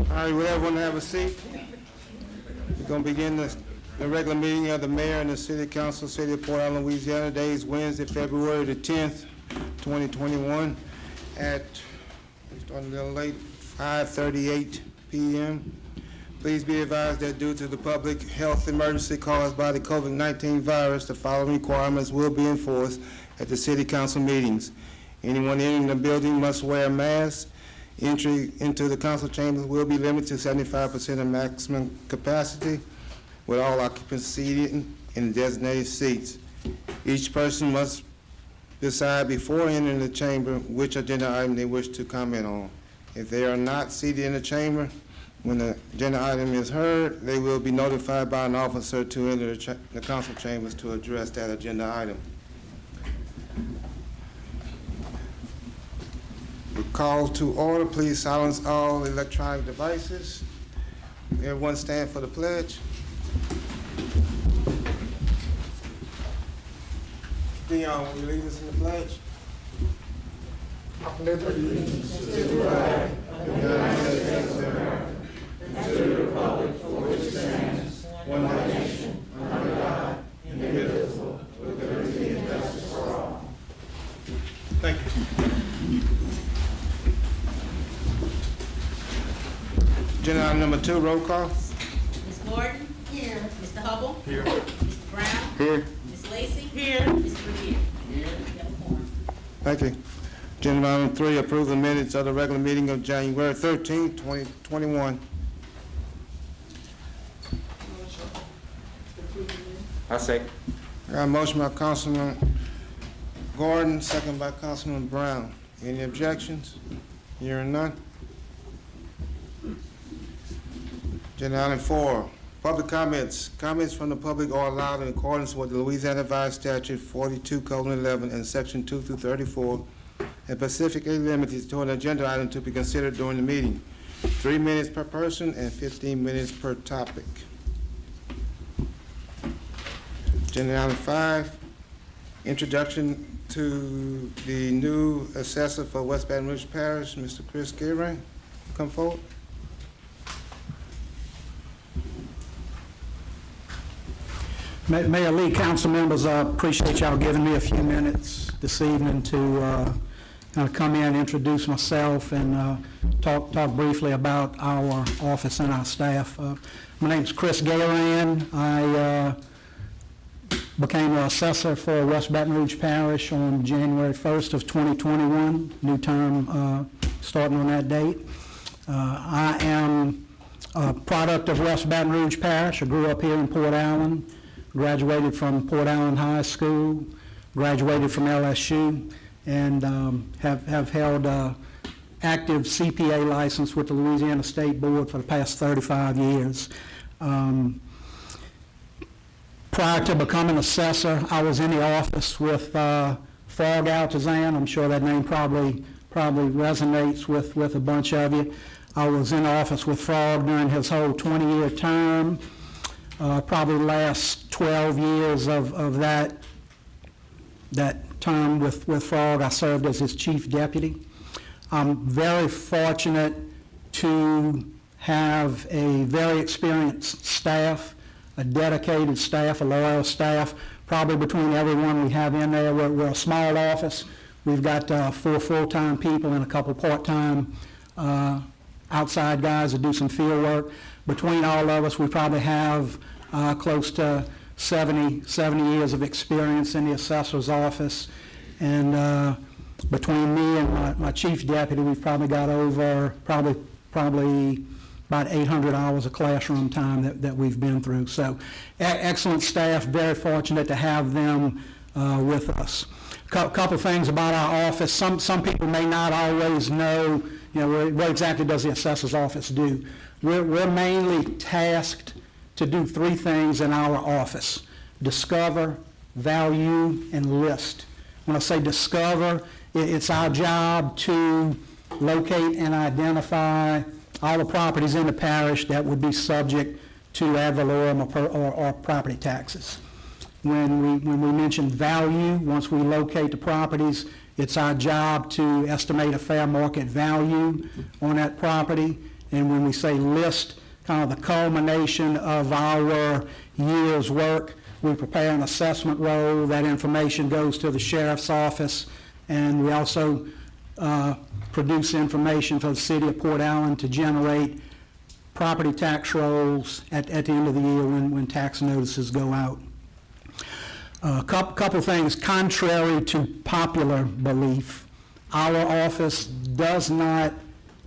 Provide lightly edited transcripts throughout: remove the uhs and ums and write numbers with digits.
right, will everyone have a seat? We're going to begin the regular meeting of the mayor and the city council, city of Port Allen, Louisiana. Today is Wednesday, February the 10th, 2021 at, starting a little late, 5:38 p.m. Please be advised that due to the public health emergency caused by the COVID-19 virus, the following requirements will be enforced at the city council meetings. Anyone entering the building must wear a mask. Entry into the council chambers will be limited to 75% of maximum capacity, with all occupants seated in designated seats. Each person must decide before entering the chamber which agenda item they wish to comment on. If they are not seated in the chamber, when the agenda item is heard, they will be notified by an officer to enter the council chambers to address that agenda item. Call to order. Please silence all electronic devices. Everyone stand for the pledge. Dion, will you lead us in the pledge? I pledge allegiance to the flag of the United States of America and to the republic for which it stands, one nation, under God, indivisible, with liberty and justice for all. Thank you. Agenda item number 2, roll call. Ms. Gordon? Here. Mr. Hubble? Here. Mr. Brown? Here. Ms. Lacy? Here. Mr. Revere? Here. You have a quorum. Thank you. Agenda item 3, approve the minutes of the regular meeting of January 13, 2021. I second. I got a motion by Councilman Gordon, second by Councilman Brown. Any objections? Hearing none. Agenda item 4, public comments. Comments from the public are allowed in accordance with the Louisiana Revised Statute 42:11 and Section 2 through 34, and specifically limited to an agenda item to be considered during the meeting. 3 minutes per person and 15 minutes per topic. Agenda item 5, introduction to the new assessor for West Baton Rouge Parish, Mr. Chris Gehring. Come forward. Mayor Lee, council members, I appreciate y'all giving me a few minutes this evening to kind of come in and introduce myself and talk briefly about our office and our staff. My name is Chris Gehring. I became an assessor for West Baton Rouge Parish on January 1st of 2021, new term starting on that date. I am a product of West Baton Rouge Parish. I grew up here in Port Allen. Graduated from Port Allen High School, graduated from LSU, and have held an active CPA license with the Louisiana State Board for the past 35 years. Prior to becoming assessor, I was in the office with Frog Altazan. I'm sure that name probably resonates with a bunch of you. I was in the office with Frog during his whole 20-year term. Probably the last 12 years of that term with Frog, I served as his chief deputy. I'm very fortunate to have a very experienced staff, a dedicated staff, a loyal staff. Probably between everyone we have in there, we're a small office. We've got 4 full-time people and a couple part-time outside guys that do some field work. Between all of us, we probably have close to 70 years of experience in the assessor's office. And between me and my chief deputy, we've probably got over probably about 800 hours of classroom time that we've been through. So excellent staff, very fortunate to have them with us. Couple things about our office. Some people may not always know, what exactly does the assessor's office do. We're mainly tasked to do 3 things in our office: discover, value, and list. When I say discover, it's our job to locate and identify all the properties in the parish that would be subject to ad valorem or property taxes. When we mention value, once we locate the properties, it's our job to estimate a fair market value on that property And when we say list, kind of the culmination of our year's work, we prepare an assessment roll. That information goes to the sheriff's office, and we also produce information for the city of Port Allen to generate property tax rolls at the end of the year when tax notices go out. A couple things. Contrary to popular belief, our office does not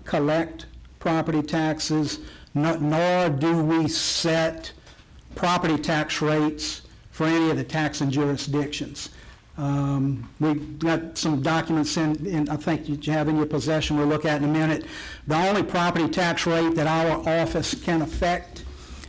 collect property taxes, nor do we set property tax rates for any of the taxing jurisdictions. We've got some documents in I think you have in your possession we'll look at in a minute. The only property tax rate that our office can affect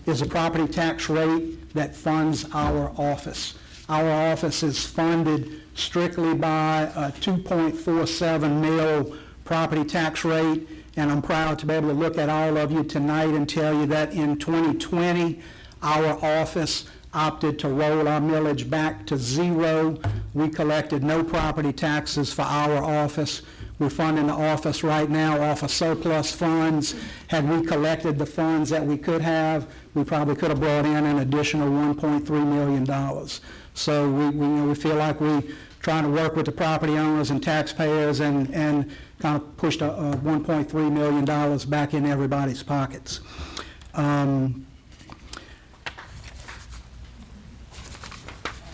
is a property tax rate that funds our office. Our office is funded strictly by a 2.47 mil property tax rate, and I'm proud to be able to look at all of you tonight and tell you that in 2020, our office opted to roll our millage back to zero. We collected no property taxes for our office. We're funding the office right now off of surplus funds. Had we collected the funds that we could have, we probably could have brought in an additional $1.3 million. So we feel like we're trying to work with the property owners and taxpayers and kind of pushed $1.3 million back in everybody's pockets.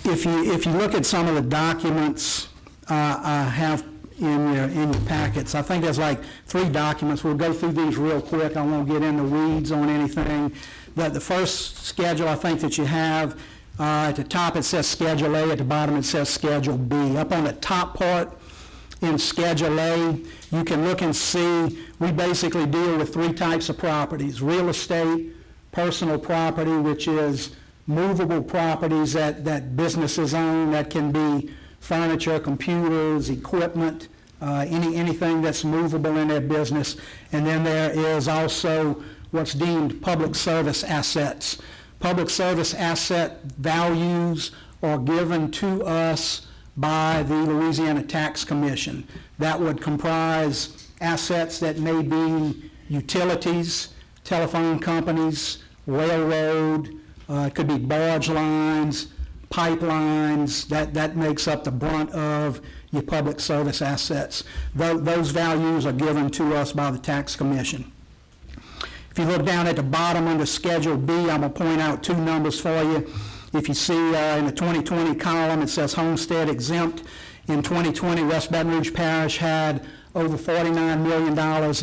If you look at some of the documents I have in your packets, I think there's like 3 documents. We'll go through these real quick. I won't get in the weeds on anything. The first schedule I think that you have, at the top it says Schedule A, at the bottom it says Schedule B. Up on the top part in Schedule A, you can look and see we basically deal with 3 types of properties: real estate, personal property, which is movable properties that businesses own, that can be furniture, computers, equipment, anything that's movable in their business. And then there is also what's deemed public service assets. Public service asset values are given to us by the Louisiana Tax Commission. That would comprise assets that may be utilities, telephone companies, railroad, it could be barge lines, pipelines. That makes up the brunt of your public service assets. Those values are given to us by the Tax Commission. If you look down at the bottom under Schedule B, I'm going to point out 2 numbers for you. If you see in the 2020 column, it says homestead exempt. In 2020, West Baton Rouge Parish had over $49 million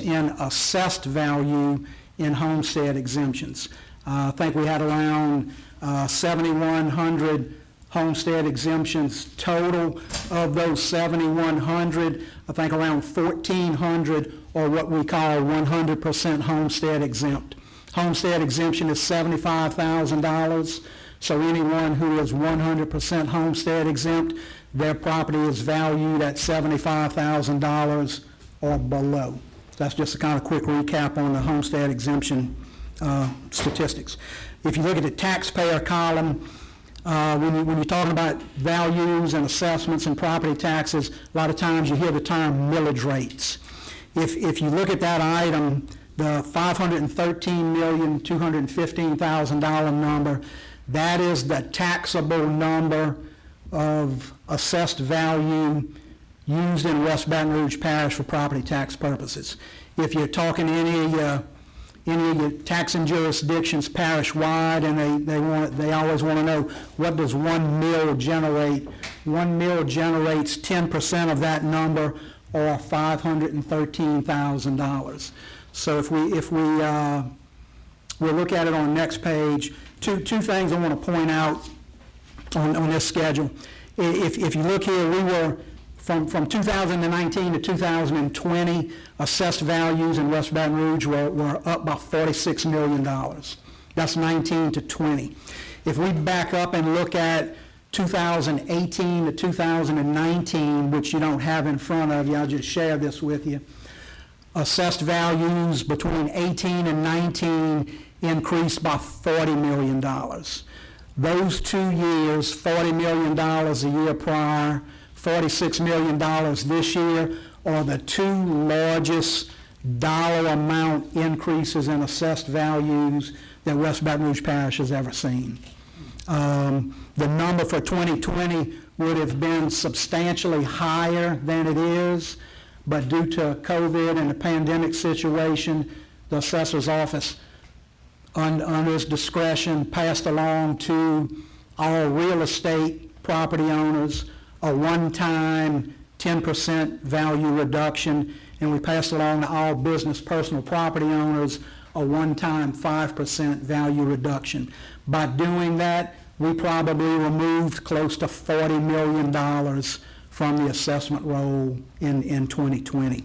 in assessed value in homestead exemptions. I think we had around 7,100 homestead exemptions total. Of those 7,100, I think around 1,400 are what we call 100% homestead exempt. Homestead exemption is $75,000, so anyone who is 100% homestead exempt, their property is valued at $75,000 or below. That's just a kind of quick recap on the homestead exemption statistics. If you look at the taxpayer column, when you're talking about values and assessments and property taxes, a lot of times you hear the term millage rates. If you look at that item, the $513,215,000 number, that is the taxable number of assessed value used in West Baton Rouge Parish for property tax purposes. If you're talking any of your taxing jurisdictions parish-wide, and they always want to know, what does 1 mil generate? 1 mil generates 10% of that number, or $513,000. So if we'll look at it on the next page, two things I want to point out on this schedule. If you look here, we were from 2019 to 2020, assessed values in West Baton Rouge were up by $46 million. That's 19 to 20. If we back up and look at 2018 to 2019, which you don't have in front of you, I'll just share this with you. Assessed values between 18 and 19 increased by $40 million. Those 2 years, $40 million a year prior, $46 million this year, are the 2 largest dollar amount increases in assessed values that West Baton Rouge Parish has ever seen. The number for 2020 would have been substantially higher than it is, but due to COVID and the pandemic situation, the assessor's office, under its discretion, passed along to all real estate property owners a one-time 10% value reduction, and we passed along to all business personal property owners a one-time 5% value reduction. By doing that, we probably removed close to $40 million from the assessment roll in 2020.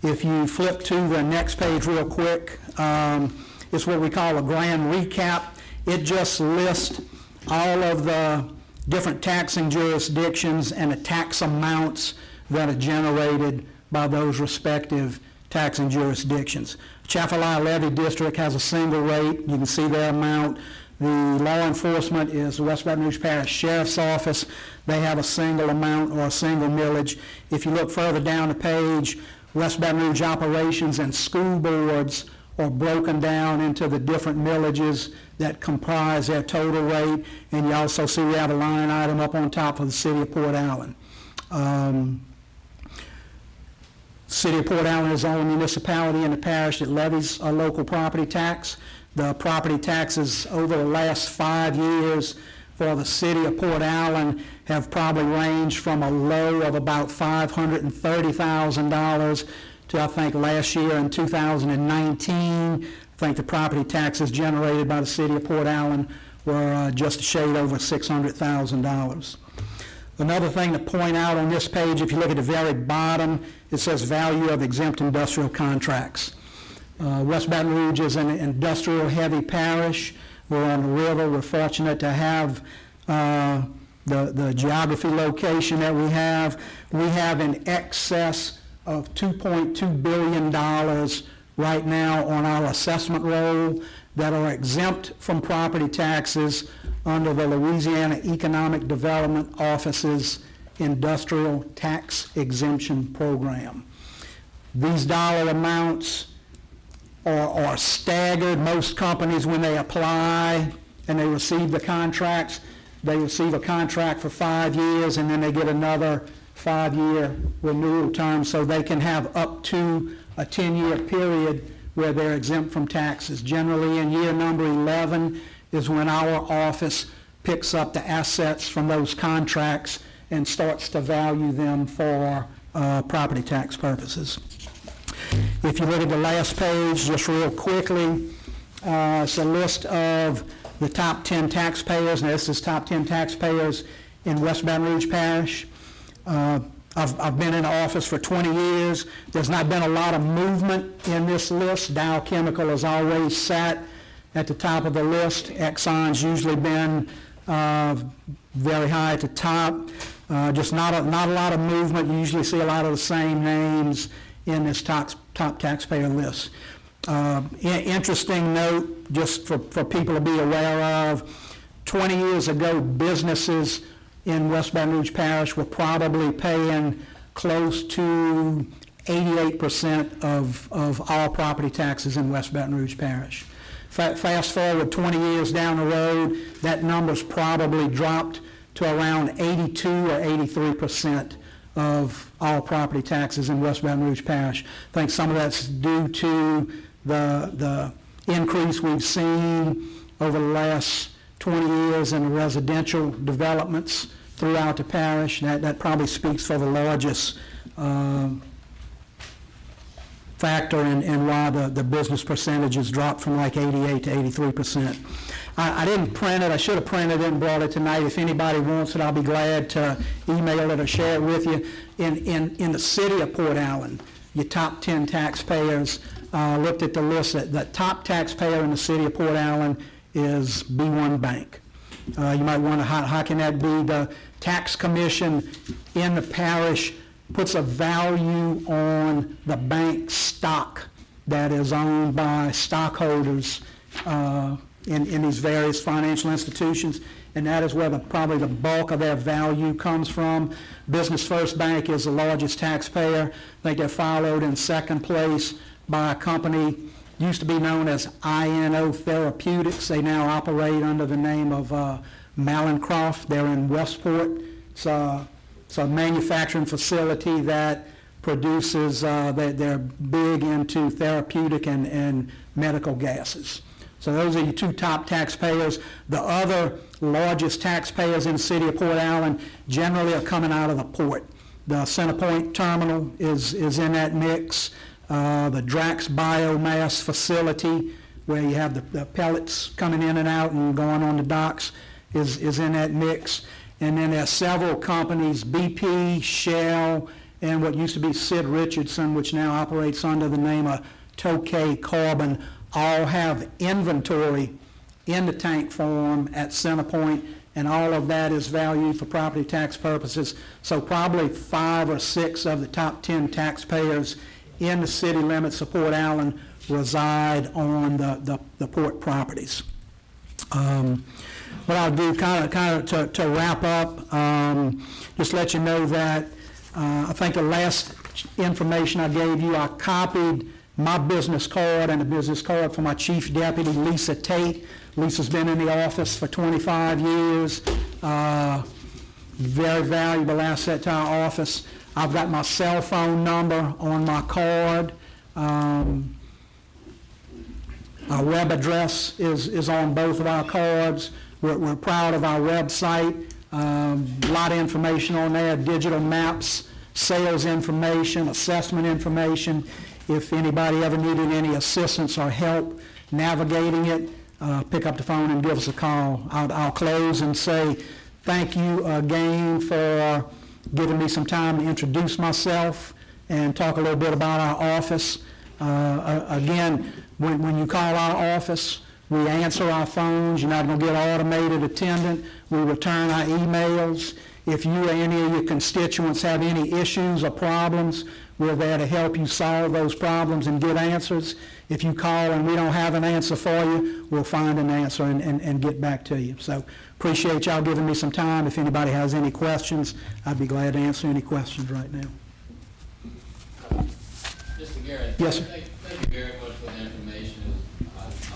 If you flip to the next page real quick, it's what we call a grand recap. It just lists all of the different taxing jurisdictions and the tax amounts that are generated by those respective taxing jurisdictions. Chaffalaya Levy District has a single rate. You can see their amount. The law enforcement is the West Baton Rouge Parish Sheriff's Office. They have a single amount or a single millage. If you look further down the page, West Baton Rouge operations and school boards are broken down into the different millages that comprise their total rate, and you also see we have a line item up on top for the City of Port Allen. City of Port Allen is the only municipality in the parish that levies a local property tax. The property taxes over the last 5 years for the City of Port Allen have probably ranged from a low of about $530,000 to, I think, last year in 2019, I think the property taxes generated by the City of Port Allen were just a shade over $600,000. Another thing to point out on this page, if you look at the very bottom, it says value of exempt industrial contracts. West Baton Rouge is an industrial-heavy parish. We're on the river. We're fortunate to have the geography location that we have. We have in excess of $2.2 billion right now on our assessment roll that are exempt from property taxes under the Louisiana Economic Development Office's Industrial Tax Exemption Program. These dollar amounts are staggered. Most companies, when they apply and they receive the contracts, they receive a contract for 5 years and then they get another 5-year renewal term, so they can have up to a 10-year period where they're exempt from taxes. Generally in year number 11 is when our office picks up the assets from those contracts and starts to value them for property tax purposes. If you look at the last page, just real quickly, it's a list of the top 10 taxpayers. Now, this is top 10 taxpayers in West Baton Rouge Parish. I've been in office for 20 years. There's not been a lot of movement in this list. Dow Chemical has always sat at the top of the list. Exxon's usually been very high at the top. Just not a lot of movement. You usually see a lot of the same names in this top taxpayer list. Interesting note, just for people to be aware of, 20 years ago, businesses in West Baton Rouge Parish were probably paying close to 88% of all property taxes in West Baton Rouge Parish. Fast forward 20 years down the road, that number's probably dropped to around 82 or 83% of all property taxes in West Baton Rouge Parish. I think some of that's due to the increase we've seen over the last 20 years in the residential developments throughout the parish. That probably speaks for the largest factor in why the business percentages dropped from like 88 to 83%. I didn't print it. I should have printed it and brought it tonight. If anybody wants it, I'll be glad to email it or share it with you. In the City of Port Allen, your top 10 taxpayers, looked at the list. The top taxpayer in the City of Port Allen is B1 Bank. You might wonder, how can that be? The tax commission in the parish puts a value on the bank stock that is owned by stockholders in these various financial institutions. and that is where probably the bulk of their value comes from. Business First Bank is the largest taxpayer. I think they're followed in second place by a company used to be known as INO Therapeutics. They now operate under the name of Mallincroft. They're in Westport. It's a manufacturing facility that produces, they're big into therapeutic and medical gases. So those are your two top taxpayers. The other largest taxpayers in the city of Port Allen generally are coming out of the port. The Centerpoint Terminal is in that mix. The Drax Biomass Facility, where you have the pellets coming in and out and going on the docks, is in that mix. And then there's several companies, BP, Shell, and what used to be Sid Richardson, which now operates under the name of Tokay Carbon, all have inventory in the tank form at Centerpoint, and all of that is valued for property tax purposes. So probably 5 or 6 of the top 10 taxpayers in the city limits of Port Allen reside on the port properties. What I'll do kind of to wrap up, just let you know that I think the last information I gave you, I copied my business card and a business card for my chief deputy, Lisa Tate. Lisa's been in the office for 25 years. Very valuable asset to our office. I've got my cell phone number on my card. Our web address is on both of our cards. We're proud of our website. A lot of information on there, digital maps, sales information, assessment information. If anybody ever needed any assistance or help navigating it, pick up the phone and give us a call. I'll close and say thank you again for giving me some time to introduce myself and talk a little bit about our office. Again, when you call our office, we answer our phones. You're not going to get an automated attendant. We return our emails. If you or any of your constituents have any issues or problems, we're there to help you solve those problems and get answers. If you call and we don't have an answer for you, we'll find an answer and get back to you. So appreciate y'all giving me some time. If anybody has any questions, I'd be glad to answer any questions right now. Mr. Garrett. Yes, sir. Thank you very much for the information.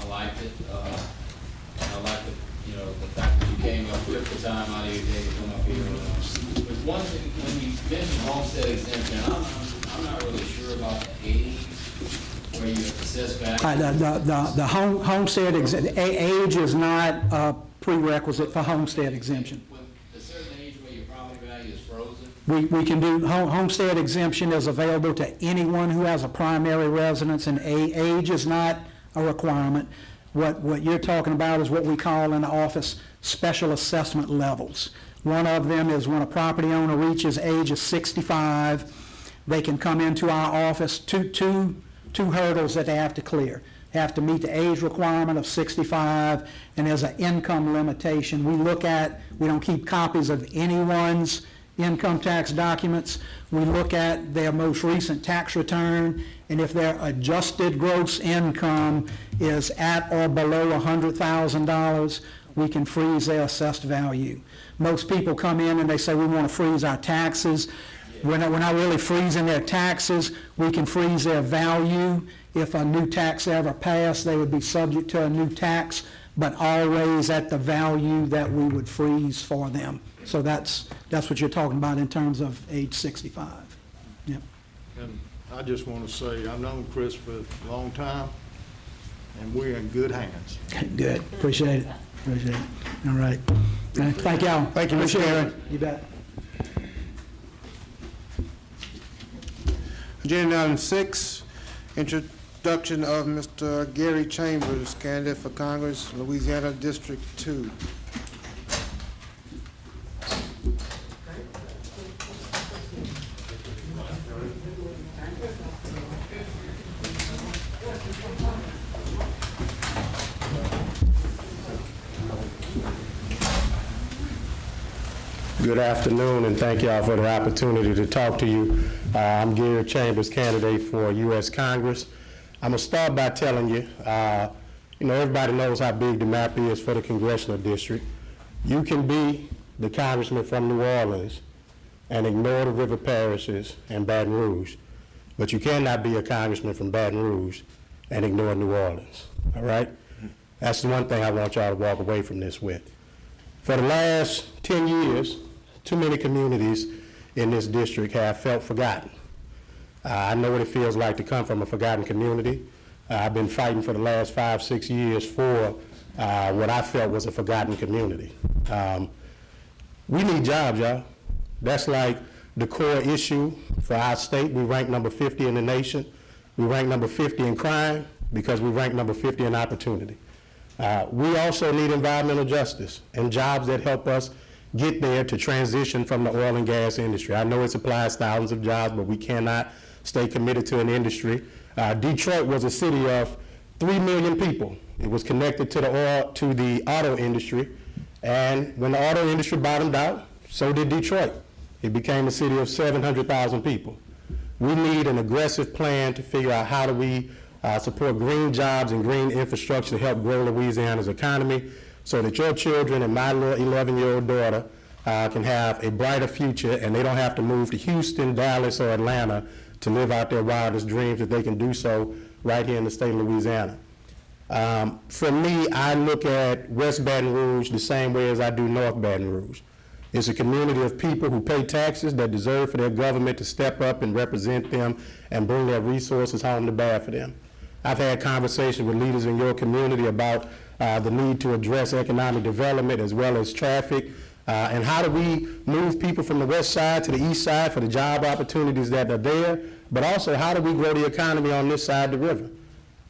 I liked it. I like the fact that you came up, took the time out of your day to come up here. There's one thing, when you mentioned homestead exemption, I'm not really sure about the age where you assess back. The homestead age is not a prerequisite for homestead exemption. With a certain age where your property value is frozen. We can do, homestead exemption is available to anyone who has a primary residence, and age is not a requirement. What you're talking about is what we call in the office special assessment levels. One of them is when a property owner reaches age of 65, they can come into our office, two hurdles that they have to clear. They have to meet the age requirement of 65, and there's an income limitation. We don't keep copies of anyone's income tax documents. We look at their most recent tax return, and if their adjusted gross income is at or below $100,000, we can freeze their assessed value. Most people come in and they say, we want to freeze our taxes. We're not really freezing their taxes. We can freeze their value. If a new tax ever passed, they would be subject to a new tax, but always at the value that we would freeze for them. So that's what you're talking about in terms of age 65. Yep. And I just want to say, I've known Chris for a long time, and we're in good hands. Good. Appreciate it. Appreciate it. All right. Thank y'all. Thank you, Mr. Appreciate Garrett. it. You bet. Agenda item 6, introduction of Mr. Gary Chambers, candidate for Congress, Louisiana District 2. Good afternoon, and thank y'all for the opportunity to talk to you. I'm Gary Chambers, candidate for U.S. Congress. I'm gonna start by telling you, everybody knows how big the map is for the congressional district. You can be the congressman from New Orleans and ignore the river parishes and Baton Rouge, but you cannot be a congressman from Baton Rouge and ignore New Orleans, all right? That's the one thing I want y'all to walk away from this with. For the last 10 years, too many communities in this district have felt forgotten. I know what it feels like to come from a forgotten community. I've been fighting for the last 5, 6 years for what I felt was a forgotten community. We need jobs, y'all. That's like the core issue for our state. We rank number 50 in the nation. We rank number 50 in crime because we rank number 50 in opportunity. We also need environmental justice and jobs that help us get there to transition from the oil and gas industry. I know it supplies thousands of jobs, but we cannot stay committed to an industry. Detroit was a city of 3 million people. It was connected to the auto industry, and when the auto industry bottomed out, so did Detroit. It became a city of 700,000 people. We need an aggressive plan to figure out how do we support green jobs and green infrastructure to help grow Louisiana's economy so that your children and my little 11-year-old daughter can have a brighter future and they don't have to move to Houston, Dallas, or Atlanta to live out their wildest dreams, that they can do so right here in the state of Louisiana. For me, I look at West Baton Rouge the same way as I do North Baton Rouge. It's a community of people who pay taxes that deserve for their government to step up and represent them and bring their resources home to bear for them. I've had conversations with leaders in your community about the need to address economic development as well as traffic, and how do we move people from the west side to the east side for the job opportunities that are there, but also how do we grow the economy on this side of the river?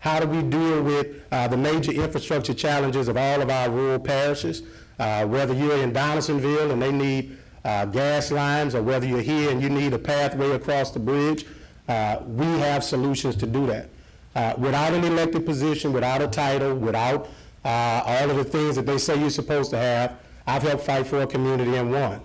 How do we deal with the major infrastructure challenges of all of our rural parishes? Whether you're in Donaldsonville and they need gas lines, or whether you're here and you need a pathway across the bridge, we have solutions to do that. Without an elected position, without a title, without all of the things that they say you're supposed to have, I've helped fight for a community and won.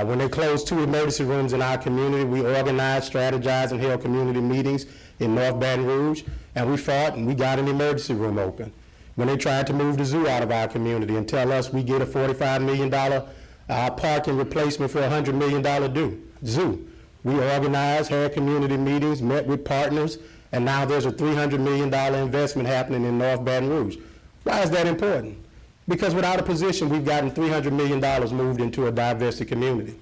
When they closed 2 emergency rooms in our community, we organized, strategized, and held community meetings in North Baton Rouge, and we fought and we got an emergency room open. When they tried to move the zoo out of our community and tell us we get a $45 million parking replacement for a $100 million zoo, we organized, had community meetings, met with partners, and now there's a $300 million investment happening in North Baton Rouge. Why is that important? Because without a position, we've gotten $300 million moved into a divested community.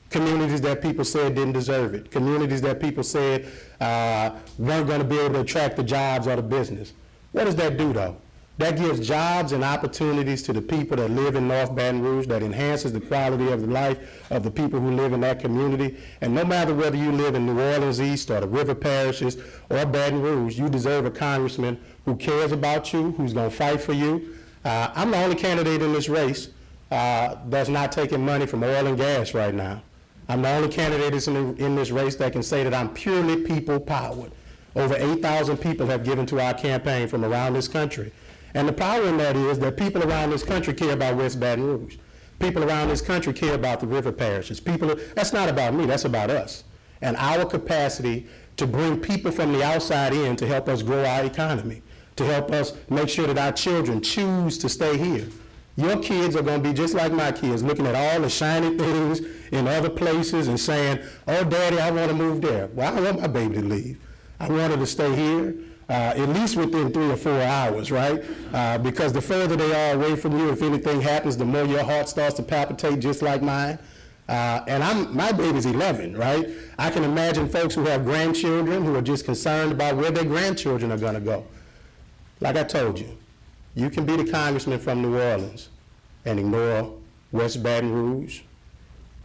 Communities that people said didn't deserve it. Communities that people said weren't going to be able to attract the jobs or the business. What does that do, though? That gives jobs and opportunities to the people that live in North Baton Rouge, that enhances the quality of the life of the people who live in that community. And no matter whether you live in New Orleans East or the river parishes or Baton Rouge, you deserve a congressman who cares about you, who's going to fight for you. I'm the only candidate in this race that's not taking money from oil and gas right now. I'm the only candidate in this race that can say that I'm purely people-powered. Over 8,000 people have given to our campaign from around this country. And the power in that is that people around this country care about West Baton Rouge. People around this country care about the river parishes. That's not about me, that's about us. And our capacity to bring people from the outside in to help us grow our economy, to help us make sure that our children choose to stay here. Your kids are going to be just like my kids, looking at all the shiny things in other places and saying, oh, Daddy, I want to move there. Well, I want my baby to leave. I want her to stay here. At least within 3 or 4 hours, right? Because the further they are away from you, if anything happens, the more your heart starts to palpitate just like mine. And my baby's 11, right? I can imagine folks who have grandchildren who are just concerned about where their grandchildren are gonna go. Like I told you, you can be the congressman from New Orleans and ignore West Baton Rouge,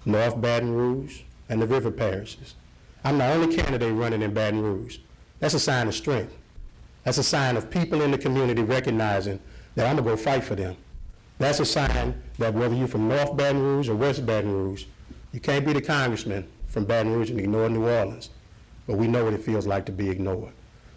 North Baton Rouge, and the river parishes. I'm the only candidate running in Baton Rouge. That's a sign of strength. That's a sign of people in the community recognizing that I'm gonna go fight for them. That's a sign that whether you're from North Baton Rouge or West Baton Rouge, you can't be the congressman from Baton Rouge and ignore New Orleans. But we know what it feels like to be ignored.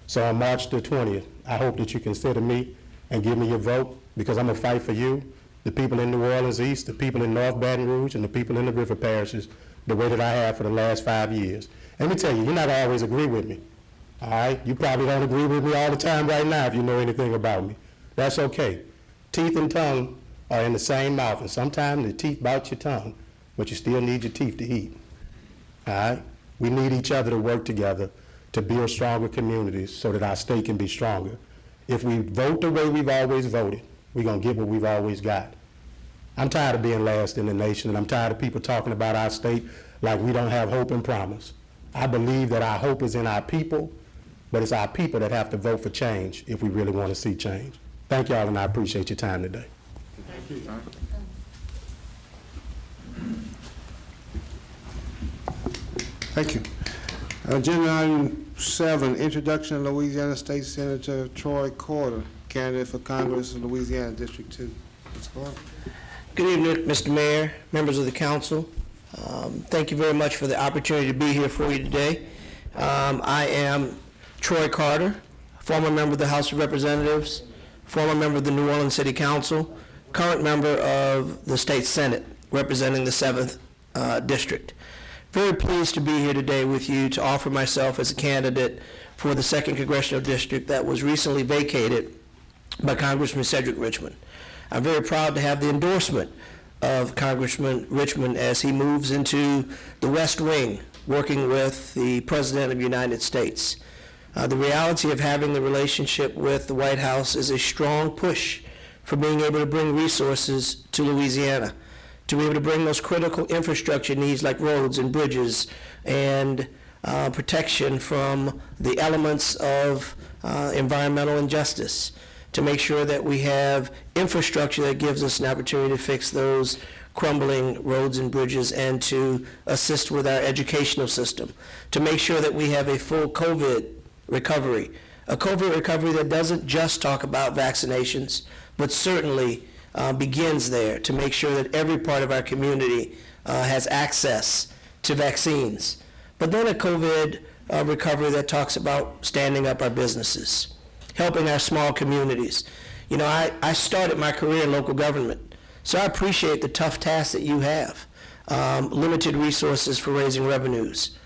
So on March the 20th, I hope that you consider me and give me your vote, because I'm gonna fight for you, the people in New Orleans East, the people in North Baton Rouge, and the people in the river parishes, the way that I have for the last 5 years. And let me tell you, you're not gonna always agree with me. All right, you probably don't agree with me all the time right now if you know anything about me. That's okay. Teeth and tongue are in the same mouth, and sometimes the teeth bite your tongue, but you still need your teeth to eat. All right? We need each other to work together to build stronger communities so that our state can be stronger. If we vote the way we've always voted, we're going to get what we've always got. I'm tired of being last in the nation, and I'm tired of people talking about our state like we don't have hope and promise. I believe that our hope is in our people, but it's our people that have to vote for change if we really want to see change. Thank y'all, and I appreciate your time today. Thank you. Agenda item 7, introduction of Louisiana State Senator Troy Carter, candidate for Congress of Louisiana, District 2. Ms. Carter. Good evening, Mr. Mayor, members of the council. Thank you very much for the opportunity to be here for you today. I am Troy Carter, former member of the House of Representatives, former member of the New Orleans City Council, current member of the State Senate, representing the 7th District. Very pleased to be here today with you to offer myself as a candidate for the 2nd Congressional District that was recently vacated by Congressman Cedric Richmond. I'm very proud to have the endorsement of Congressman Richmond as he moves into the West Wing, working with the President of the United States. The reality of having the relationship with the White House is a strong push for being able to bring resources to Louisiana, to be able to bring those critical infrastructure needs like roads and bridges and protection from the elements of environmental injustice, to make sure that we have infrastructure that gives us an opportunity to fix those crumbling roads and bridges, and to assist with our educational system, to make sure that we have a full COVID recovery, a COVID recovery that doesn't just talk about vaccinations, but certainly begins there to make sure that every part of our community has access to vaccines. But then a COVID recovery that talks about standing up our businesses, helping our small communities. You know, I started my career in local government, so I appreciate the tough tasks that you have. Limited resources for raising revenues,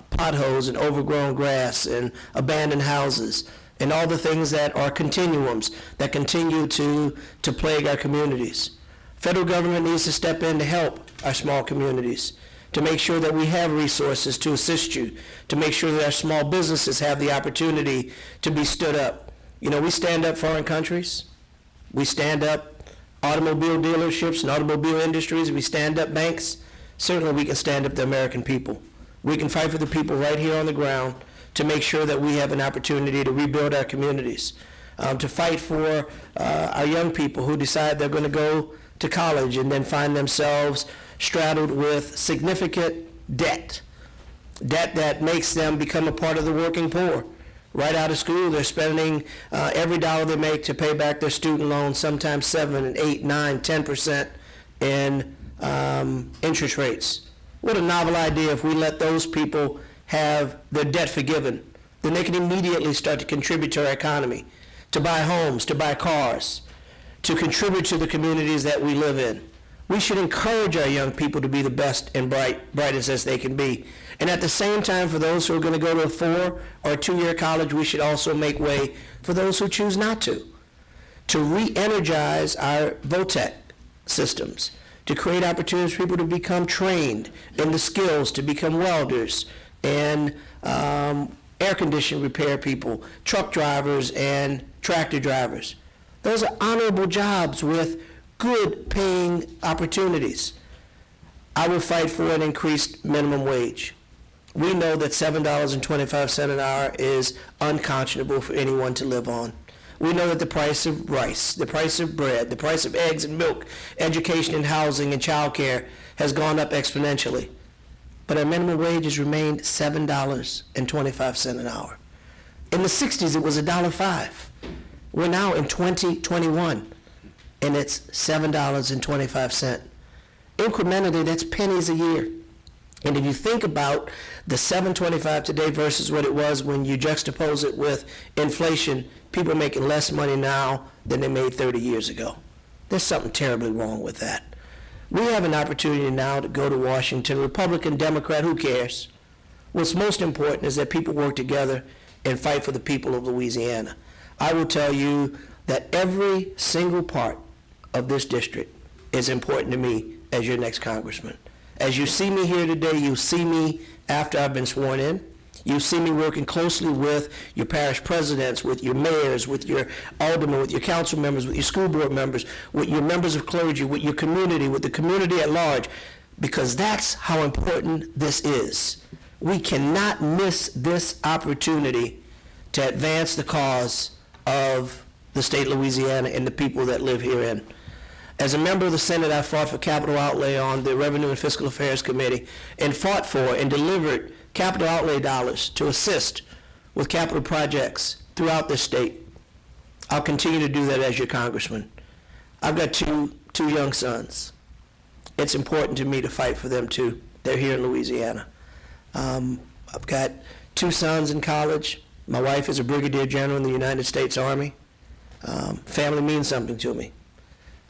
potholes and overgrown grass and abandoned houses, and all the things that are continuums that continue to plague our communities. Federal government needs to step in to help our small communities, to make sure that we have resources to assist you, to make sure that our small businesses have the opportunity to be stood up. You know, we stand up foreign countries, we stand up automobile dealerships and automobile industries, we stand up banks. Certainly we can stand up the American people. We can fight for the people right here on the ground to make sure that we have an opportunity to rebuild our communities, to fight for our young people who decide they're going to go to college and then find themselves straddled with significant debt that makes them become a part of the working poor. Right out of school, they're spending every dollar they make to pay back their student loans, sometimes 7 and 8, 9, 10% in interest rates. What a novel idea if we let those people have their debt forgiven. Then they can immediately start to contribute to our economy, to buy homes, to buy cars, to contribute to the communities that we live in. We should encourage our young people to be the best and brightest as they can be. And at the same time, for those who are going to go to a 4 or a 2-year college, we should also make way for those who choose not to re-energize our VOTEC systems, to create opportunities for people to become trained in the skills, to become welders and air condition repair people, truck drivers and tractor drivers. Those are honorable jobs with good paying opportunities. I will fight for an increased minimum wage. We know that $7.25 an hour is unconscionable for anyone to live on. We know that the price of rice, the price of bread, the price of eggs and milk, education and housing and child care has gone up exponentially. But our minimum wage has remained $7.25 an hour. In the 60s, it was $1.05. We're now in 2021, and it's $7.25. Incrementally, that's pennies a year. And if you think about the $7.25 today versus what it was when you juxtapose it with inflation, people are making less money now than they made 30 years ago. There's something terribly wrong with that. We have an opportunity now to go to Washington, Republican, Democrat, who cares? What's most important is that people work together and fight for the people of Louisiana. I will tell you that every single part of this district is important to me as your next congressman. As you see me here today, you see me after I've been sworn in. You see me working closely with your parish presidents, with your mayors, with your aldermen, with your council members, with your school board members, with your members of clergy, with your community, with the community at large, because that's how important this is. We cannot miss this opportunity to advance the cause of the state of Louisiana and the people that live herein. As a member of the Senate, I fought for capital outlay on the Revenue and Fiscal Affairs Committee and fought for and delivered capital outlay dollars to assist with capital projects throughout this state. I'll continue to do that as your congressman. I've got two young sons. It's important to me to fight for them too. They're here in Louisiana. I've got 2 sons in college. My wife is a brigadier general in the United States Army. Family means something to me.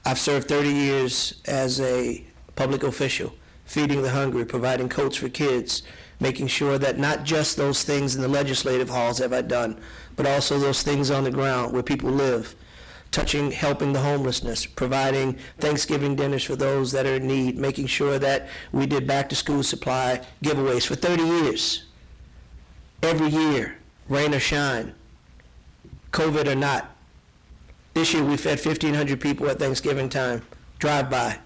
I've served 30 years as a public official, feeding the hungry, providing coats for kids, making sure that not just those things in the legislative halls have I done, but also those things on the ground where people live, helping the homelessness, providing Thanksgiving dinners for those that are in need, making sure that we did back-to-school supply giveaways for 30 years. Every year, rain or shine, COVID or not. This year, we fed 1,500 people at Thanksgiving time, drive-by.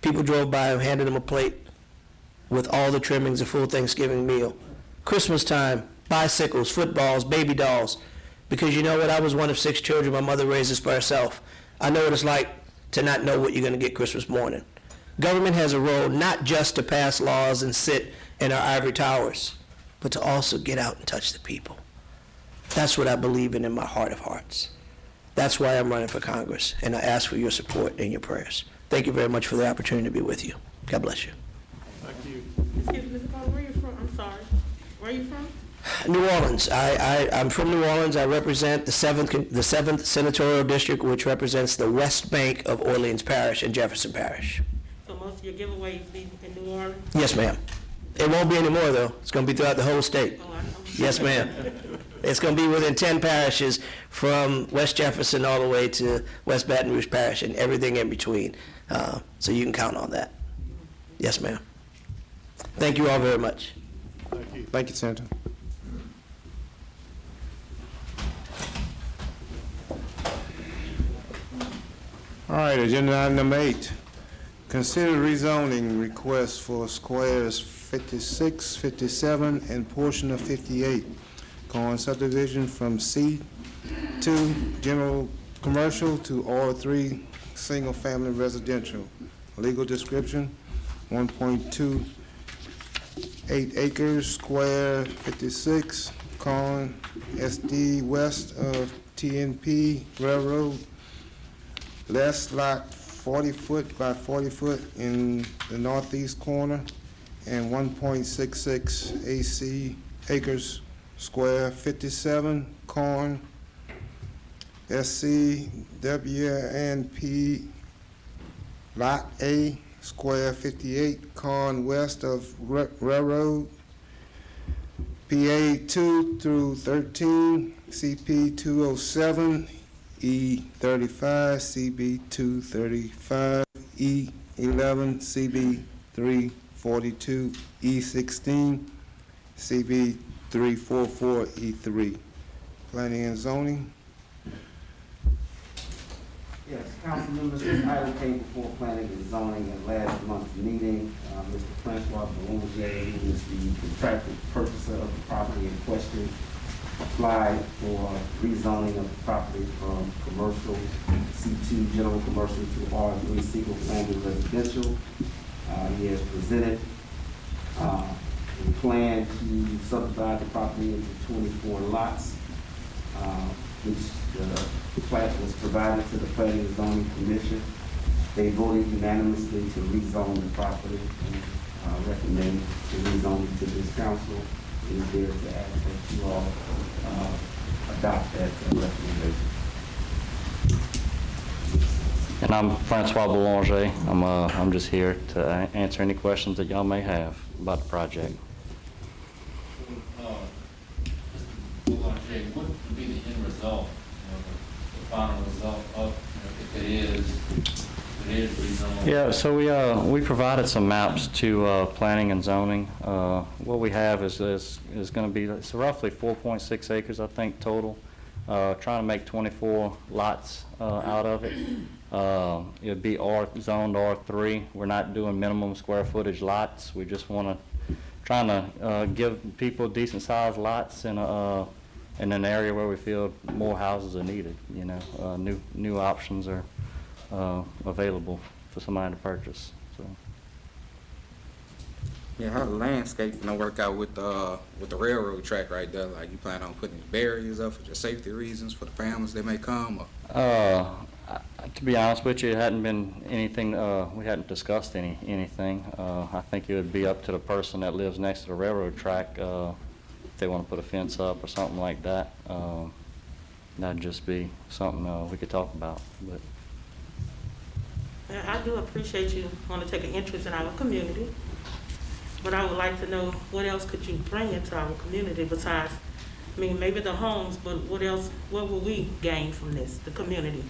People drove by and handed them a plate with all the trimmings, a full Thanksgiving meal. Christmas time, bicycles, footballs, baby dolls. Because you know what? I was one of 6 children. My mother raised us by herself. I know what it's like to not know what you're going to get Christmas morning. Government has a role not just to pass laws and sit in our ivory towers, but to also get out and touch the people. That's what I believe in my heart of hearts. That's why I'm running for Congress, and I ask for your support and your prayers. Thank you very much for the opportunity to be with you. God bless you. Excuse me, Mr. Carter, where are you from? I'm sorry. Where are you from? New Orleans. I'm from New Orleans. I represent the 7th Senatorial District, which represents the West Bank of Orleans Parish and Jefferson Parish. So most of your giveaways be in New Orleans? Yes, ma'am. It won't be anymore, though. It's going to be throughout the whole state. Oh, I know. Yes, ma'am. It's going to be within 10 parishes from West Jefferson all the way to West Baton Rouge Parish and everything in between. So you can count on that. Yes, ma'am. Thank you all very much. Thank you, Senator. All right, agenda item number 8. Consider rezoning request for squares 56, 57, and portion of 58. Corn subdivision from C2 general commercial to R3 single-family residential. Legal description, 1.28 acres, square 56, corn, SD west of TNP Railroad, less lot 40 foot by 40 foot in the northeast corner, and 1.66 AC acres, square 57, corn, SC WNP lot A, square 58, corn west of Railroad, PA 2 through 13, CP 207, E35, CB 235, E11, CB 342, E16, CB 344, E3. Planning and zoning. Yes, council members, this item came before planning and zoning at last month's meeting. Mr. Francois Boulanger, who is the contracted purchaser of the property in question, applied for rezoning of the property from commercial C2 general commercial to R3 single family residential. He has presented a plan to subdivide the property into 24 lots, which the plat was provided to the Planning and Zoning Commission. They voted unanimously to rezone the property and recommend the rezoning to this council. Is there to ask that you all adopt that recommendation. And I'm Francois Boulanger. I'm just here to answer any questions that y'all may have about the project. What would be the end result, the final result of, if it is permitted rezone? Yeah, so we provided some maps to planning and zoning. What we have is going to be, it's roughly 4.6 acres, I think, total. Trying to make 24 lots out of it. It would be zoned R3. We're not doing minimum square footage lots. We just want to, trying to give people decent-sized lots in an area where we feel more houses are needed, you know. New options are available for somebody to purchase, so. Yeah, how the landscape gonna work out with the railroad track right there? Like, you plan on putting barriers up for just safety reasons for the families that may come, or? To be honest with you, it hadn't been anything, we hadn't discussed anything. I think it would be up to the person that lives next to the railroad track, if they want to put a fence up or something like that. That'd just be something we could talk about, but. I do appreciate you want to take an interest in our community, but I would like to know what else could you bring into our community besides, I mean, maybe the homes, but what else, what will we gain from this, the community?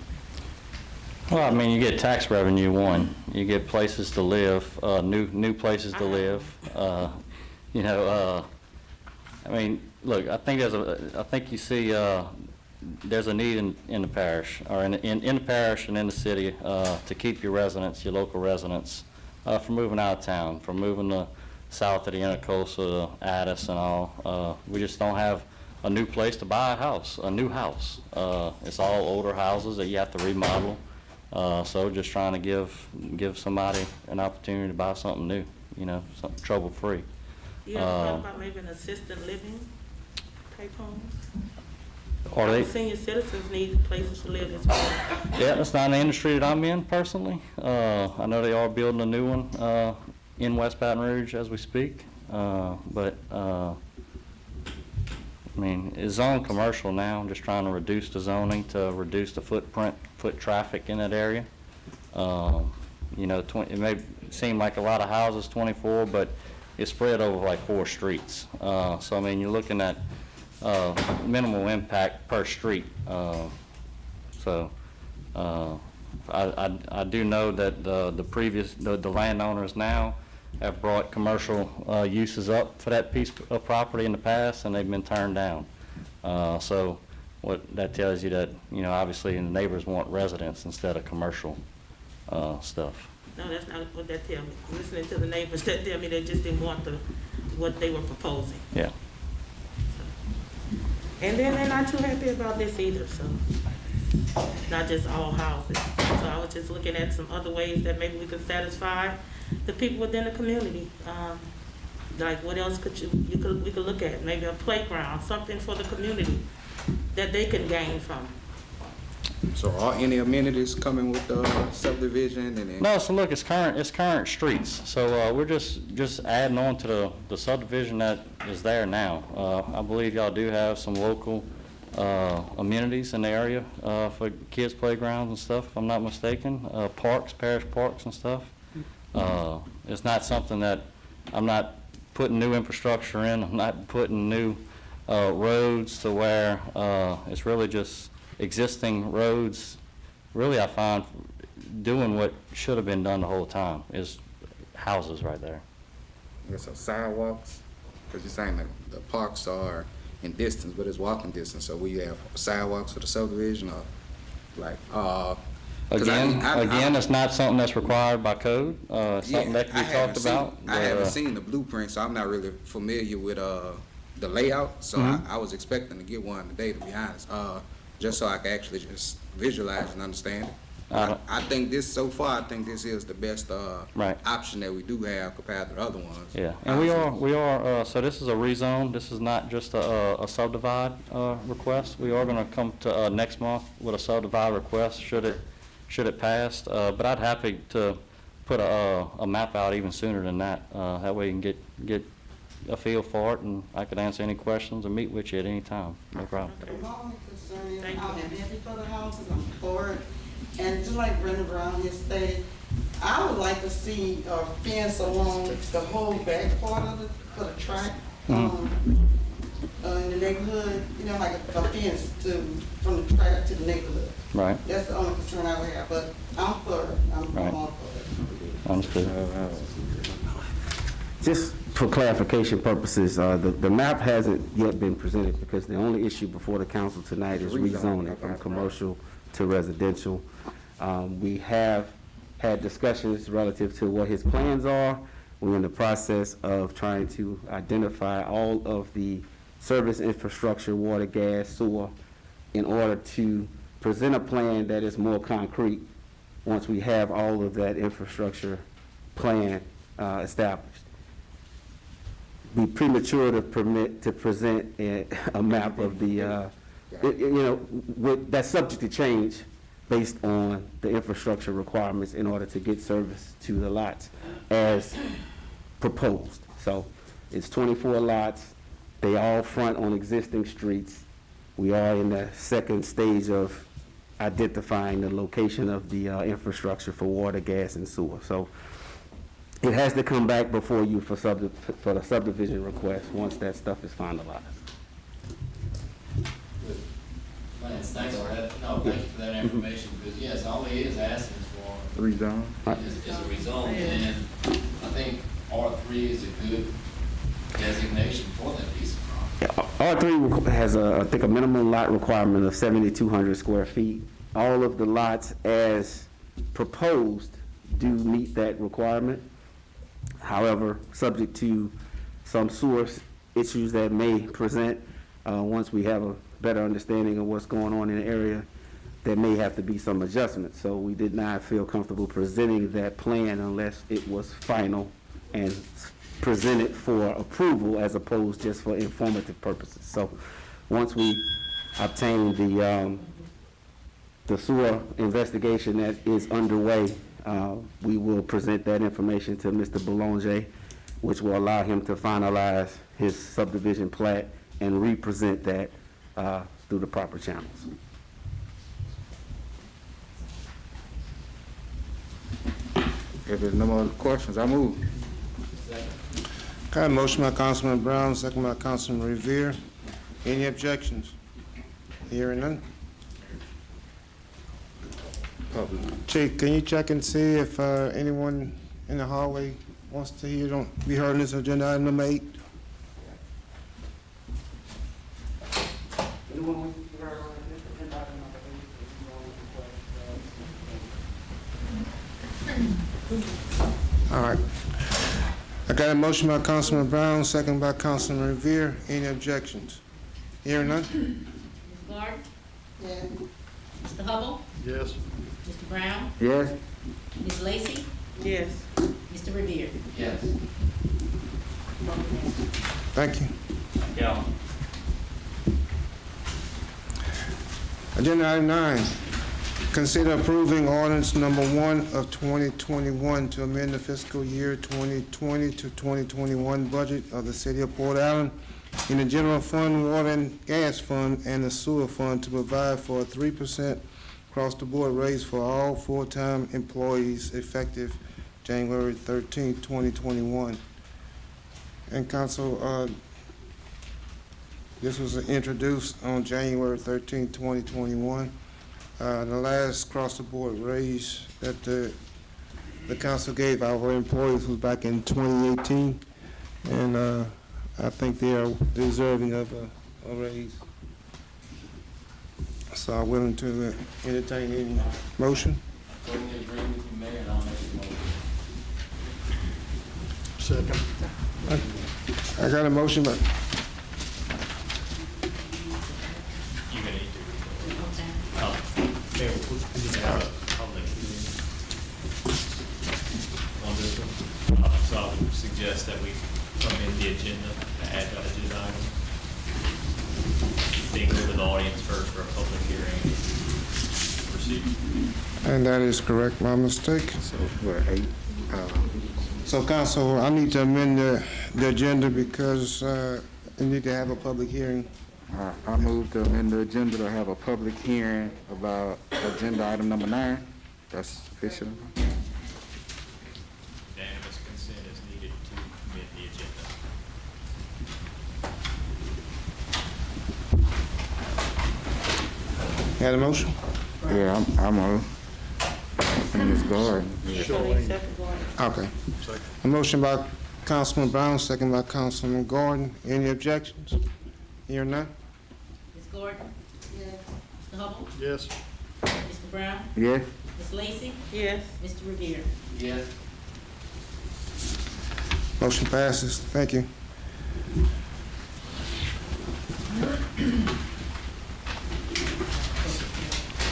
Well, I mean, you get tax revenue, one. You get places to live, new places to live. You know, I mean, look, I think I think you see there's a need in the parish, or in the parish and in the city, to keep your residents, your local residents, from moving out of town, from moving south of the intercoastal to Addis and all. We just don't have a new place to buy a new house. It's all older houses that you have to remodel. So just trying to give somebody an opportunity to buy something new, you know, something trouble-free. You ever thought about maybe an assisted living type homes? Are Our they? senior citizens need places to live as well. Yeah, that's not an industry that I'm in personally. I know they are building a new one in West Baton Rouge as we speak, but I mean, it's zoned commercial now. I'm just trying to reduce the zoning to reduce the foot traffic in that area. You know, it may seem like a lot of houses, 24, but it's spread over like 4 streets. So I mean, you're looking at minimal impact per street. So I do know that the landowners now have brought commercial uses up for that piece of property in the past, and they've been turned down. So what that tells you that, you know, obviously the neighbors want residents instead of commercial stuff. No, that's not what that tell me. Listening to the neighbors, that tell me they just didn't want what they were proposing. Yeah. And then they're not too happy about this either, so, not just all houses. So I was just looking at some other ways that maybe we could satisfy the people within the community. Like what else we could look at? Maybe a playground, something for the community that they can gain from. So are any amenities coming with the subdivision and then? No, so look, it's current streets. So we're just adding on to the subdivision that is there now. I believe y'all do have some local amenities in the area for kids' playgrounds and stuff, if I'm not mistaken. Parks, parish parks and stuff. It's not something that, I'm not putting new infrastructure in. I'm not putting new roads to where it's really just existing roads. Really, I find doing what should have been done the whole time is houses right there. Yeah, so sidewalks, because you're saying like the parks are in distance, but it's walking distance. So we have sidewalks for the subdivision, or like, Again, it's not something that's required by code. It's something that can be talked about. I haven't seen the blueprint, so I'm not really familiar with the layout. So I was expecting to get one today, to be honest, just so I can actually just visualize and understand it. I think this, so far, I think this is the best Right. option that we do have compared to the other ones. Yeah, and we are, so this is a rezone. This is not just a subdivide request. We are going to come to next month with a subdivide request should it pass. But I'd happy to put a map out even sooner than that. That way you can get a feel for it, and I could answer any questions and meet with you at any time. No problem. My only concern is, Thank you. I'm happy for the houses, I'm for it, and just like Brenda Brown has stated, I would like to see a fence along the whole back part of for the track, in the neighborhood, you know, like a fence from the track to the neighborhood. Right, That's the only concern I would have, but I'm for it. I'm Right. all for it. understood. Just for clarification purposes, the map hasn't yet been presented because the only issue before the council tonight is rezoning from commercial to residential. We have had discussions relative to what his plans are. We're in the process of trying to identify all of the service infrastructure, water, gas, sewer, in order to present a plan that is more concrete once we have all of that infrastructure plan established. Be premature to present a map of the, that's subject to change based on the infrastructure requirements in order to get service to the lots as proposed. So it's 24 lots. They all front on existing streets. We are in the second stage of identifying the location of the infrastructure for water, gas, and sewer. So it has to come back before you for the subdivision request once that stuff is finalized. Lance, thanks for that, no, thank you for that information, because yes, all he is asking for Rezone. is a rezone, and I think R3 is a good designation for that piece of property. R3 has, I think, a minimum lot requirement of 7,200 square feet. All of the lots as proposed do meet that requirement. However, subject to some source issues that may present, once we have a better understanding of what's going on in the area, there may have to be some adjustments. So we did not feel comfortable presenting that plan unless it was final and presented for approval as opposed just for informative purposes. So once we obtain the sewer investigation that is underway, we will present that information to Mr. Boulanger, which will allow him to finalize his subdivision plat and represent that through the proper channels. If there's no more questions, I move. Okay, motion by Councilman Brown, second by Councilman Revere. Any objections? Hearing none. Chief, can you check and see if anyone in the hallway wants to be heard on this agenda item number 8? All right. I got a motion by Councilman Brown, second by Councilman Revere. Any objections? Hearing none? Ms. Clark? Yeah. Mr. Hubble? Yes. Mr. Brown? Yes. Ms. Lacy? Yes. Mr. Revere? Yes. Thank you. Yeah. Agenda item 9, consider approving ordinance number 1 of 2021 to amend the fiscal year 2020 to 2021 budget of the city of Port Allen in the general fund, water and gas fund, and the sewer fund to provide for a 3% across-the-board raise for all full-time employees effective January 13, 2021. And council, this was introduced on January 13, 2021. The last across-the-board raise that the council gave our employees was back in 2018, and I think they are deserving of a raise. So I'm willing to entertain any motion. Totally agree with you, Mayor, and I'll make a motion. I got a motion, but You're gonna need Okay. to, Mayor, we need to have a public hearing on this one. So I would suggest that we amend the agenda to add that agenda item. Then go to the audience first for a public hearing. Proceed. and that is correct, my mistake. So we're 8. So council, I need to amend the agenda because we need to have a public hearing. I move to amend the agenda to have a public hearing about agenda item number 9. That's sufficient. Unanimous consent is needed to amend the agenda. Had a motion? Yeah, I'm a, Ms. Gordon. Okay. A motion by Councilman Brown, second by Councilman Gordon. Any objections? Hear none? Ms. Gordon? Yes. Mr. Hubble? Yes. Mr. Brown? Yes? Ms. Lacy? Yes. Mr. Revere? Yes. Motion passes. Thank you.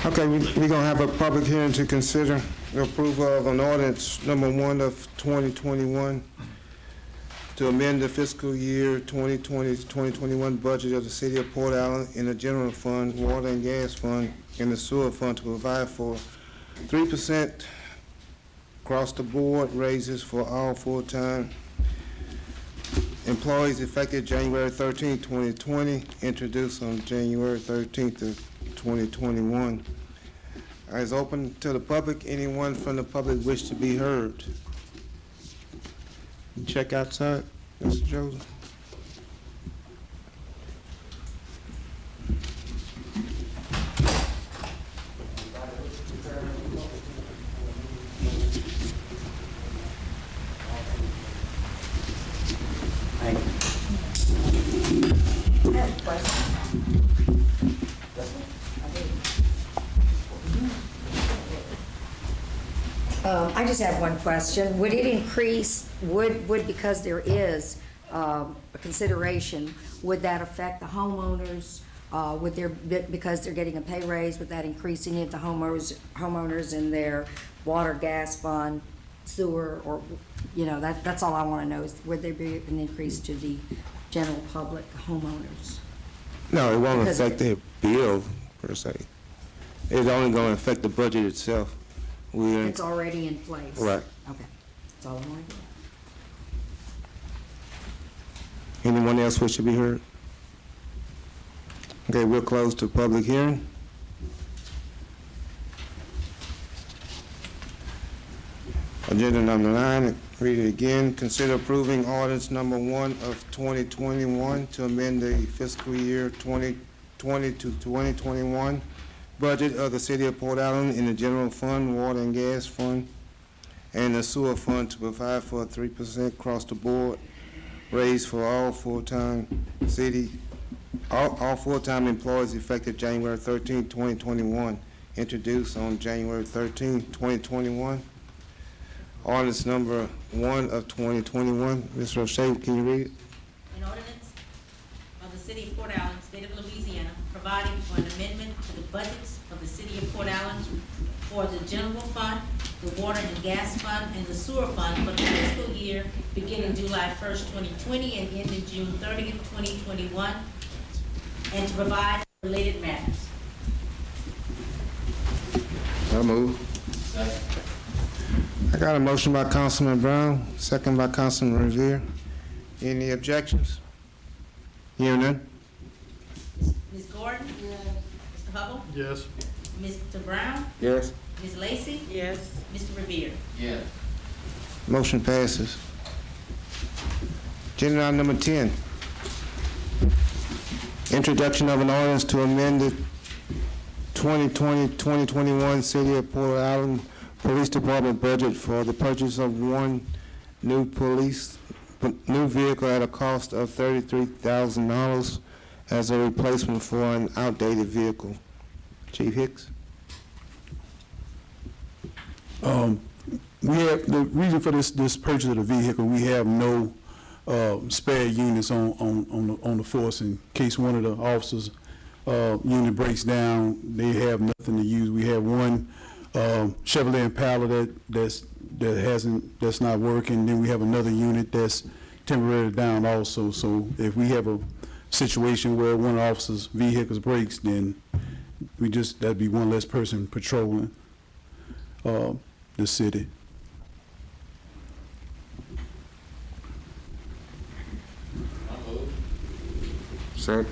Okay, we're gonna have a public hearing to consider the approval of an ordinance number 1 of 2021 to amend the fiscal year 2020 to 2021 budget of the city of Port Allen in the general fund, water and gas fund, and the sewer fund to provide for 3% across the board raises for all full-time employees effective January 13, 2020, introduced on January 13th of 2021. It's open to the public. Anyone from the public wish to be heard? Check outside, Mr. Joseph. I just have one question. Would it increase, because there is a consideration, would that affect the homeowners? Would there, because they're getting a pay raise, would that increase any of the homeowners in their water, gas fund, sewer, or, that's all I want to know is, would there be an increase to the general public homeowners? No, it won't Because- affect their bill per se. It's only going to affect the budget itself. We're, It's already in place? Right. Okay, that's all I want to do. anyone else wish to be heard? Okay, we'll close the public hearing. Agenda number 9, read it again. Consider approving ordinance number 1 of 2021 to amend the fiscal year 2020 to 2021 budget of the city of Port Allen in the general fund, water and gas fund, and the sewer fund to provide for a 3% across the board raise for all full-time employees effective January 13, 2021, introduced on January 13, 2021. Ordinance number 1 of 2021. Ms. Roche, can you read it? An ordinance of the city of Port Allen, state of Louisiana, providing for an amendment to the budgets of the city of Port Allen for the general fund, the water and gas fund, and the sewer fund for the fiscal year beginning July 1st, 2020 and ending June 30th, 2021, and to provide for related matters. So move. Second. I got a motion by Councilman Brown, second by Councilman Revere. Any objections? Hearing none? Ms. Gordon? Yes. Mr. Hubble? Yes. Mr. Brown? Yes? Ms. Lacy? Yes. Mr. Revere? Yes. Motion passes. Agenda item number 10. Introduction of an ordinance to amend the 2020-2021 City of Port Allen Police Department budget for the purchase of one new vehicle at a cost of $33,000 as a replacement for an outdated vehicle. Chief Hicks? We have, the reason for this purchase of the vehicle, we have no spare units on the force in case one of the officers' unit breaks down. They have nothing to use. We have one Chevrolet Impala that's not working. Then we have another unit that's temporarily down also. So if we have a situation where one of the officers' vehicles breaks, then that'd be one less person patrolling the city. Second.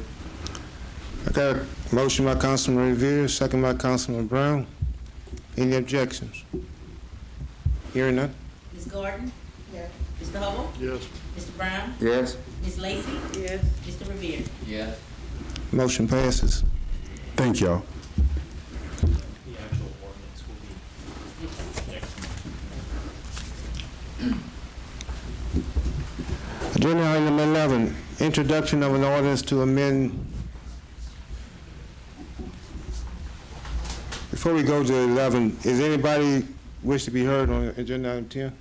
I got a motion by Councilman Revere, second by Councilman Brown. Any objections? Hearing none? Ms. Gordon? Yes. Mr. Hubble? Yes. Mr. Brown? Yes? Ms. Lacy? Yes. Mr. Revere? Yes. Motion passes. Thank y'all. Agenda item number 11, introduction of an ordinance to amend. Before we go to 11, is anybody wish to be heard on agenda item 10?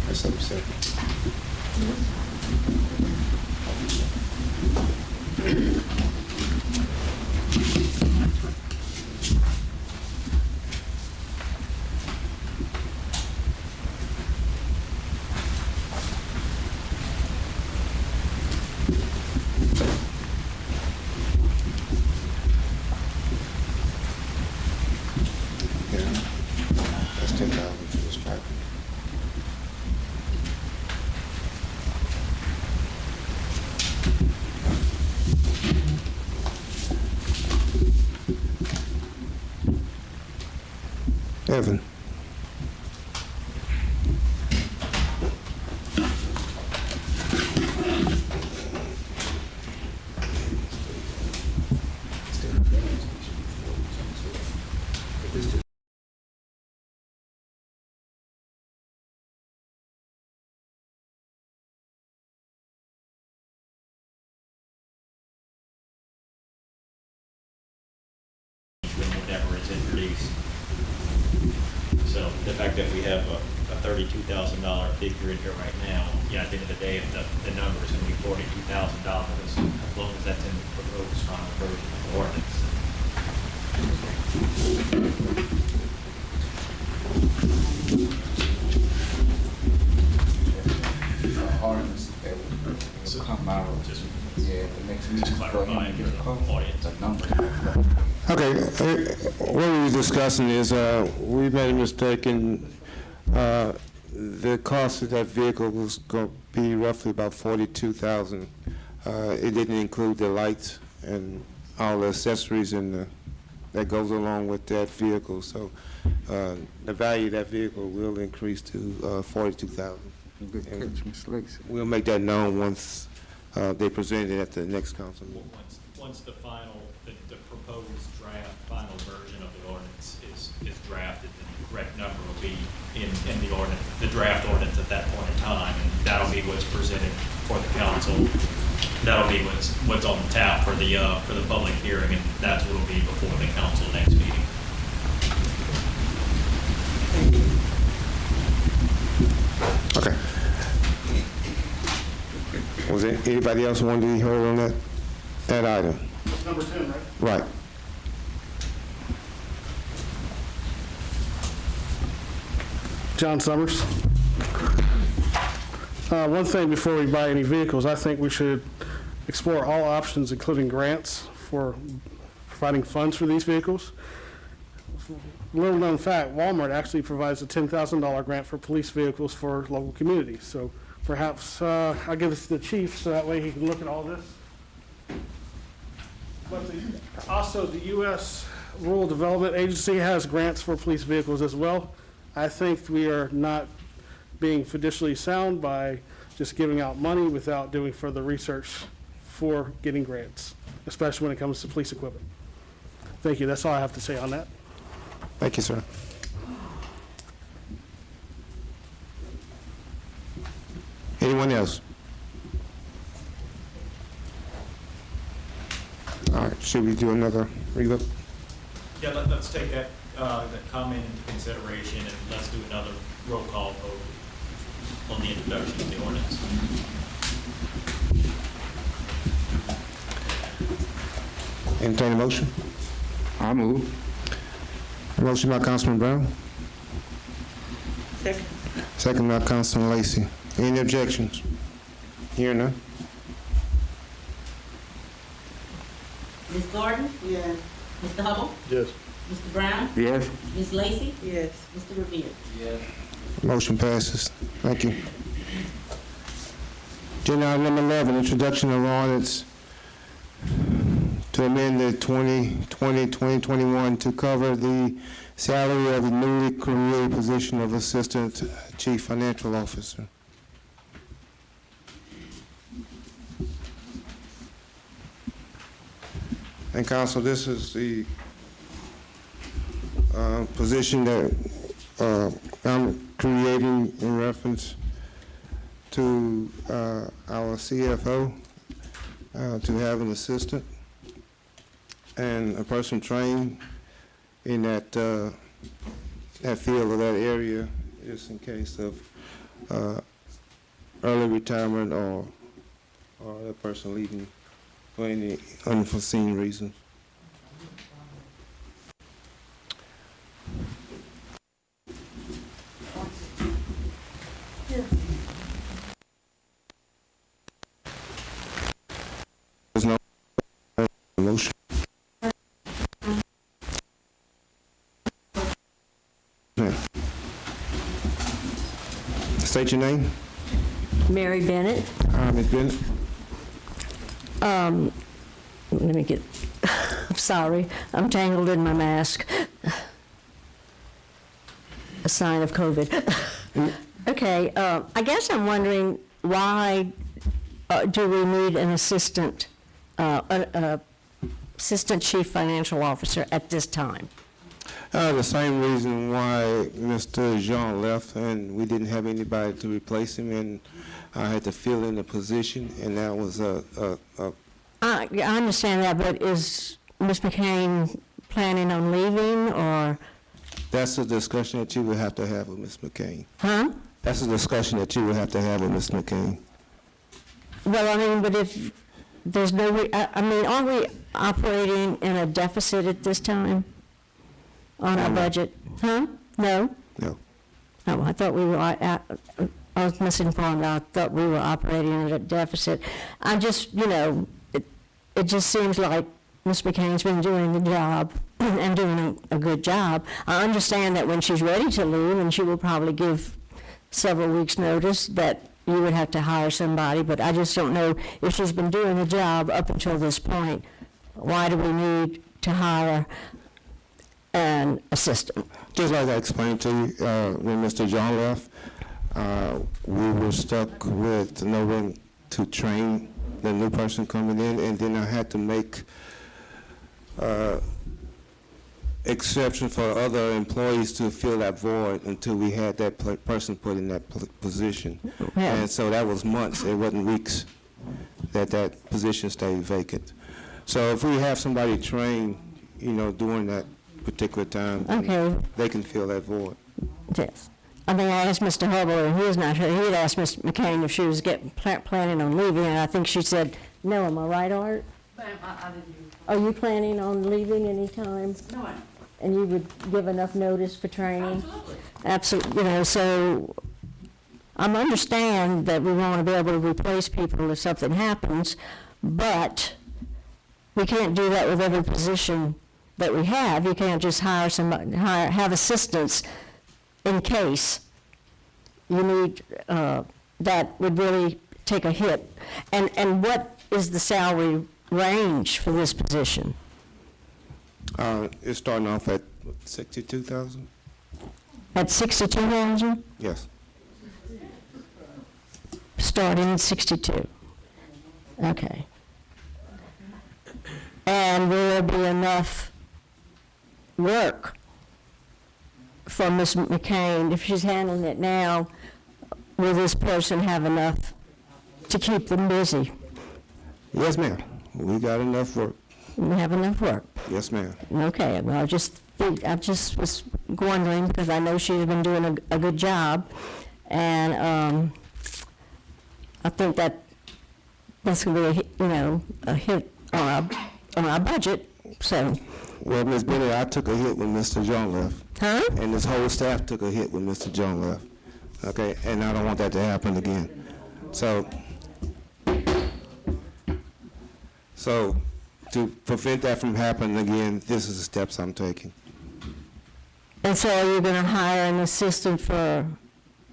That's what said. That's 10,000 for this pipe. Evan. Whatever is introduced. So the fact that we have a $32,000 figure in here right now, yeah, at the end of the day, if the number is going to be $42,000, as long as that's in the proposed final version of the ordinance. Ordinance that will come out, Just the next meeting for him clarifying to for get a the call, audience. the number. Okay, what we were discussing is, we made a mistake in, the cost of that vehicle was going to be roughly about $42,000. It didn't include the lights and all the accessories that goes along with that vehicle. So the value of that vehicle will increase to $42,000. Good catch, Ms. Lacy. We'll make that known once they present it at the next council meeting. Once the final, the proposed draft, final version of the ordinance is drafted, then the correct number will be in the ordinance, the draft ordinance at that point in time, and that'll be what's presented for the council. That'll be what's on the tap for the public hearing, and that's what'll be before the council next meeting. Okay. Was there anybody else want to be heard on that item? Number 10, right? Right. John Summers. One thing before we buy any vehicles, I think we should explore all options, including grants, for providing funds for these vehicles. Little known fact, Walmart actually provides a $10,000 grant for police vehicles for local communities. So perhaps I'll give this to the chief so that way he can look at all this. But also the U.S. Rural Development Agency has grants for police vehicles as well. I think we are not being fiducially sound by just giving out money without doing further research for getting grants, especially when it comes to police equipment. Thank you. That's all I have to say on that. Thank you, sir. Anyone else? All right, should we do another relook? Yeah, let's take that comment into consideration, and let's do another roll call vote on the introduction of the ordinance. Entertain a motion? I move. A motion by Councilman Brown, Second. second by Councilman Lacy. Any objections? Hearing none? Ms. Gordon? Yes. Mr. Hubble? Yes. Mr. Brown? Yes. Ms. Lacy? Yes. Mr. Revere? Motion passes. Thank you. Agenda item number 11, introduction of ordinance to amend the 2020-2021 to cover the salary of the newly created position of Assistant Chief Financial Officer. And council, this is the position that I'm creating in reference to our CFO, to have an assistant and a person trained in that field or that area, just in case of early retirement or the person leaving for any unforeseen reasons. There's no motion. Yeah. State your name. Mary Bennett. Ms. Bennett. Let me get, I'm sorry, I'm tangled in my mask. A sign of COVID. Okay, I guess I'm wondering why do we need an assistant chief financial officer at this time? The same reason why Mr. Jean left, and we didn't have anybody to replace him, and I had to fill in the position, and that was I understand that, but is Ms. McCain planning on leaving, or? that's a discussion that you would have to have with Ms. McCain. Huh? That's a discussion that you would have to have with Ms. McCain. Well, I mean, but if there's no, I mean, aren't we operating in a deficit at this time on our budget? Huh? No? No. Oh, I thought we were, I was misinformed. I thought we were operating in a deficit. I just, you know, it just seems like Ms. McCain's been doing the job and doing a good job. I understand that when she's ready to leave, and she will probably give several weeks' notice, that you would have to hire somebody, but I just don't know if she's been doing the job up until this point. Why do we need to hire an assistant? Just like I explained to you, when Mr. John left, we were stuck with no one to train the new person coming in, and then I had to make exception for other employees to fill that void until we had that person put in that position. Yeah. And so that was months, it wasn't weeks, that position stayed vacant. So if we have somebody trained, you know, during that particular time, Okay. they can fill that void. Yes. I mean, I asked Mr. Hubble, and he was not here. He had asked Ms. McCain if she was planning on leaving, and I think she said no. Am I right, Art? Ma'am, I didn't. Are you planning on leaving anytime? No, ma'am. And you would give enough notice for training? Absolutely. Absolutely. You know, so I understand that we want to be able to replace people if something happens, but we can't do that with every position that we have. You can't just hire somebody, have assistants in case. You need, that would really take a hit. And what is the salary range for this position? It's starting off at 62,000? At 62,000? Yes. Starting at 62. Okay. And will there be enough work for Ms. McCain, if she's handling it now, will this person have enough to keep them busy? Yes, ma'am. We got enough work. We have enough work? Yes, ma'am. Okay, well, I just was wondering, because I know she's been doing a good job, and I think that's going to be, a hit on our budget, so. Well, Ms. Bennett, I took a hit when Mr. John left. Huh? And this whole staff took a hit when Mr. John left. Okay, and I don't want that to happen again. So to prevent that from happening again, this is the steps I'm taking. And so are you going to hire an assistant for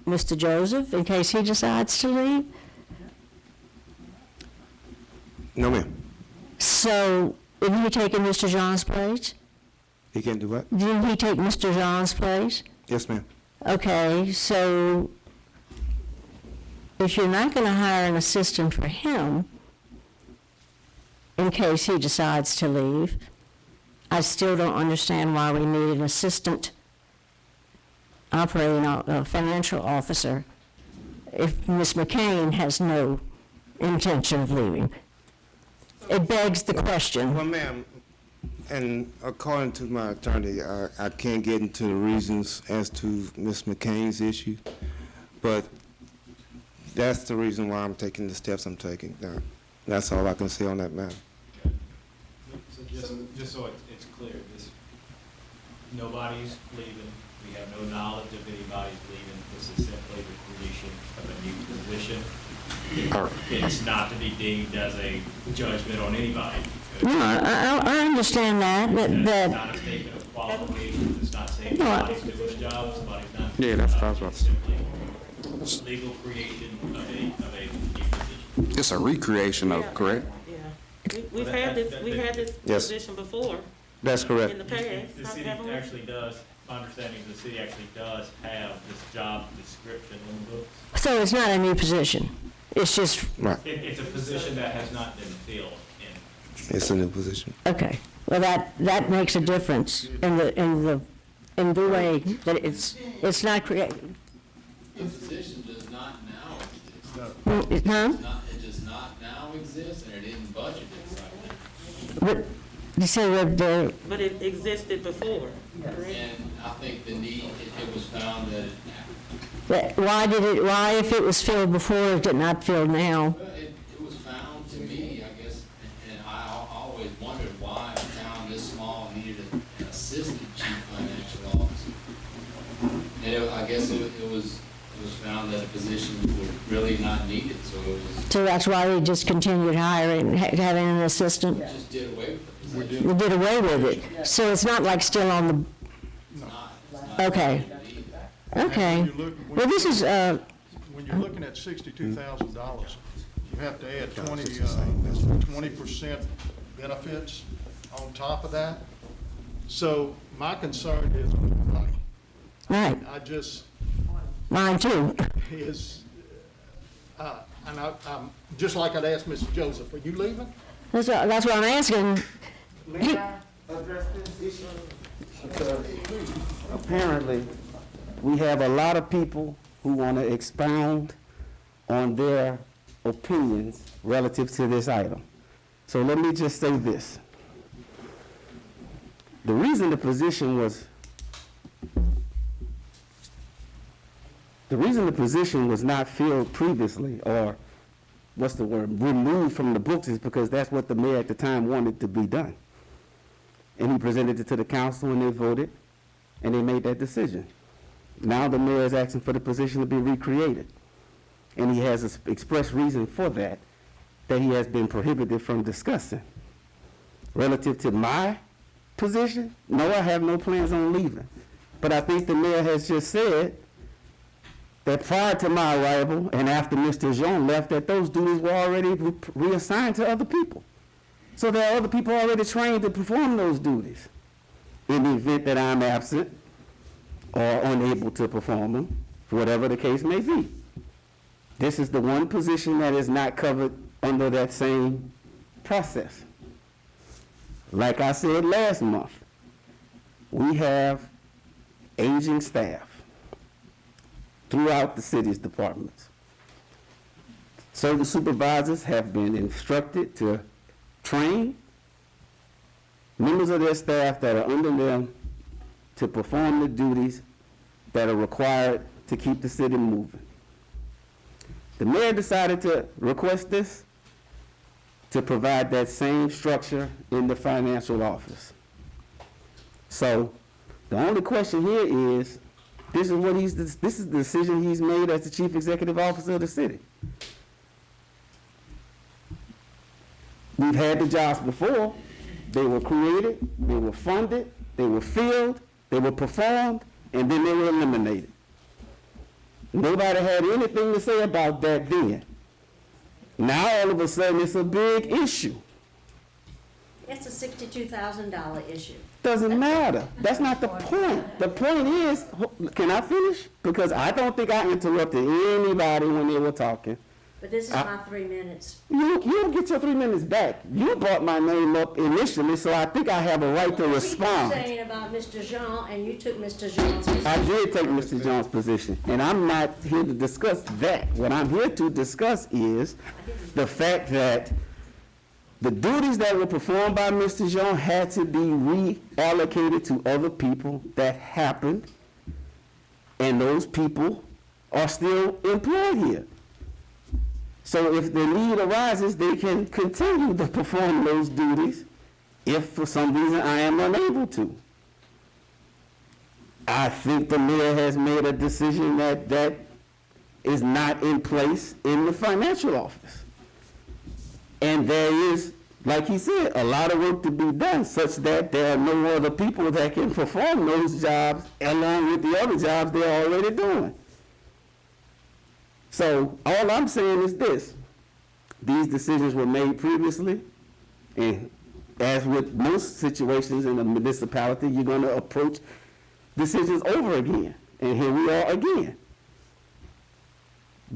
Mr. Joseph in case he decides to leave? No, ma'am. So Isn't he taking Mr. John's place? He can do what? Didn't he take Mr. John's place? Yes, ma'am. Okay, so if you're not going to hire an assistant for him, in case he decides to leave, I still don't understand why we need an assistant operating financial officer if Ms. McCain has no intention of leaving. It begs the question. Well, ma'am, and according to my attorney, I can't get into the reasons as to Ms. McCain's issue, but that's the reason why I'm taking the steps I'm taking now. That's all I can say on that matter. So just so it's clear, nobody's leaving. We have no knowledge of anybody's leaving. This is simply the creation of a new position. It's not to be deemed as a judgment on anybody. No, I understand that, It's not a statement of qualifications. It's not saying somebody's doing a job, somebody's not. Yeah, that's what I was about to say. It's simply legal creation of a new position. It's a recreation of, correct? Yeah. We've had this Yes. position before That's correct. in the past. The city actually does, my understanding is the city actually does have this job description in the books. So it's not a new position. It's just, Right. It's a position that has not been filled in. It's a new position. okay. Well, that makes a difference in the way that it's not created. The position does not now exist. Huh? It does not now exist, and it isn't budgeted right But you say that But it existed before. now. And I think the need, it was found that why if it was filled before, is it not filled now? it was found to me, I guess, and I always wondered why a town this small needed an assistant chief financial officer. And I guess it was found that a position was really not needed, so it was, So that's why we just continued hiring, having an assistant? just did away with the position. We did away with it. So it's not like still on the, It's not okay, needed. okay. Well, this is, When you're looking at $62,000, you have to add 20% benefits on top of that. So my concern is, right, I just, mine too. is, and I'm, just like I'd ask Mr. Joseph, are you leaving? That's what I'm asking. May I address this issue? Because apparently, we have a lot of people who want to expound on their opinions relative to this item. So let me just say this. The reason the position was not filled previously, or removed from the books, is because that's what the mayor at the time wanted to be done. And he presented it to the council and they voted and they made that decision. Now the mayor is asking for the position to be recreated. And he has an express reason for that he has been prohibited from discussing. Relative to my position, no, I have no plans on leaving. But I think the mayor has just said that prior to my arrival and after Mr. Jean left, that those duties were already reassigned to other people. So there are other people already trained to perform those duties. In the event that I'm absent or unable to perform them, whatever the case may be. This is the one position that is not covered under that same process. Like I said last month, we have aging staff throughout the city's departments. Certain supervisors have been instructed to train members of their staff that are under them to perform the duties that are required to keep the city moving. The mayor decided to request this to provide that same structure in the financial office. So the only question here is, this is the decision he's made as the chief executive officer of the city. We've had the jobs before. They were created, they were funded, they were filled, they were performed, and then they were eliminated. Nobody had anything to say about that then. Now all of a sudden it's a big issue. It's a $62,000 issue. Doesn't matter. That's not the point. The point is, can I finish? Because I don't think I interrupted anybody when they were talking. But this is my 3 minutes. You don't get your 3 minutes back. You brought my name up initially, so I think I have a right to What were you respond. saying about Mr. Jean, and you took Mr. Jean's position? I did take Mr. Jones' position, and I'm not here to discuss that. What I'm here to discuss is the fact that the duties that were performed by Mr. Jones had to be reallocated to other people. That happened, and those people are still employed here. So if the need arises, they can continue to perform those duties if for some reason I am unable to. I think the mayor has made a decision that is not in place in the financial office. And there is, like he said, a lot of work to be done such that there are no other people that can perform those jobs along with the other jobs they're already doing. So all I'm saying is this: these decisions were made previously, and as with most situations in a municipality, you're going to approach decisions over again, and here we are again.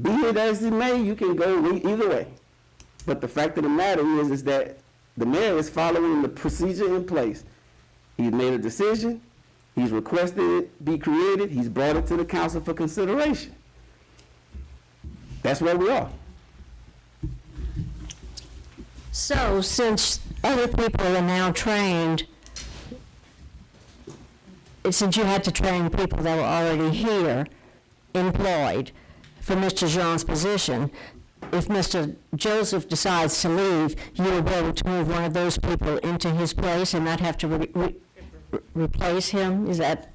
Be it as it may, you can go either way. But the fact of the matter is that the mayor is following the procedure in place. He's made a decision, he's requested it be created, he's brought it to the council for consideration. That's where we are. So, since other people are now trained, since you had to train people that were already here, employed, for Mr. Jean's position, if Mr. Joseph decides to leave, you will be able to move one of those people into his place and not have to replace him? Is that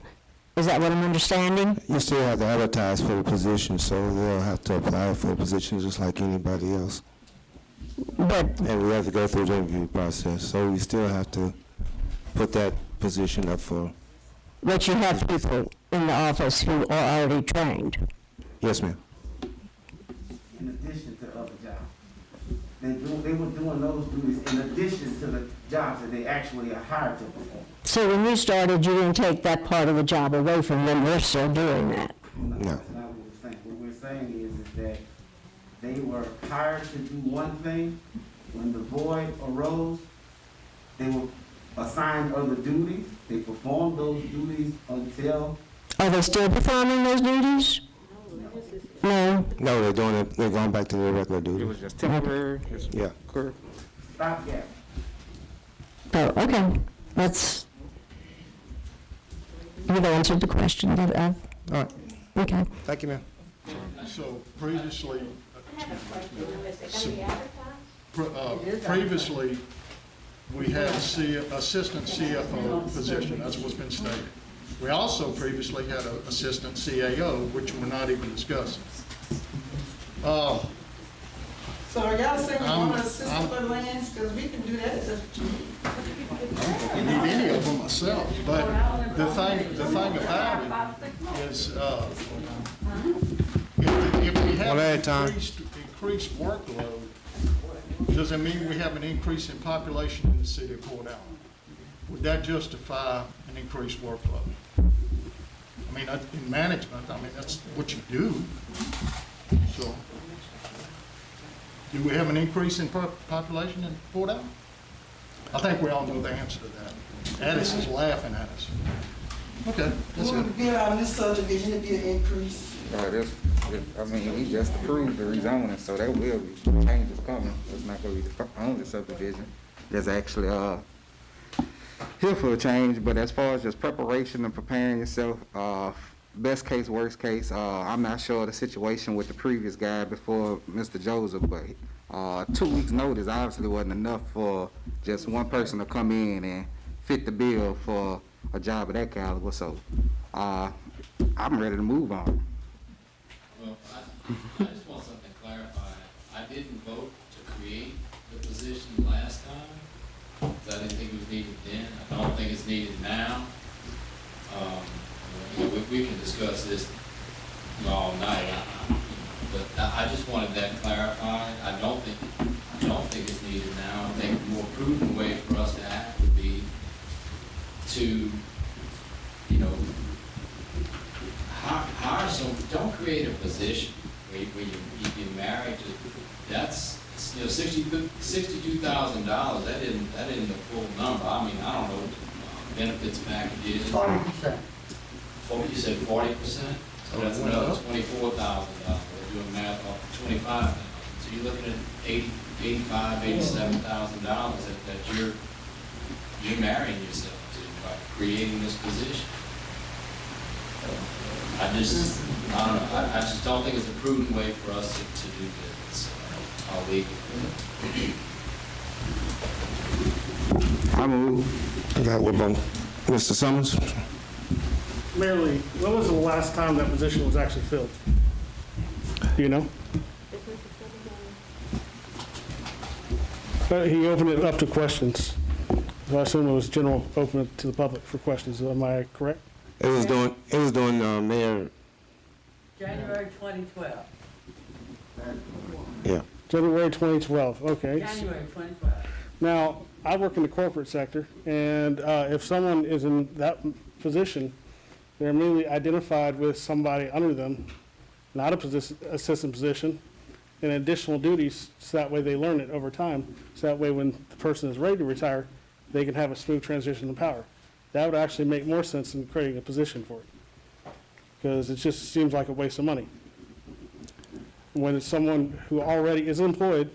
what I'm understanding? You still have to advertise for the position, so they'll have to apply for the position just like anybody else. But, And we have to go through the interview process, so we still have to put that position up for, but you have people in the office who are already trained. yes, ma'am. In addition to other jobs. They were doing those duties in addition to the jobs that they actually are hired to perform. So when you started, you didn't take that part of the job away from them, they're still doing that. No. That's not what we're saying. What we're saying is that they were hired to do one thing. When the void arose, they were assigned other duties. They performed those duties until Are they still performing those duties? No. No, they're doing it, they're going back to their regular It duty. was just temporary. Yeah. stopgap. Oh, okay, you've answered the question that All right, okay. thank you, ma'am. So previously, previously, we had a assistant CFO position, that's what's been stated. We also previously had an assistant CAO, which we're not even discussing. So are y'all saying you want I'm- to assist for lands? Because we can do that. I don't need any of them myself, but the thing about it is, if we One at a have time. increased workload, does it mean we have an increase in population in the city of Port Allen? Would that justify an increased workload? I mean, in management, I mean, that's what you do. So, do we have an increase in population in Port Allen? I think we all know the answer to that. Addis is laughing at us. Okay, that's Would it. it be on this subdivision, it'd be an increase? I mean, he just approved the rezoning, so there will be changes coming. It's not gonna be the only subdivision that's actually, here for a change, but as far as just preparation and preparing yourself, best case, worst case, I'm not sure of the situation with the previous guy before Mr. Joseph, but 2 weeks' notice obviously wasn't enough for just one person to come in and fit the bill for a job of that caliber, so I'm ready to move on. Well, I just want something clarified. I didn't vote to create the position last time, because I didn't think it was needed then. I don't think it's needed now. We can discuss this all night, but I just wanted that clarified. I don't think it's needed now. I think the more prudent way for us to to, hire some, don't create a position where you get married to, that's, $62,000, that isn't the full number. I mean, I don't know what the benefits package is. 40%. You said 40%? So that's another $24,000. We're doing math off of $25,000. So you're looking at $87,000 that you're marrying yourself to by creating this position. I don't know, I just don't think it's a prudent way for us to do business. I'll leave it. I move. I got with Mr. Summers. Mayor Lee, when was the last time that position was actually filled? Do you know? But he opened it up to questions. So I assume it was general, open it to the public for questions. Am I correct? It was doing, Mayor, January 2012. yeah. January 2012, okay. January 2012. Now, I work in the corporate sector, and if someone is in that position, they're immediately identified with somebody under them, not a assistant position, and additional duties, so that way they learn it over time. So that way when the person is ready to retire, they can have a smooth transition to power. That would actually make more sense than creating a position for it, because it just seems like a waste of money. When it's someone who already is employed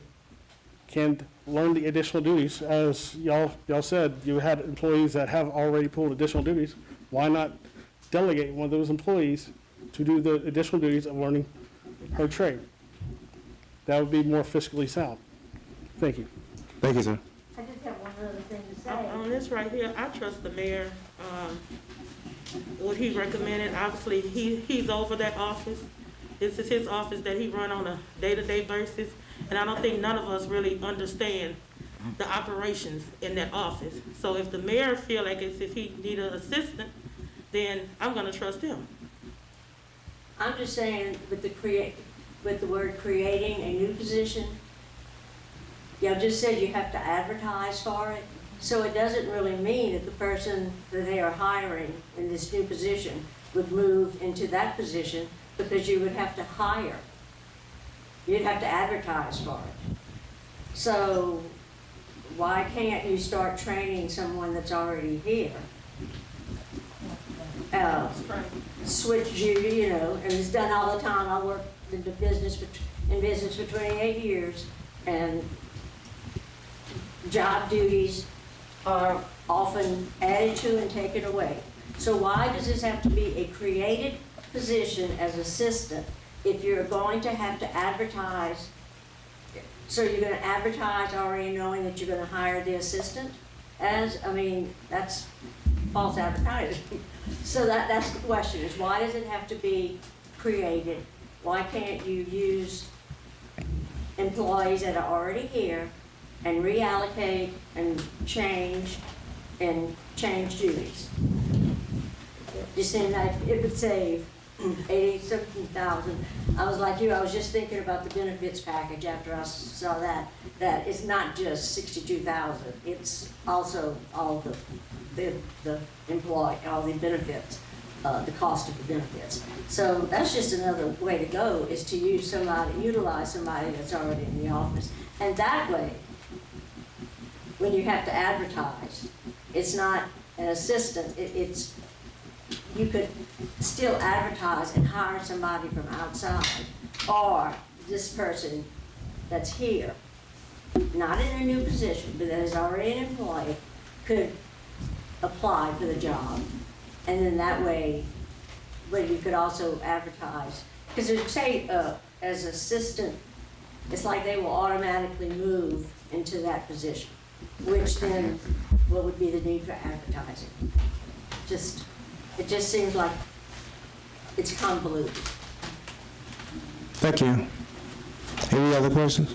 can learn the additional duties, as y'all said, you had employees that have already pulled additional duties. Why not delegate one of those employees to do the additional duties of learning her trade? That would be more fiscally sound. Thank you. Thank you, sir. I just have one other thing to say. On this right here, I trust the mayor, what he recommended. Obviously, he's over that office. This is his office that he run on a day-to-day basis, and I don't think none of us really understand the operations in that office. So if the mayor feel like as if he need an assistant, then I'm gonna trust him. I'm just saying with the word creating a new position, y'all just said you have to advertise for it. So it doesn't really mean that the person that they are hiring in this new position would move into that position, because you would have to hire. You'd have to advertise for it. So why can't you start training someone that's already here? Switch duty, and it's done all the time. I worked in business for 28 years, and job duties are often added to and taken away. So why does this have to be a created position as assistant if you're going to have to advertise? So you're going to advertise already knowing that you're going to hire the assistant? That's false advertising. So that's the question, is why does it have to be created? Why can't you use employees that are already here and reallocate and change duties? Just saying that it would save 80-something thousand. I was like you, I was just thinking about the benefits package after I saw that it's not just 62,000, it's also all the employee, all the benefits, the cost of the benefits. So that's just another way to go, is to utilize somebody that's already in the office. And that way, when you have to advertise, it's not an assistant, you could still advertise and hire somebody from outside, or this person that's here, not in a new position, but that is already an employee, could apply for the job. And then that way, but you could also advertise, because say as assistant, it's like they will automatically move into that position, which then what would be the need for advertising? It just seems like it's convoluted. Thank you. Any other questions?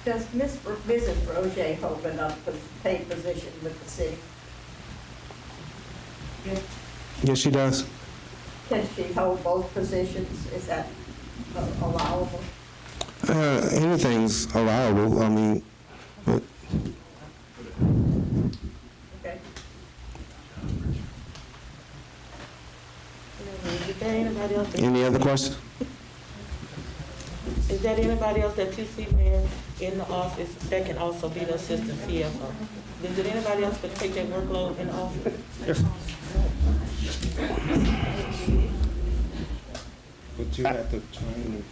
Does Mrs. Roger hold a paid position with the city? Yes, she does. Can she hold both positions? Is that allowable? Anything's allowable. Okay. question? Is there anybody else that you see, Mayor, in the office that can also be the assistant CFO? Is there anybody else that take that workload in the office? But you have to train.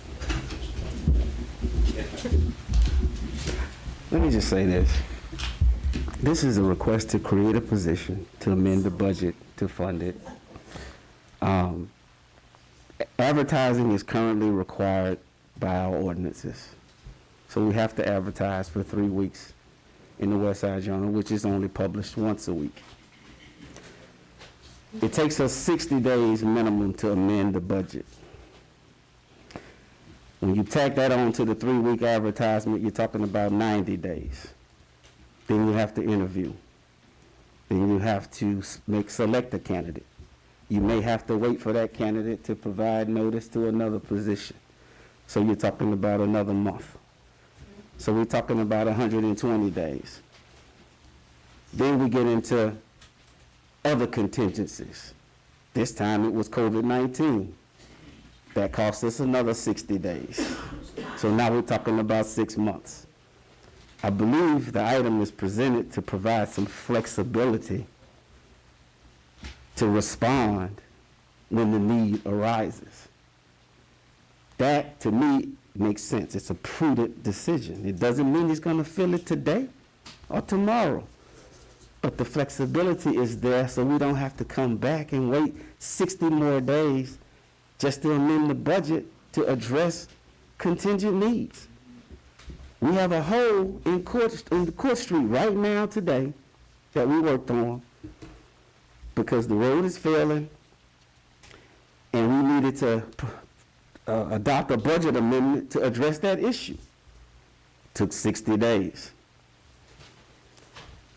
Let me just say this. This is a request to create a position to amend the budget to fund it. Advertising is currently required by our ordinances. So we have to advertise for 3 weeks in the West Side Journal, which is only published once a week. It takes us 60 days minimum to amend the budget. When you tack that on to the 3-week advertisement, you're talking about 90 days. Then you have to interview. Then you have to select a candidate. You may have to wait for that candidate to provide notice to another position. So you're talking about another month. So we're talking about 120 days. Then we get into other contingencies. This time it was COVID-19. That cost us another 60 days. So now we're talking about 6 months. I believe the item is presented to provide some flexibility to respond when the need arises. That, to me, makes sense. It's a prudent decision. It doesn't mean he's going to fill it today or tomorrow. But the flexibility is there so we don't have to come back and wait 60 more days just to amend the budget to address contingent needs. We have a hole in Court Street right now today that we worked on because the road is failing and we needed to adopt a budget amendment to address that issue. Took 60 days.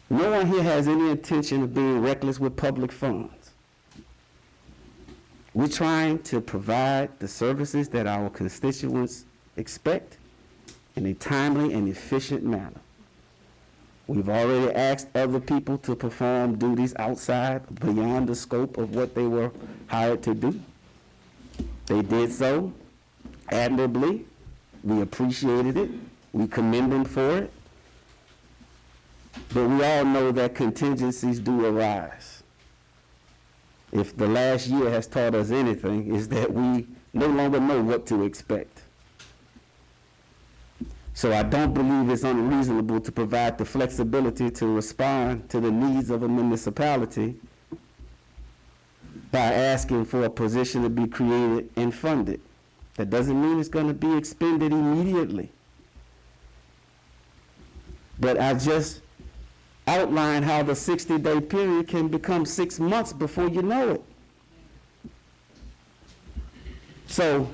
No one here has any intention of being reckless with public funds. We're trying to provide the services that our constituents expect in a timely and efficient manner. We've already asked other people to perform duties outside, beyond the scope of what they were hired to do. They did so admirably. We appreciated it. We commend them for it. But we all know that contingencies do arise. If the last year has taught us anything, is that we no longer know what to expect. So I don't believe it's unreasonable to provide the flexibility to respond to the needs of a municipality by asking for a position to be created and funded. That doesn't mean it's going to be expended immediately. But I just outline how the 60-day period can become 6 months before you know it. So,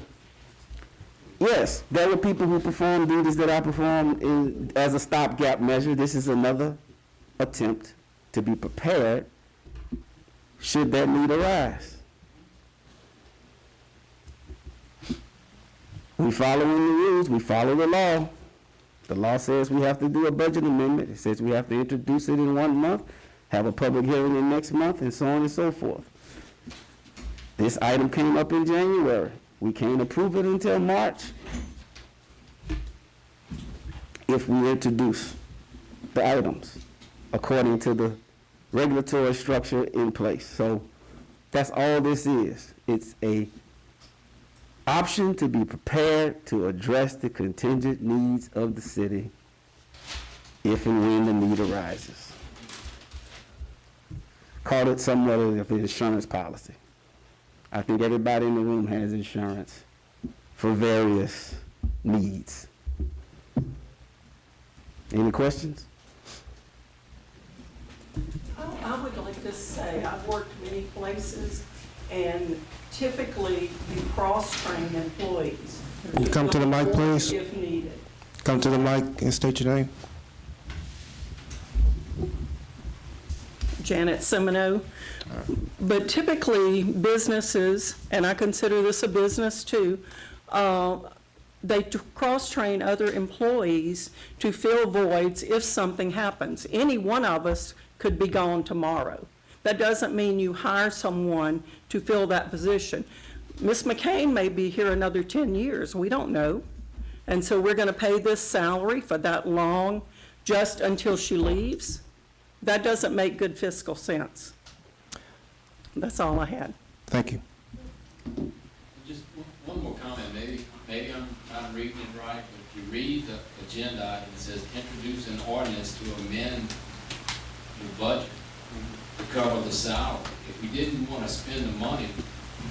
yes, there were people who performed duties that I performed as a stopgap measure. This is another attempt to be prepared should that need arise. We follow the rules, we follow the law. The law says we have to do a budget amendment. It says we have to introduce it in 1 month, have a public hearing in next month, and so on and so forth. This item came up in January. We can't approve it until March if we introduce the items according to the regulatory structure in place. So that's all this is. It's a option to be prepared to address the contingent needs of the city if and when the need arises. Call it somewhat of an insurance policy. I think everybody in the room has insurance for various needs. Any questions? I would like to say, I've worked many places, and typically you cross-train employees. You come to the mic, please. If needed. Come to the mic and state your name. Janet Semino. But typically businesses, and I consider this a business too, they cross-train other employees to fill voids if something happens. Any one of us could be gone tomorrow. That doesn't mean you hire someone to fill that position. Ms. McCain may be here another 10 years, we don't know. And so we're gonna pay this salary for that long, just until she leaves? That doesn't make good fiscal sense. That's all I had. Thank you. Just one more comment, maybe I'm not reading it right, but if you read the agenda item, it says introduce an ordinance to amend the budget to cover the salary. If we didn't want to spend the money,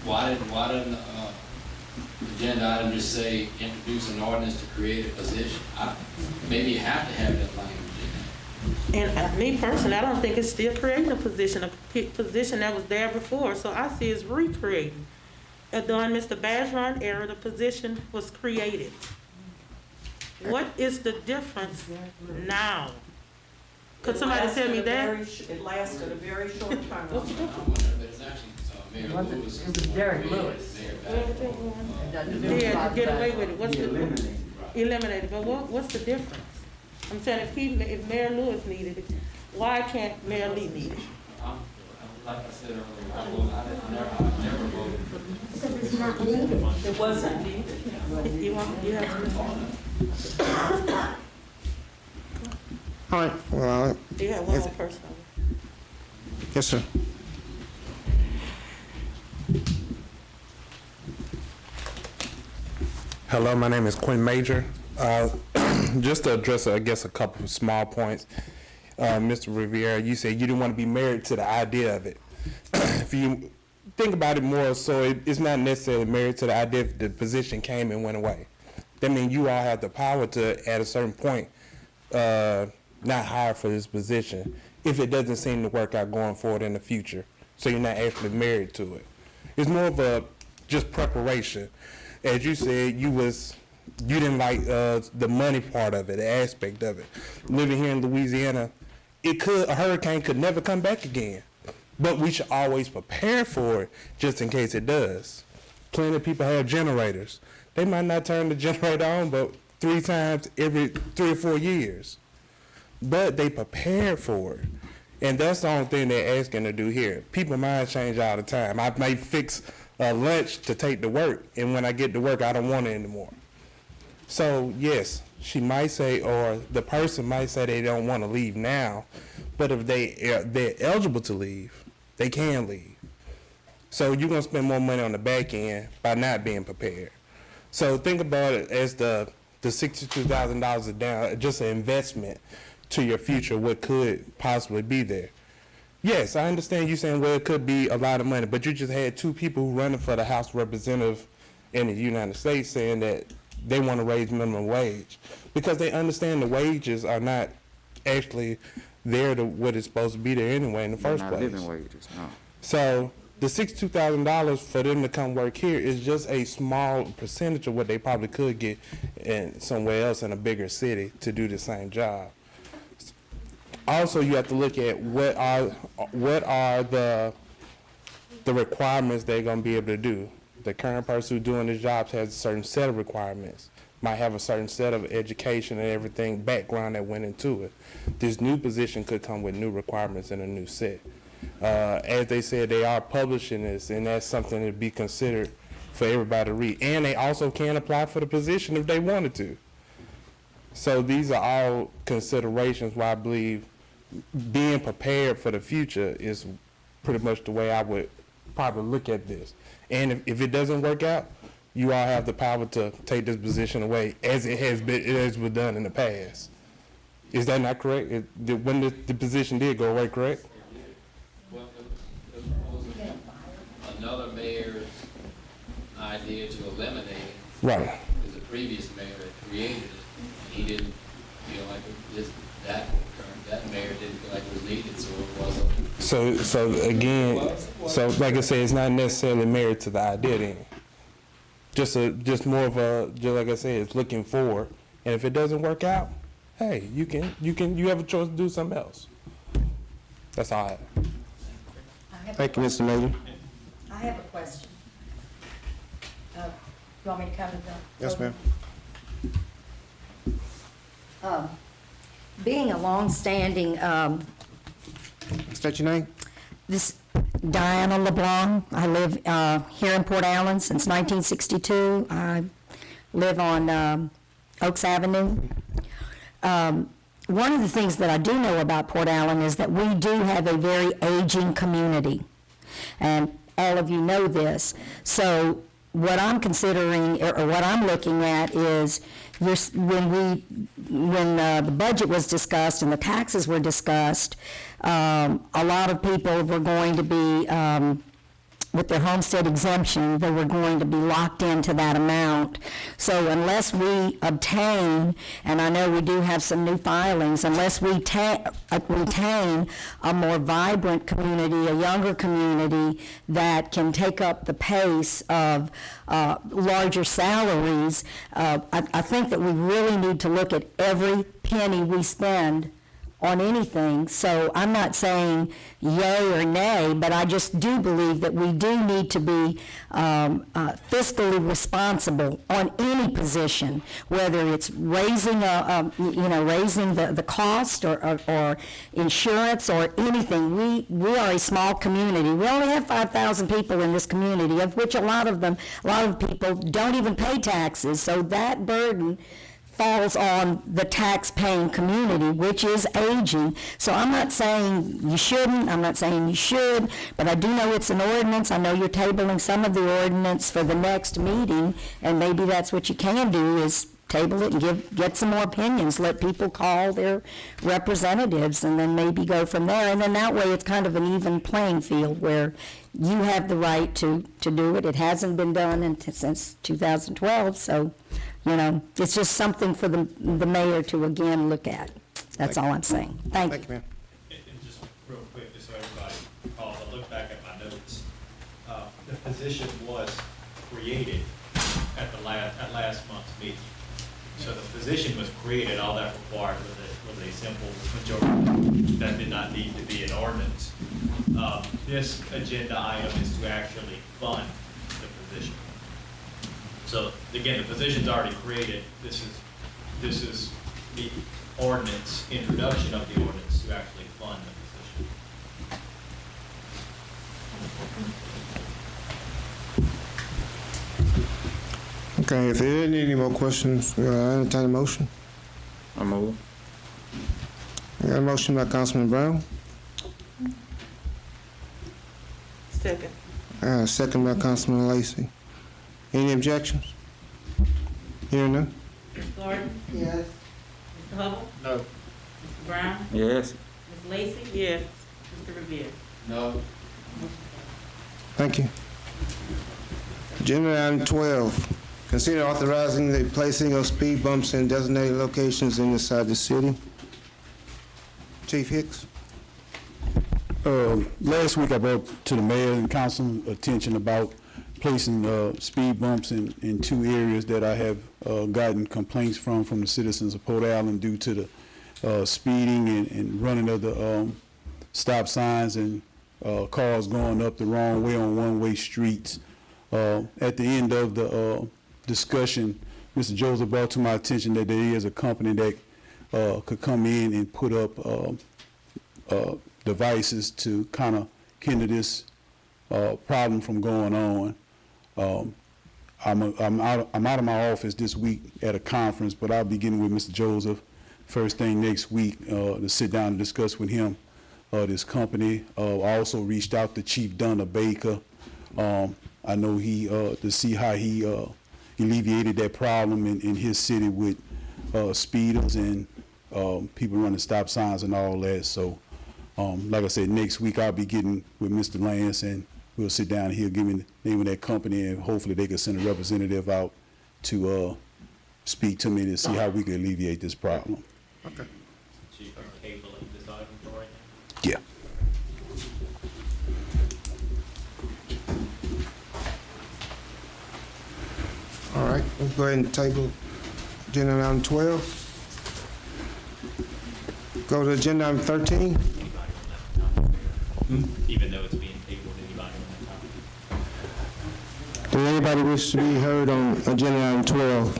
why didn't the agenda item just say introduce an ordinance to create a position? Maybe you have to have that language in there. And me personally, I don't think it's still creating a position that was there before, so I see it's recreating. During Mr. Bergeron era, the position was created. What is the difference now? Could somebody tell me that? It lasted a very short time. But it's actually Mayor Lewis. It was Derek Lewis. Yeah, to get away with it, what's the? Eliminated, but what's the difference? I'm saying if Mayor Lewis needed it, why can't Mayor Lee need it? Like I said earlier, I never voted for this. It wasn't needed. You have to. All right, well, You have one more person. yes, sir. Hello, my name is Quinn Major. Just to address, I guess, a couple of small points. Mr. Riviera, you said you didn't want to be married to the idea of it. If you think about it more, so it's not necessarily married to the idea if the position came and went away. That means you all have the power to, at a certain point, not hire for this position if it doesn't seem to work out going forward in the future. So you're not actually married to it. It's more of a just preparation. As you said, you didn't like the money part of it, the aspect of it. Living here in Louisiana, a hurricane could never come back again. But we should always prepare for it just in case it does. Plenty of people have generators. They might not turn the generator on but 3 times every 3 or 4 years. But they prepare for it. And that's the only thing they're asking to do here. People's minds change all the time. I may fix lunch to take to work, and when I get to work, I don't want it anymore. So, yes, she might say, or the person might say they don't want to leave now, but if they're eligible to leave, they can leave. So you're going to spend more money on the back end by not being prepared. So think about it as the $62,000 down, just an investment to your future, what could possibly be there. Yes, I understand you saying, well, it could be a lot of money, but you just had 2 people who running for the House of Representatives in the United States saying that they want to raise minimum wage because they understand the wages are not actually there to what it's supposed to be there anyway in the first place. Not living wages, no. So the $62,000 for them to come work here is just a small percentage of what they probably could get in somewhere else in a bigger city to do the same job. Also, you have to look at what are the requirements they're going to be able to do. The current person who's doing this job has a certain set of requirements, might have a certain set of education and everything, background that went into it. This new position could come with new requirements and a new set. As they said, they are publishing this, and that's something to be considered for everybody to read. And they also can apply for the position if they wanted to. So these are all considerations why I believe being prepared for the future is pretty much the way I would probably look at this. And if it doesn't work out, you all have the power to take this position away as it has been done in the past. Is that not correct? When the position did go away, correct? Well, it was another mayor's idea to eliminate it. Right. Because the previous mayor had created it, and he didn't feel like that mayor didn't feel like it was needed, so it wasn't. So again, so like I said, it's not necessarily married to the idea then. Just more of a, just like I said, it's looking forward. And if it doesn't work out, hey, you have a choice to do something else. That's all I have. Thank you, Mr. Major. I have a question. You want me to come to the? Yes, ma'am. Being a longstanding, Is that your name? this, Diana LeBlanc. I live here in Port Allen since 1962. I live on Oaks Avenue. One of the things that I do know about Port Allen is that we do have a very aging community, and all of you know this. So what I'm considering, or what I'm looking at is, when the budget was discussed and the taxes were discussed, a lot of people were going to be, with their homestead exemption, they were going to be locked into that amount. So unless we obtain, and I know we do have some new filings, unless we retain a more vibrant community, a younger community that can take up the pace of larger salaries, I think that we really need to look at every penny we spend on anything. So I'm not saying yay or nay, but I just do believe that we do need to be fiscally responsible on any position, whether it's raising raising the cost or insurance or anything. We are a small community. We only have 5,000 people in this community, of which a lot of people don't even pay taxes. So that burden falls on the tax-paying community, which is aging. So I'm not saying you shouldn't, I'm not saying you should, but I do know it's an ordinance. I know you're tabling some of the ordinance for the next meeting, and maybe that's what you can do, is table it and get some more opinions. Let people call their representatives, and then maybe go from there. And then that way it's kind of an even playing field where you have the right to do it. It hasn't been done since 2012, so it's just something for the mayor to again look at. That's all I'm saying. Thank you. Thank you, ma'am. And just real quick, just so everybody recalls, I look back at my notes. The position was created at last month's meeting. So the position was created, all that required was a simple majority. That did not need to be an ordinance. This agenda item is to actually fund the position. So again, the position's already created. This is the ordinance, introduction of the ordinance to actually fund the position. Okay, if there isn't any more questions, entertain a motion. I move. I got a motion by Councilman Brown, Second. second by Councilman Lacy. Any objections? Hearing none? Ms. Gordon? Yes. Mr. Hubble? No. Mr. Brown? Yes. Ms. Lacy? Yes. Mr. Revere? No, Thank you. Agenda item 12, consider authorizing the placing of speed bumps in designated locations inside the city. Chief Hicks? Last week I brought to the mayor and council attention about placing speed bumps in two areas that I have gotten complaints from the citizens of Port Allen due to the speeding and running of the stop signs and cars going up the wrong way on one-way streets. At the end of the discussion, Mr. Joseph brought to my attention that there is a company that could come in and put up devices to kind of hinder this problem from going on. I'm out of my office this week at a conference, but I'll be getting with Mr. Joseph first thing next week to sit down and discuss with him this company. I also reached out to Chief Dunner Baker. I know he to see how he alleviated that problem in his city with speeders and people running stop signs and all that. So, like I said, next week I'll be getting with Mr. Lance and we'll sit down. He'll give me the name of that company and hopefully they can send a representative out to speak to me to see how we can alleviate this problem. Okay. Chief, are tabling this item for right now? Yeah. All right, let's go ahead and table agenda item 12. Go to agenda item 13. Anybody on that topic? Even though it's being tabled, anybody on that topic? Does anybody wish to be heard on agenda item 12?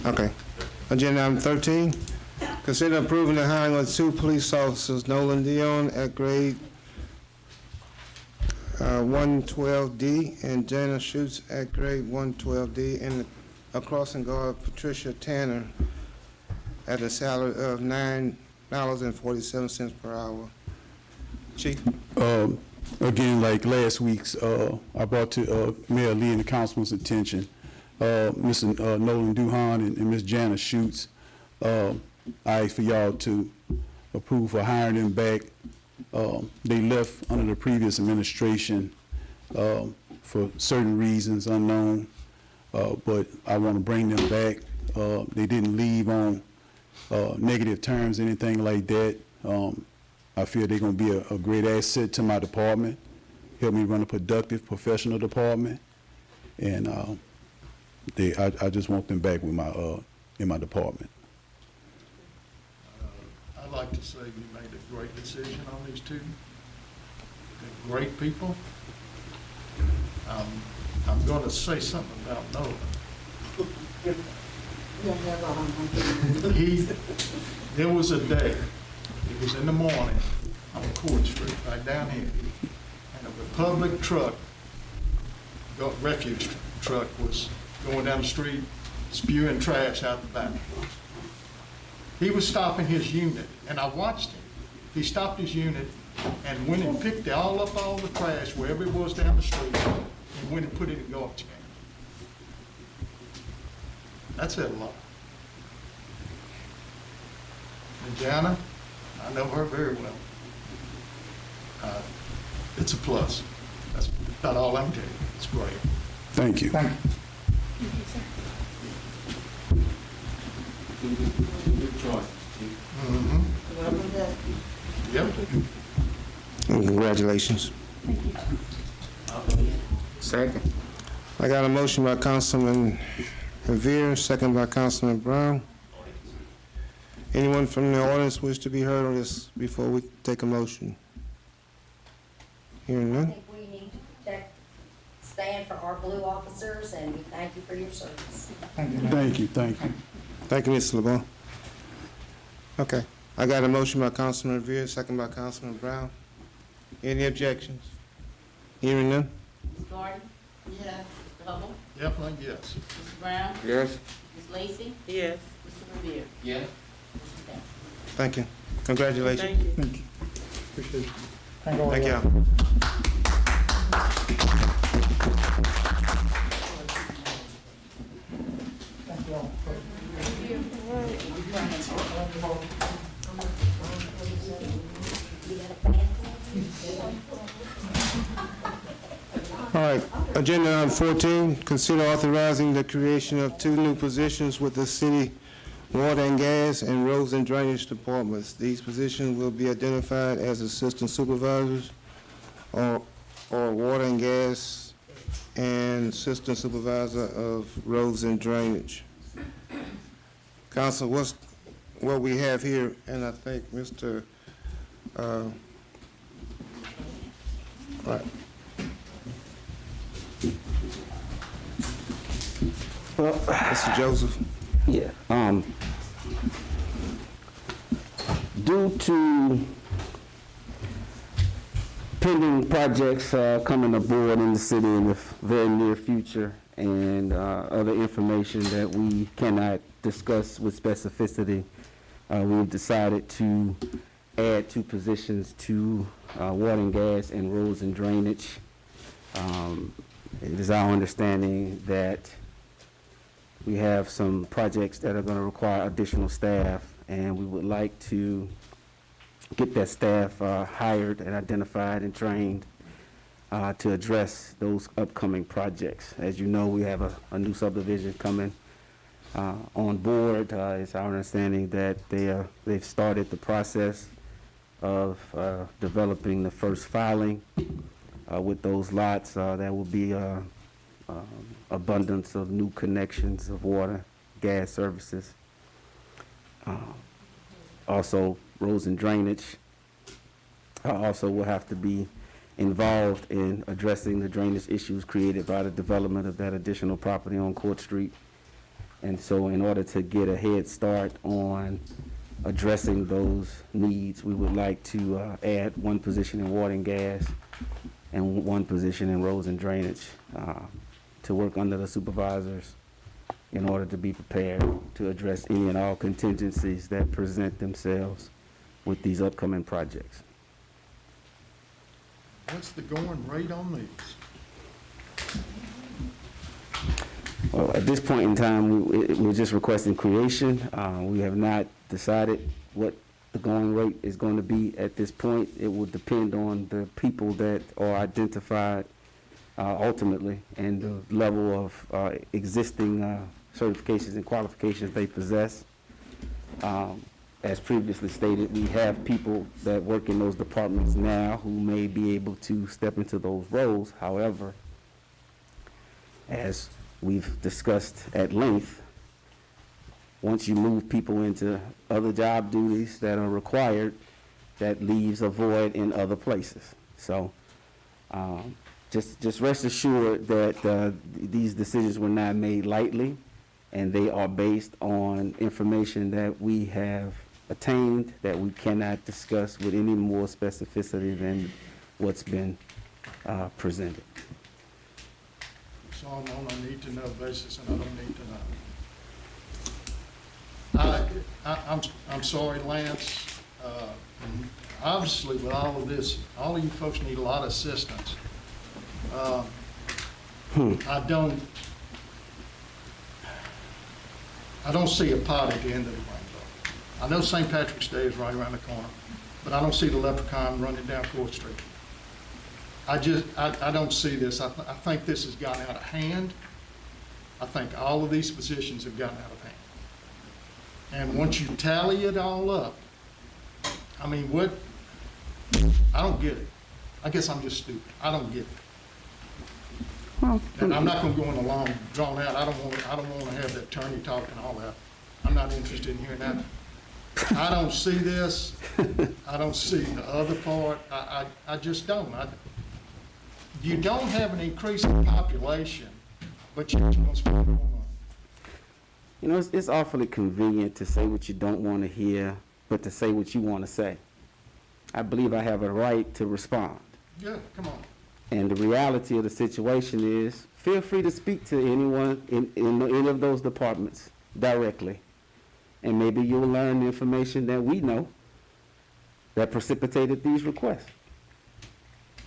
Okay. Agenda item 13, consider approving the hiring of 2 police officers, Nolan Dion at grade 112D and Jana Schutz at grade 112D, and a crossing guard, Patricia Tanner, at a salary of $9.47 per hour. Chief? Again, like last week's, I brought to Mayor Lee and the councilman's attention, Mr. Nolan Duhan and Ms. Jana Schutz. I asked for y'all to approve for hiring them back. They left under the previous administration for certain reasons unknown, but I want to bring them back. They didn't leave on negative terms, anything like that. I feel they're going to be a great asset to my department, help me run a productive, professional department, and I just want them back with my in my department. I'd like to say you made a great decision on these 2. They're great people. I'm going to say something about Nolan. There was a day, it was in the morning on Court Street, right down here, and a Republic truck, refuse truck, was going down the street spewing trash out the back. He was stopping his unit, and I watched him. He stopped his unit and went and picked all the trash wherever it was down the street and went and put it in garbage can. That said a lot. And Jana, I know her very well. It's a plus. That's about all I can tell you. It's great. Thank you. Thank you. Good choice, Chief. Mm-hmm. Yep. And congratulations. Second. I got a motion by Councilman Revere, second by Councilman Brown. Anyone from the audience wish to be heard on this before we take a motion? Hearing I none? think we need to stand for our blue officers, and we thank you for your service. Thank you. Thank you, Mr. LeBon. Okay, I got a motion by Councilman Revere, second by Councilman Brown. Any objections? Hearing none? Ms. Gordon? Yes. Mr. Hubble? Definitely yes. Mr. Brown? Yes. Ms. Lacy? Yes. Mr. Revere? Yes. Motion passed. Thank you. Congratulations. Thank you. Appreciate it. Thank y'all. All right, agenda item 14, consider authorizing the creation of 2 new positions with the city water and gas and roads and drainage departments. These positions will be identified as assistant supervisors or water and gas and assistant supervisor of roads and drainage. Council, what we have here, and I think Mr. Right. Well, Mr. Joseph. yeah, due to pending projects coming aboard in the city in the very near future and other information that we cannot discuss with specificity, we've decided to add 2 positions to water and gas and roads and drainage. It is our understanding that we have some projects that are going to require additional staff, and we would like to get that staff hired and identified and trained to address those upcoming projects. As you know, we have a new subdivision coming on board. It's our understanding that they've started the process of developing the first filing with those lots. There will be abundance of new connections of water, gas services. Also, roads and drainage also will have to be involved in addressing the drainage issues created by the development of that additional property on Court Street. And so in order to get a head start on addressing those needs, we would like to add one position in water and gas and one position in roads and drainage to work under the supervisors in order to be prepared to address any and all contingencies that present themselves with these upcoming projects. What's the going rate on these? Well, at this point in time, we're just requesting creation. We have not decided what the going rate is going to be at this point. It will depend on the people that are identified ultimately and the level of existing certifications and qualifications they possess. As previously stated, we have people that work in those departments now who may be able to step into those roles. However, as we've discussed at length, once you move people into other job duties that are required, that leaves a void in other places. So just rest assured that these decisions were not made lightly, and they are based on information that we have attained that we cannot discuss with any more specificity than what's been presented. So I'm on a need-to-know basis, and I don't need to know. I'm sorry, Lance. Obviously, with all of this, all of you folks need a lot of assistance. I don't see a pot at the end of the rainbow. I know St. Patrick's Day is right around the corner, but I don't see the leprechaun running down 4th Street. I don't see this. I think this has gotten out of hand. I think all of these positions have gotten out of hand. And once you tally it all up, I mean, I don't get it. I guess I'm just stupid. I don't get it. And I'm not gonna go in a long, drawn out, I don't wanna have that attorney talk and all that. I'm not interested in hearing that. I don't see this. I don't see the other part. I just don't. You don't have an increase in population, but you're going to spend more money. You know, it's awfully convenient to say what you don't want to hear, but to say what you want to say. I believe I have a right to respond. Yeah, come on. And the reality of the situation is, feel free to speak to anyone in any of those departments directly. And maybe you'll learn the information that we know that precipitated these requests.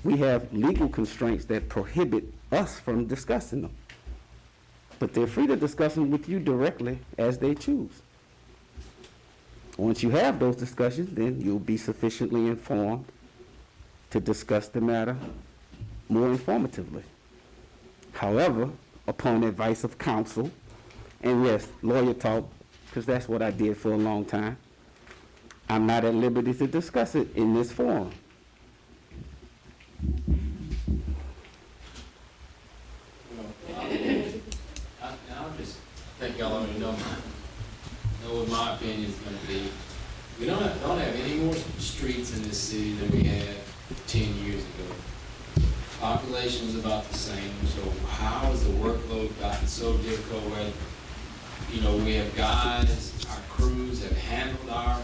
We have legal constraints that prohibit us from discussing them. But they're free to discuss them with you directly as they choose. Once you have those discussions, then you'll be sufficiently informed to discuss the matter more informatively. However, upon advice of counsel, and yes, lawyer talk, because that's what I did for a long time, I'm not at liberty to discuss it in this forum. I'll just think y'all already know what my opinion is gonna be. We don't have any more streets in this city than we had 10 years ago. Population is about the same, so how has the workload gotten so difficult where, we have guys, our crews have handled our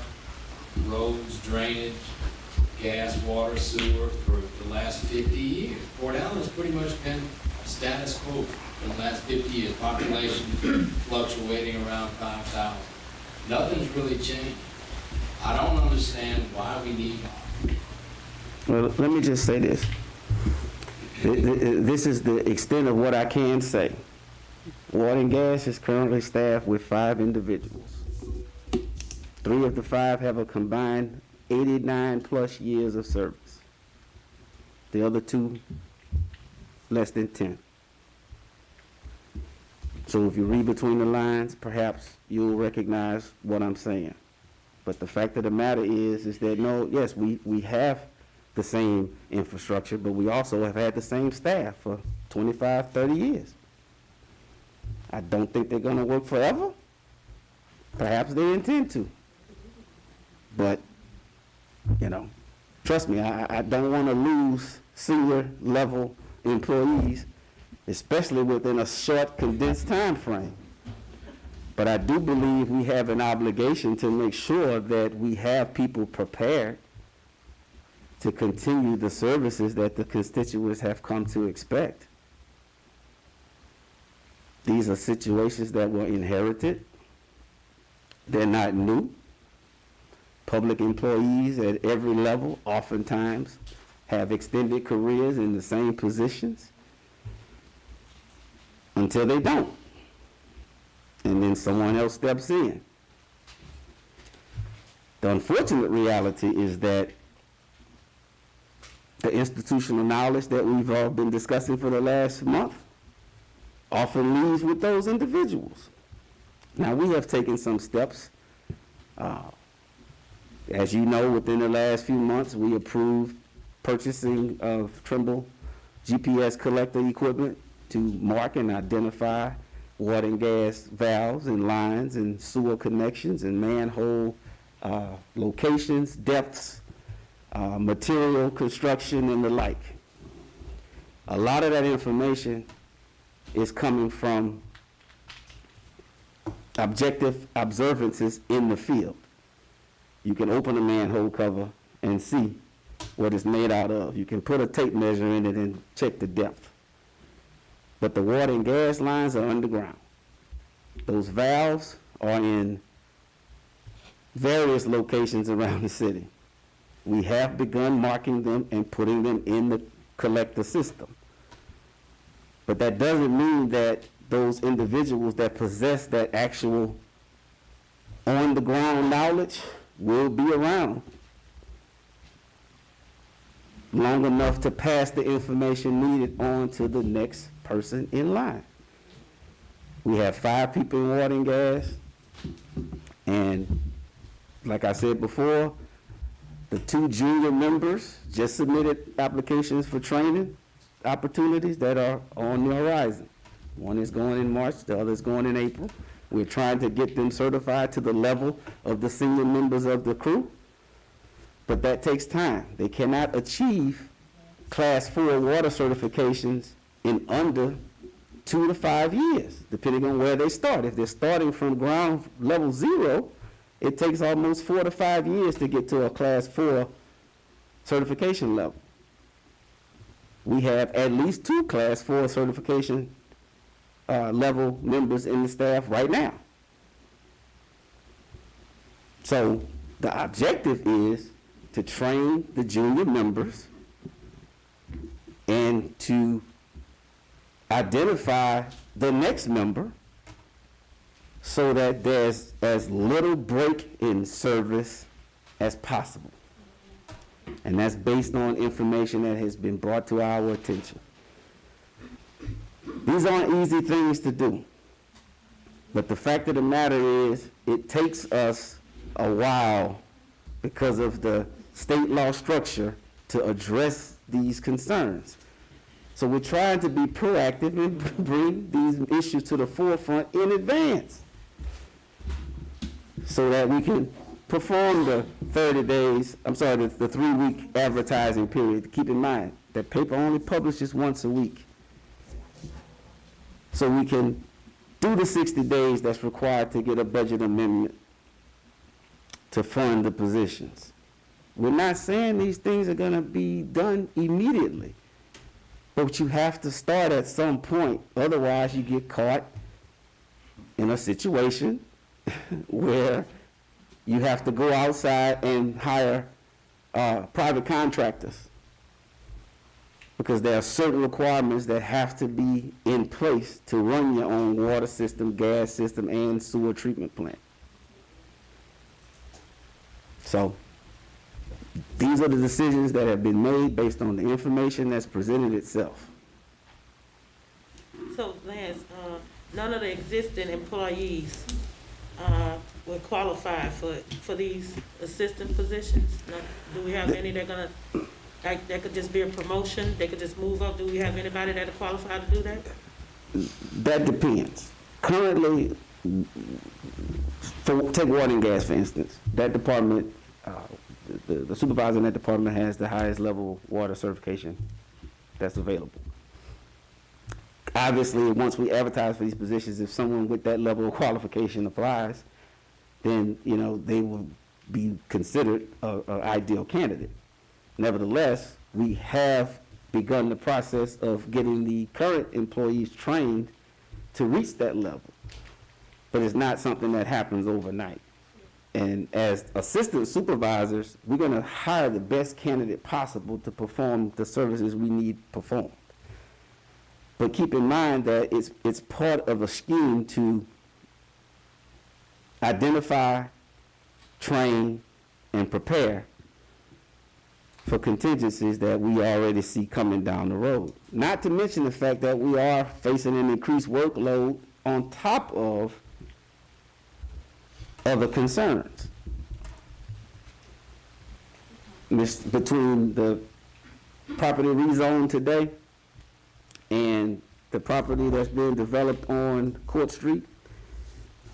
roads, drainage, gas, water, sewer for the last 50 years. Port Allen's pretty much been status quo for the last 50 years. Population fluctuating around 5,000. Nothing's really changed. I don't understand why we need. Well, let me just say this. This is the extent of what I can say. Water and gas is currently staffed with 5 individuals. 3 of the 5 have a combined 89 plus years of service. The other 2, less than 10. So if you read between the lines, perhaps you'll recognize what I'm saying. But the fact of the matter is that no, yes, we have the same infrastructure, but we also have had the same staff for 25, 30 years. I don't think they're going to work forever. Perhaps they intend to. But, trust me, I don't want to lose senior level employees, especially within a short, condensed time frame. But I do believe we have an obligation to make sure that we have people prepared to continue the services that the constituents have come to expect. These are situations that were inherited. They're not new. Public employees at every level oftentimes have extended careers in the same positions until they don't. And then someone else steps in. The unfortunate reality is that the institutional knowledge that we've all been discussing for the last month often leaves with those individuals. Now, we have taken some steps. As you know, within the last few months, we approved purchasing of Trimble GPS collector equipment to mark and identify water and gas valves and lines and sewer connections and manhole locations, depths, material construction, and the like. A lot of that information is coming from objective observances in the field. You can open a manhole cover and see what it's made out of. You can put a tape measure in it and check the depth. But the water and gas lines are underground. Those valves are in various locations around the city. We have begun marking them and putting them in the collector system. But that doesn't mean that those individuals that possess that actual on-the-ground knowledge will be around long enough to pass the information needed on to the next person in line. We have 5 people in water and gas, and like I said before, the 2 junior members just submitted applications for training opportunities that are on the horizon. One is going in March, the other is going in April. We're trying to get them certified to the level of the senior members of the crew, but that takes time. They cannot achieve Class 4 water certifications in under 2 to 5 years, depending on where they start. If they're starting from ground level 0, it takes almost 4 to 5 years to get to a Class 4 certification level. We have at least 2 Class 4 certification level members in the staff right now. So the objective is to train the junior members and to identify the next member so that there's as little break in service as possible. And that's based on information that has been brought to our attention. These aren't easy things to do. But the fact of the matter is, it takes us a while because of the state law structure to address these concerns. So we're trying to be proactive and bring these issues to the forefront in advance so that we can perform the 3-week advertising period. Keep in mind, that paper only publishes once a week. So we can do the 60 days that's required to get a budget amendment to fund the positions. We're not saying these things are going to be done immediately, but you have to start at some point. Otherwise, you get caught in a situation where you have to go outside and hire private contractors because there are certain requirements that have to be in place to run your own water system, gas system, and sewer treatment plant. So these are the decisions that have been made based on the information that's presented itself. So Lance, none of the existing employees will qualify for these assistant positions? No? Do we have any that gonna, like, that could just be a promotion, they could just move up? Do we have anybody that are qualified to do that? That depends. Currently, take water and gas, for instance. That department, the supervisor in that department has the highest level water certification that's available. obviously, once we advertise for these positions, if someone with that level of qualification applies, then, you know, they will be considered an ideal candidate. Nevertheless, we have begun the process of getting the current employees trained to reach that level. But it's not something that happens overnight. And as assistant supervisors, we're going to hire the best candidate possible to perform the services we need performed. But keep in mind that it's part of a scheme to identify, train, and prepare for contingencies that we already see coming down the road. Not to mention the fact that we are facing an increased workload on top of other concerns. Between the property rezoned today and the property that's being developed on Court Street,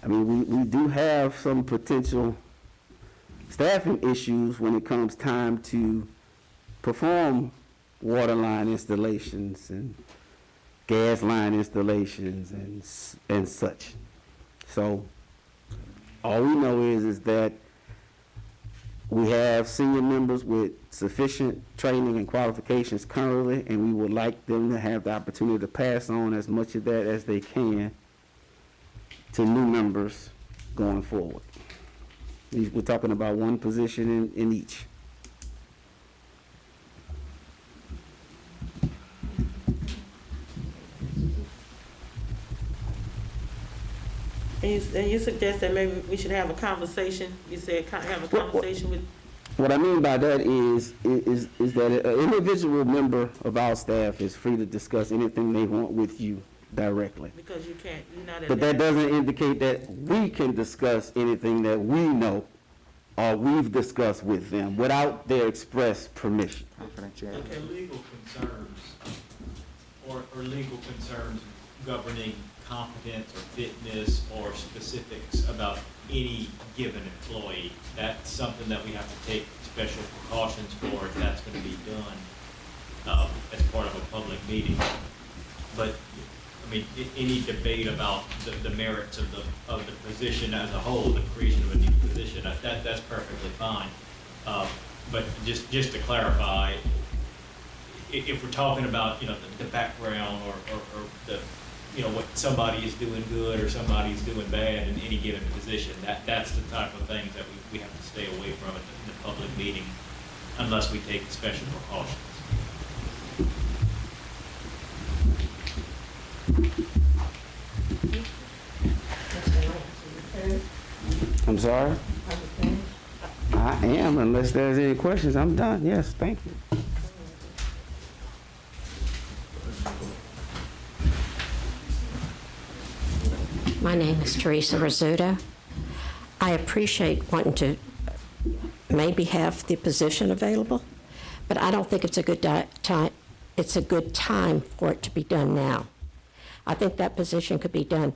I mean, we do have some potential staffing issues when it comes time to perform water line installations and gas line installations and such. So all we know is that we have senior members with sufficient training and qualifications currently, and we would like them to have the opportunity to pass on as much of that as they can to new members going forward. We're talking about one position in each. And you suggest that maybe we should have a conversation, you said have a conversation with, What I mean by that is that an individual member of our staff is free to discuss anything they want with you directly. because you can't, you're not at. But that doesn't indicate that we can discuss anything that we know or we've discussed with them without their express permission. Confidentiality. Okay. Legal concerns, or legal concerns governing competence or fitness or specifics about any given employee, that's something that we have to take special precautions for if that's going to be done as part of a public meeting. But, I mean, any debate about the merits of the position as a whole, the creation of a new position, that's perfectly fine. But just to clarify, if we're talking about, you know, the background or the, you know, what somebody is doing good or somebody's doing bad in any given position, that's the type of things that we have to stay away from in the public meeting unless we take special precautions. I'm sorry? I am, unless there's any questions. I'm done. Yes, thank you. My name is Teresa Rizzuto. I appreciate wanting to maybe have the position available, but I don't think it's a good time. It's a good time for it to be done now. I think that position could be done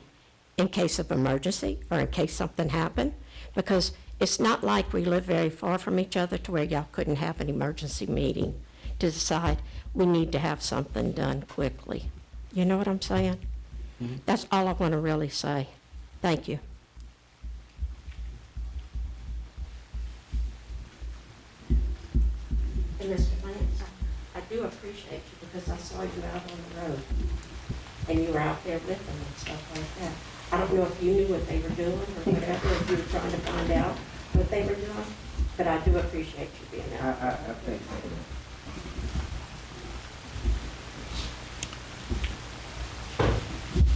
in case of emergency or in case something happened, because it's not like we live very far from each other to where y'all couldn't have an emergency meeting to decide we need to have something done quickly. You know what I'm saying? Mm-hmm. That's all I want to really say. Thank you. And Mr. Lance, I do appreciate you because I saw you out on the road and you were out there with them and stuff like that. I don't know if you knew what they were doing or whatever, if you were trying to find out what they were doing, but I do appreciate you being out. I think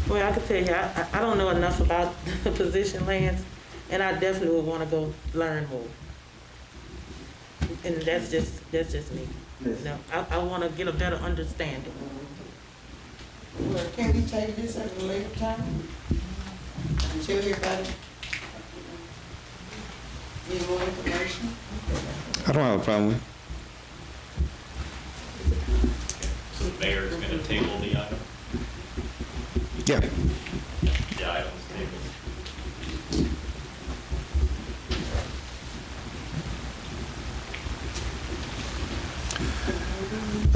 Well, I can tell you, I don't know enough about the position, Lance, and I definitely would want to go learn more. And that's just me. You know, I want to get a better understanding. Well, can we take this at a later time? Until everybody need more information? I don't have a problem with it. So the mayor is going to table the item? Yeah. The item is tabled.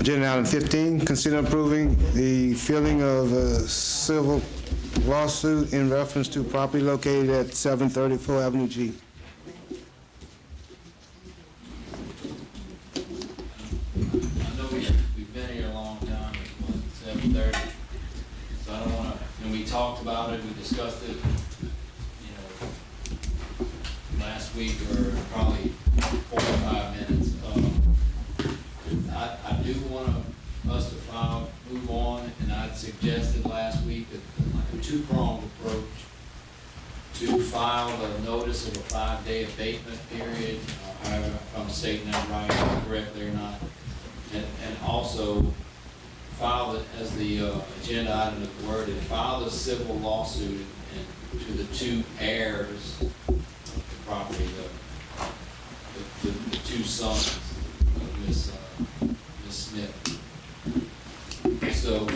Agenda item 15, consider approving the filing of a civil lawsuit in reference to property located at 734 Avenue G. I know we've been here a long time, it's 7:30, so I don't wanna, we talked about it, we discussed it, last week, or probably 4 or 5 minutes. I do want us to move on, and I'd suggested last week that like a two-pronged approach to file a notice of a 5-day abatement period, however, if I'm stating that right, correctly or not, and also file it as the agenda item is worded, file the civil lawsuit to the two heirs of the property, the two sons of Miss Smith. So,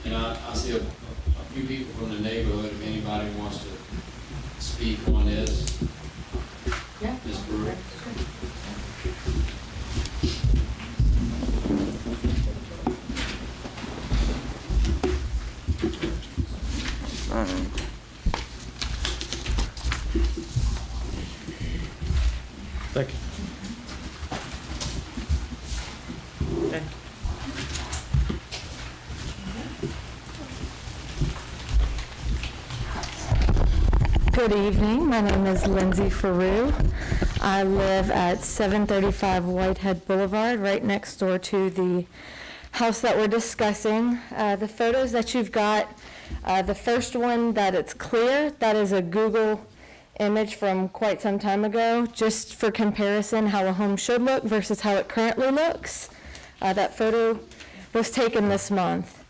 and I see a few people from the neighborhood, if anybody wants to speak on this. Yeah. Ms. Brewer. Thank you. Good evening. My name is Lindsay Faru. I live at 735 Whitehead Boulevard, right next door to the house that we're discussing. The photos that you've got, the first one that it's clear, that is a Google image from quite some time ago, just for comparison how a home should look versus how it currently looks. That photo was taken this month.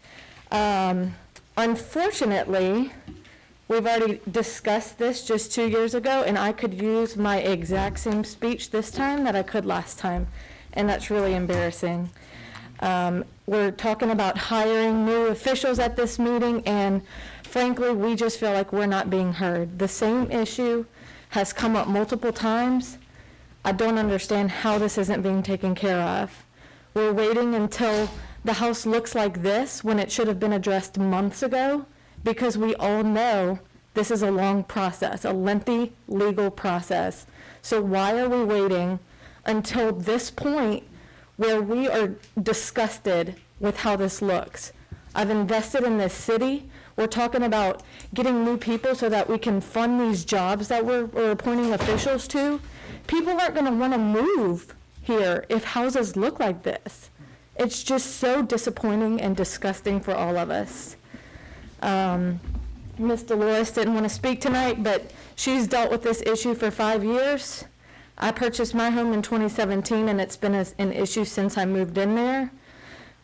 Unfortunately, we've already discussed this just 2 years ago, and I could use my exact same speech this time that I could last time, and that's really embarrassing. We're talking about hiring new officials at this meeting, and frankly, we just feel like we're not being heard. The same issue has come up multiple times. I don't understand how this isn't being taken care of. We're waiting until the house looks like this when it should have been addressed months ago, because we all know this is a long process, a lengthy legal process. So why are we waiting until this point where we are disgusted with how this looks? I've invested in this city. We're talking about getting new people so that we can fund these jobs that we're appointing officials to. People aren't gonna wanna move here if houses look like this. It's just so disappointing and disgusting for all of us. Ms. Dolores didn't want to speak tonight, but she's dealt with this issue for 5 years. I purchased my home in 2017, and it's been an issue since I moved in there.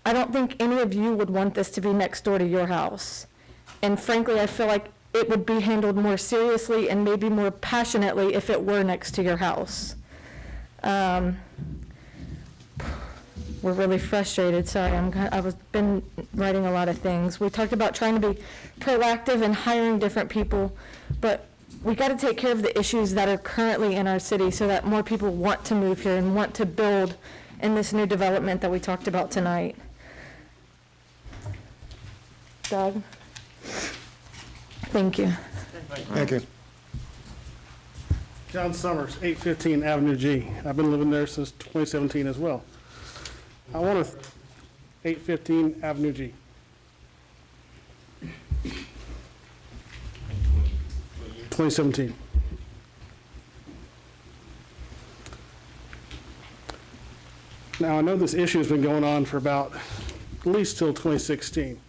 I don't think any of you would want this to be next door to your house. And frankly, I feel like it would be handled more seriously and maybe more passionately if it were next to your house. We're really frustrated. Sorry, I've been writing a lot of things. We talked about trying to be proactive and hiring different people, but we got to take care of the issues that are currently in our city so that more people want to move here and want to build in this new development that we talked about tonight. Doug? Thank you. Thank you. John Summers, 815 Avenue G. I've been living there since 2017 as well. I want to, 815 Avenue G. (2017). Now, I know this issue has been going on for about at least till 2016.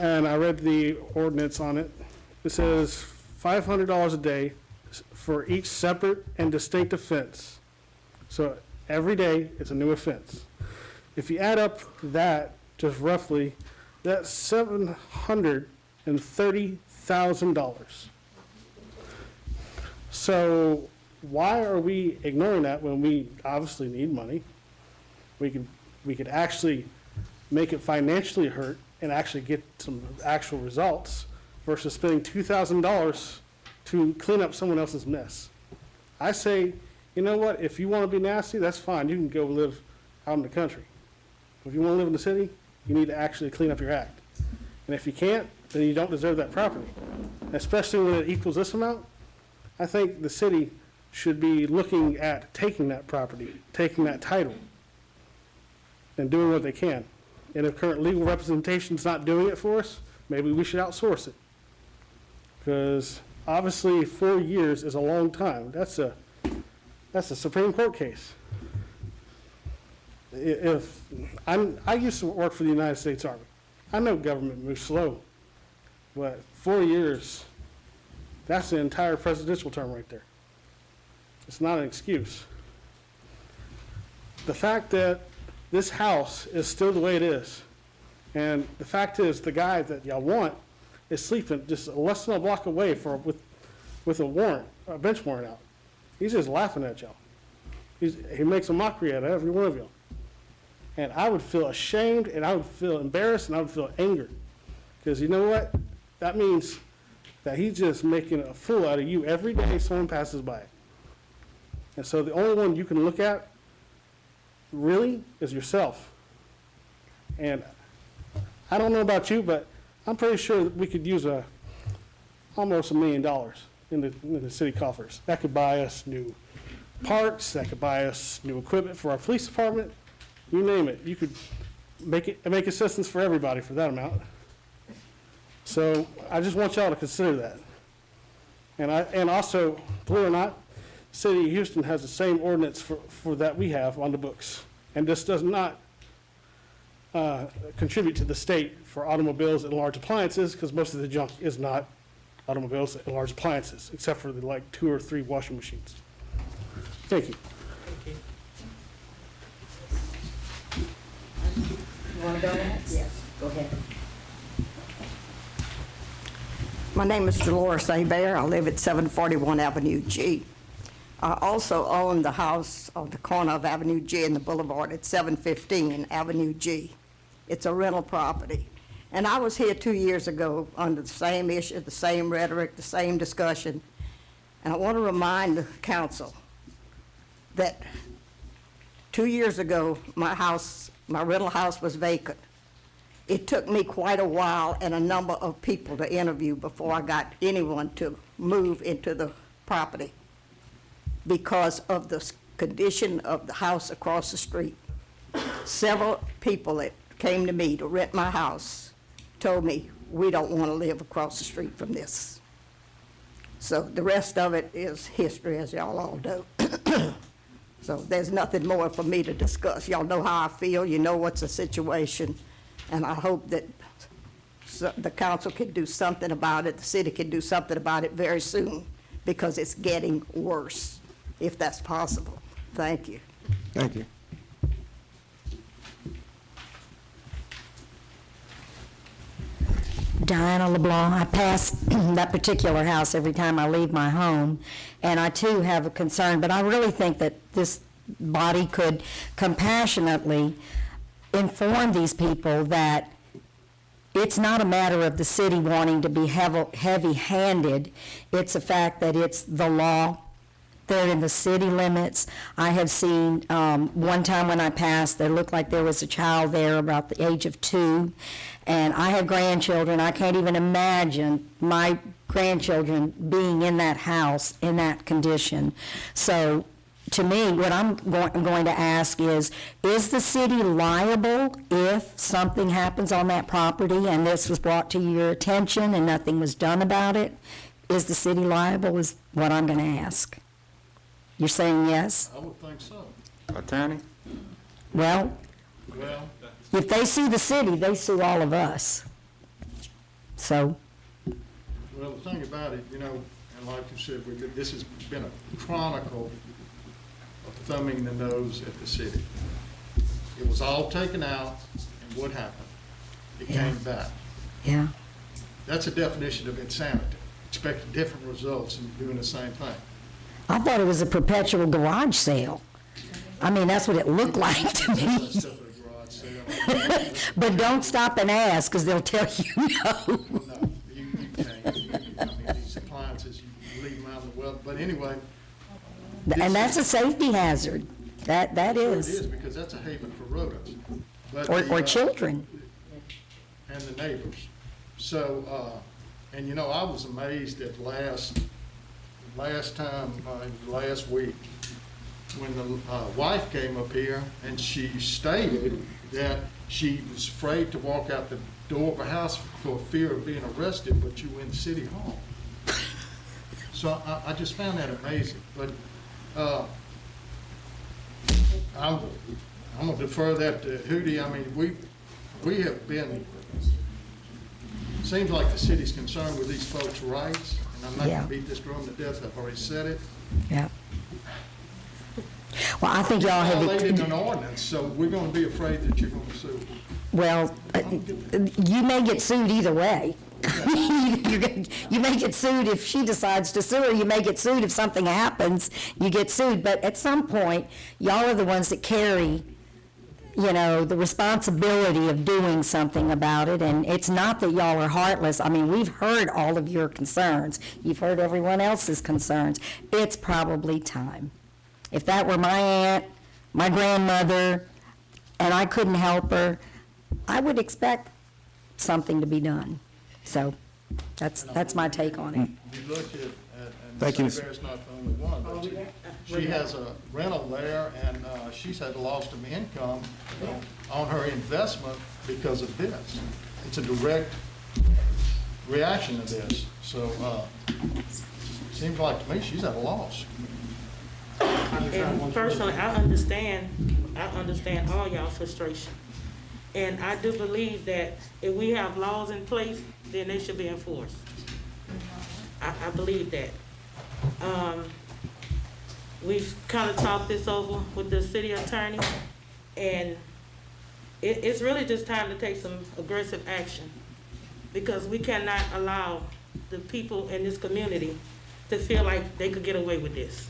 And I read the ordinance on it. It says $500 a day for each separate and distinct offense. So every day it's a new offense. If you add up that, just roughly, that's $730,000. So why are we ignoring that when we obviously need money? We could actually make it financially hurt and actually get some actual results versus spending $2,000 to clean up someone else's mess. I say, you know what, if you want to be nasty, that's fine. You can go live out in the country. If you want to live in the city, you need to actually clean up your act. And if you can't, then you don't deserve that property. Especially when it equals this amount, I think the city should be looking at taking that property, taking that title, and doing what they can. And if current legal representation's not doing it for us, maybe we should outsource it. Because obviously 4 years is a long time. That's a Supreme Court case. I used to work for the United States Army. I know government moves slow, but 4 years, that's the entire presidential term right there. It's not an excuse. The fact that this house is still the way it is, and the fact is the guy that y'all want is sleeping just less than a block away with a warrant, a bench warrant out. He's just laughing at y'all. He makes a mockery out of every one of y'all. And I would feel ashamed, and I would feel embarrassed, and I would feel anger. Because you know what? That means that he's just making a fool out of you every day someone passes by. And so the only one you can look at, really, is yourself. And I don't know about you, but I'm pretty sure that we could use almost $1 million in the city coffers. That could buy us new parks, that could buy us new equipment for our police department. You name it. You could make assistance for everybody for that amount. So I just want y'all to consider that. And also, believe it or not, the city of Houston has the same ordinance for that we have on the books. And this does not contribute to the state for automobiles and large appliances, because most of the junk is not automobiles and large appliances, except for the like 2 or 3 washing machines. Thank you. You want to go next? Yes, go ahead. My name is Dolores Abear. I live at 741 Avenue G. I also own the house on the corner of Avenue G and the boulevard at 715 Avenue G. It's a rental property. And I was here 2 years ago under the same issue, the same rhetoric, the same discussion. And I want to remind the council that 2 years ago, my rental house was vacant. It took me quite a while and a number of people to interview before I got anyone to move into the property because of the condition of the house across the street. Several people that came to me to rent my house told me, we don't want to live across the street from this. So the rest of it is history, as y'all all know. So there's nothing more for me to discuss. Y'all know how I feel, you know what's the situation, and I hope that the council can do something about it, the city can do something about it very soon, because it's getting worse, if that's possible. Thank you. Thank you. Diana LeBlanc. I pass that particular house every time I leave my home, and I too have a concern, but I really think that this body could compassionately inform these people that it's not a matter of the city wanting to be heavy-handed. It's a fact that it's the law. They're in the city limits. I have seen, one time when I passed, there looked like there was a child there about the age of 2, and I have grandchildren. I can't even imagine my grandchildren being in that house in that condition. So, to me, what I'm going to ask is the city liable if something happens on that property and this was brought to your attention and nothing was done about it? Is the city liable is what I'm going to ask. You're saying yes? I would think so. Attorney? Well, if they sue the city, they sue all of us. So, Well, the thing about it, and like you said, this has been a chronicle of thumbing the nose at the city. It was all taken out, and what happened? It came back. yeah. That's a definition of insanity, expecting different results and doing the same thing. I thought it was a perpetual garage sale. I mean, that's what it looked like to me. That's a garage sale. But don't stop and ask, because they'll tell you no. No, you can't. These appliances, you leave them out in the well, but anyway. And that's a safety hazard. That Sure it is. is, because that's a haven for rodents. But Or the, children. And the neighbors. So, and you know, I was amazed at last time, last week, when the wife came up here and she stated that she was afraid to walk out the door of her house for fear of being arrested, but you were in City Hall. So I just found that amazing. But I'm gonna defer that to Hootie. I mean, we have been, seems like the city's concerned with these folks' rights, and I'm not Yeah. gonna beat this drum to death, I've already said it. Yeah. Well, I think y'all Violating have, an ordinance, so we're gonna be afraid that you're gonna sue. well, you may get sued either way. You may get sued if she decides to sue her, you may get sued if something happens, you get sued. But at some point, y'all are the ones that carry, you know, the responsibility of doing something about it. And it's not that y'all are heartless. I mean, we've heard all of your concerns. You've heard everyone else's concerns. It's probably time. If that were my aunt, my grandmother, and I couldn't help her, I would expect something to be done. So that's my take on it. You look at, Thank you, and Mr. St. Clair's not the only one, but she has a rental there, and she's had loss of income on her investment because of this. It's a direct reaction to this. So, seems like to me she's at a loss. And personally, I understand all y'all frustration. And I do believe that if we have laws in place, then they should be enforced. I believe that. We've kind of talked this over with the city attorney, and it's really just time to take some aggressive action, because we cannot allow the people in this community to feel like they could get away with this.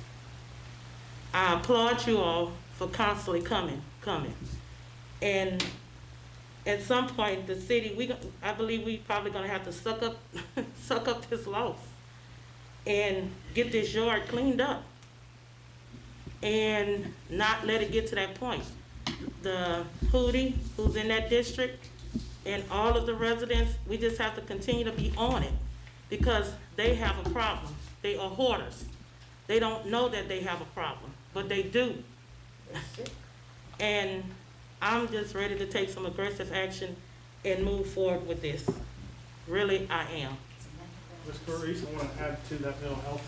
I applaud you all for constantly coming. And at some point, the city, I believe we probably gonna have to suck up this loss and get this yard cleaned up and not let it get to that point. The Hootie, who's in that district, and all of the residents, we just have to continue to be on it, because they have a problem. They are hoarders. They don't know that they have a problem, but they do. And I'm just ready to take some aggressive action and move forward with this. Really, I am. Ms. Clarice, I want to add to that mental health.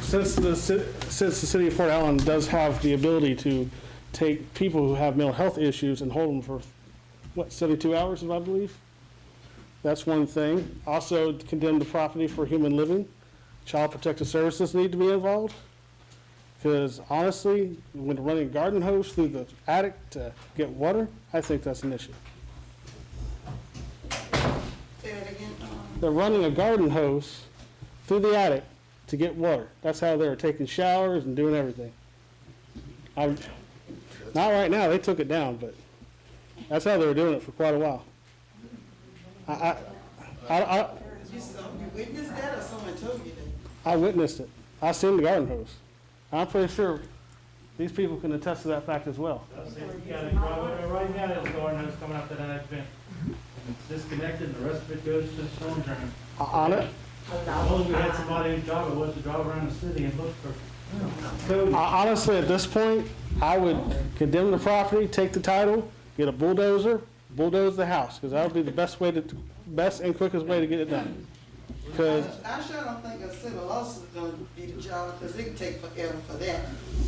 Since the city of Fort Allen does have the ability to take people who have mental health issues and hold them for, 72 hours, I believe? That's one thing. Also, condemn the property for human living. Child Protective Services need to be involved. Because honestly, when running a garden hose through the attic to get water, I think that's an issue. Say that again. They're running a garden hose through the attic to get water. That's how they're taking showers and doing everything. Not right now, they took it down, but that's how they were doing it for quite a while. You witnessed that, or someone told you that? I witnessed it. I seen the garden hose. I'm pretty sure these people can attest to that fact as well. Right now, there's a garden hose coming out that I've been, it's disconnected, and the rest of it goes to the storm drain. On it, Suppose we had somebody whose job it was to drive around the city and look for code. honestly, at this point, I would condemn the property, take the title, get a bulldozer, bulldoze the house, because that would be the best and quickest way to get it done. Because I sure don't think a civil lawsuit is gonna be the job, because it can take forever for that.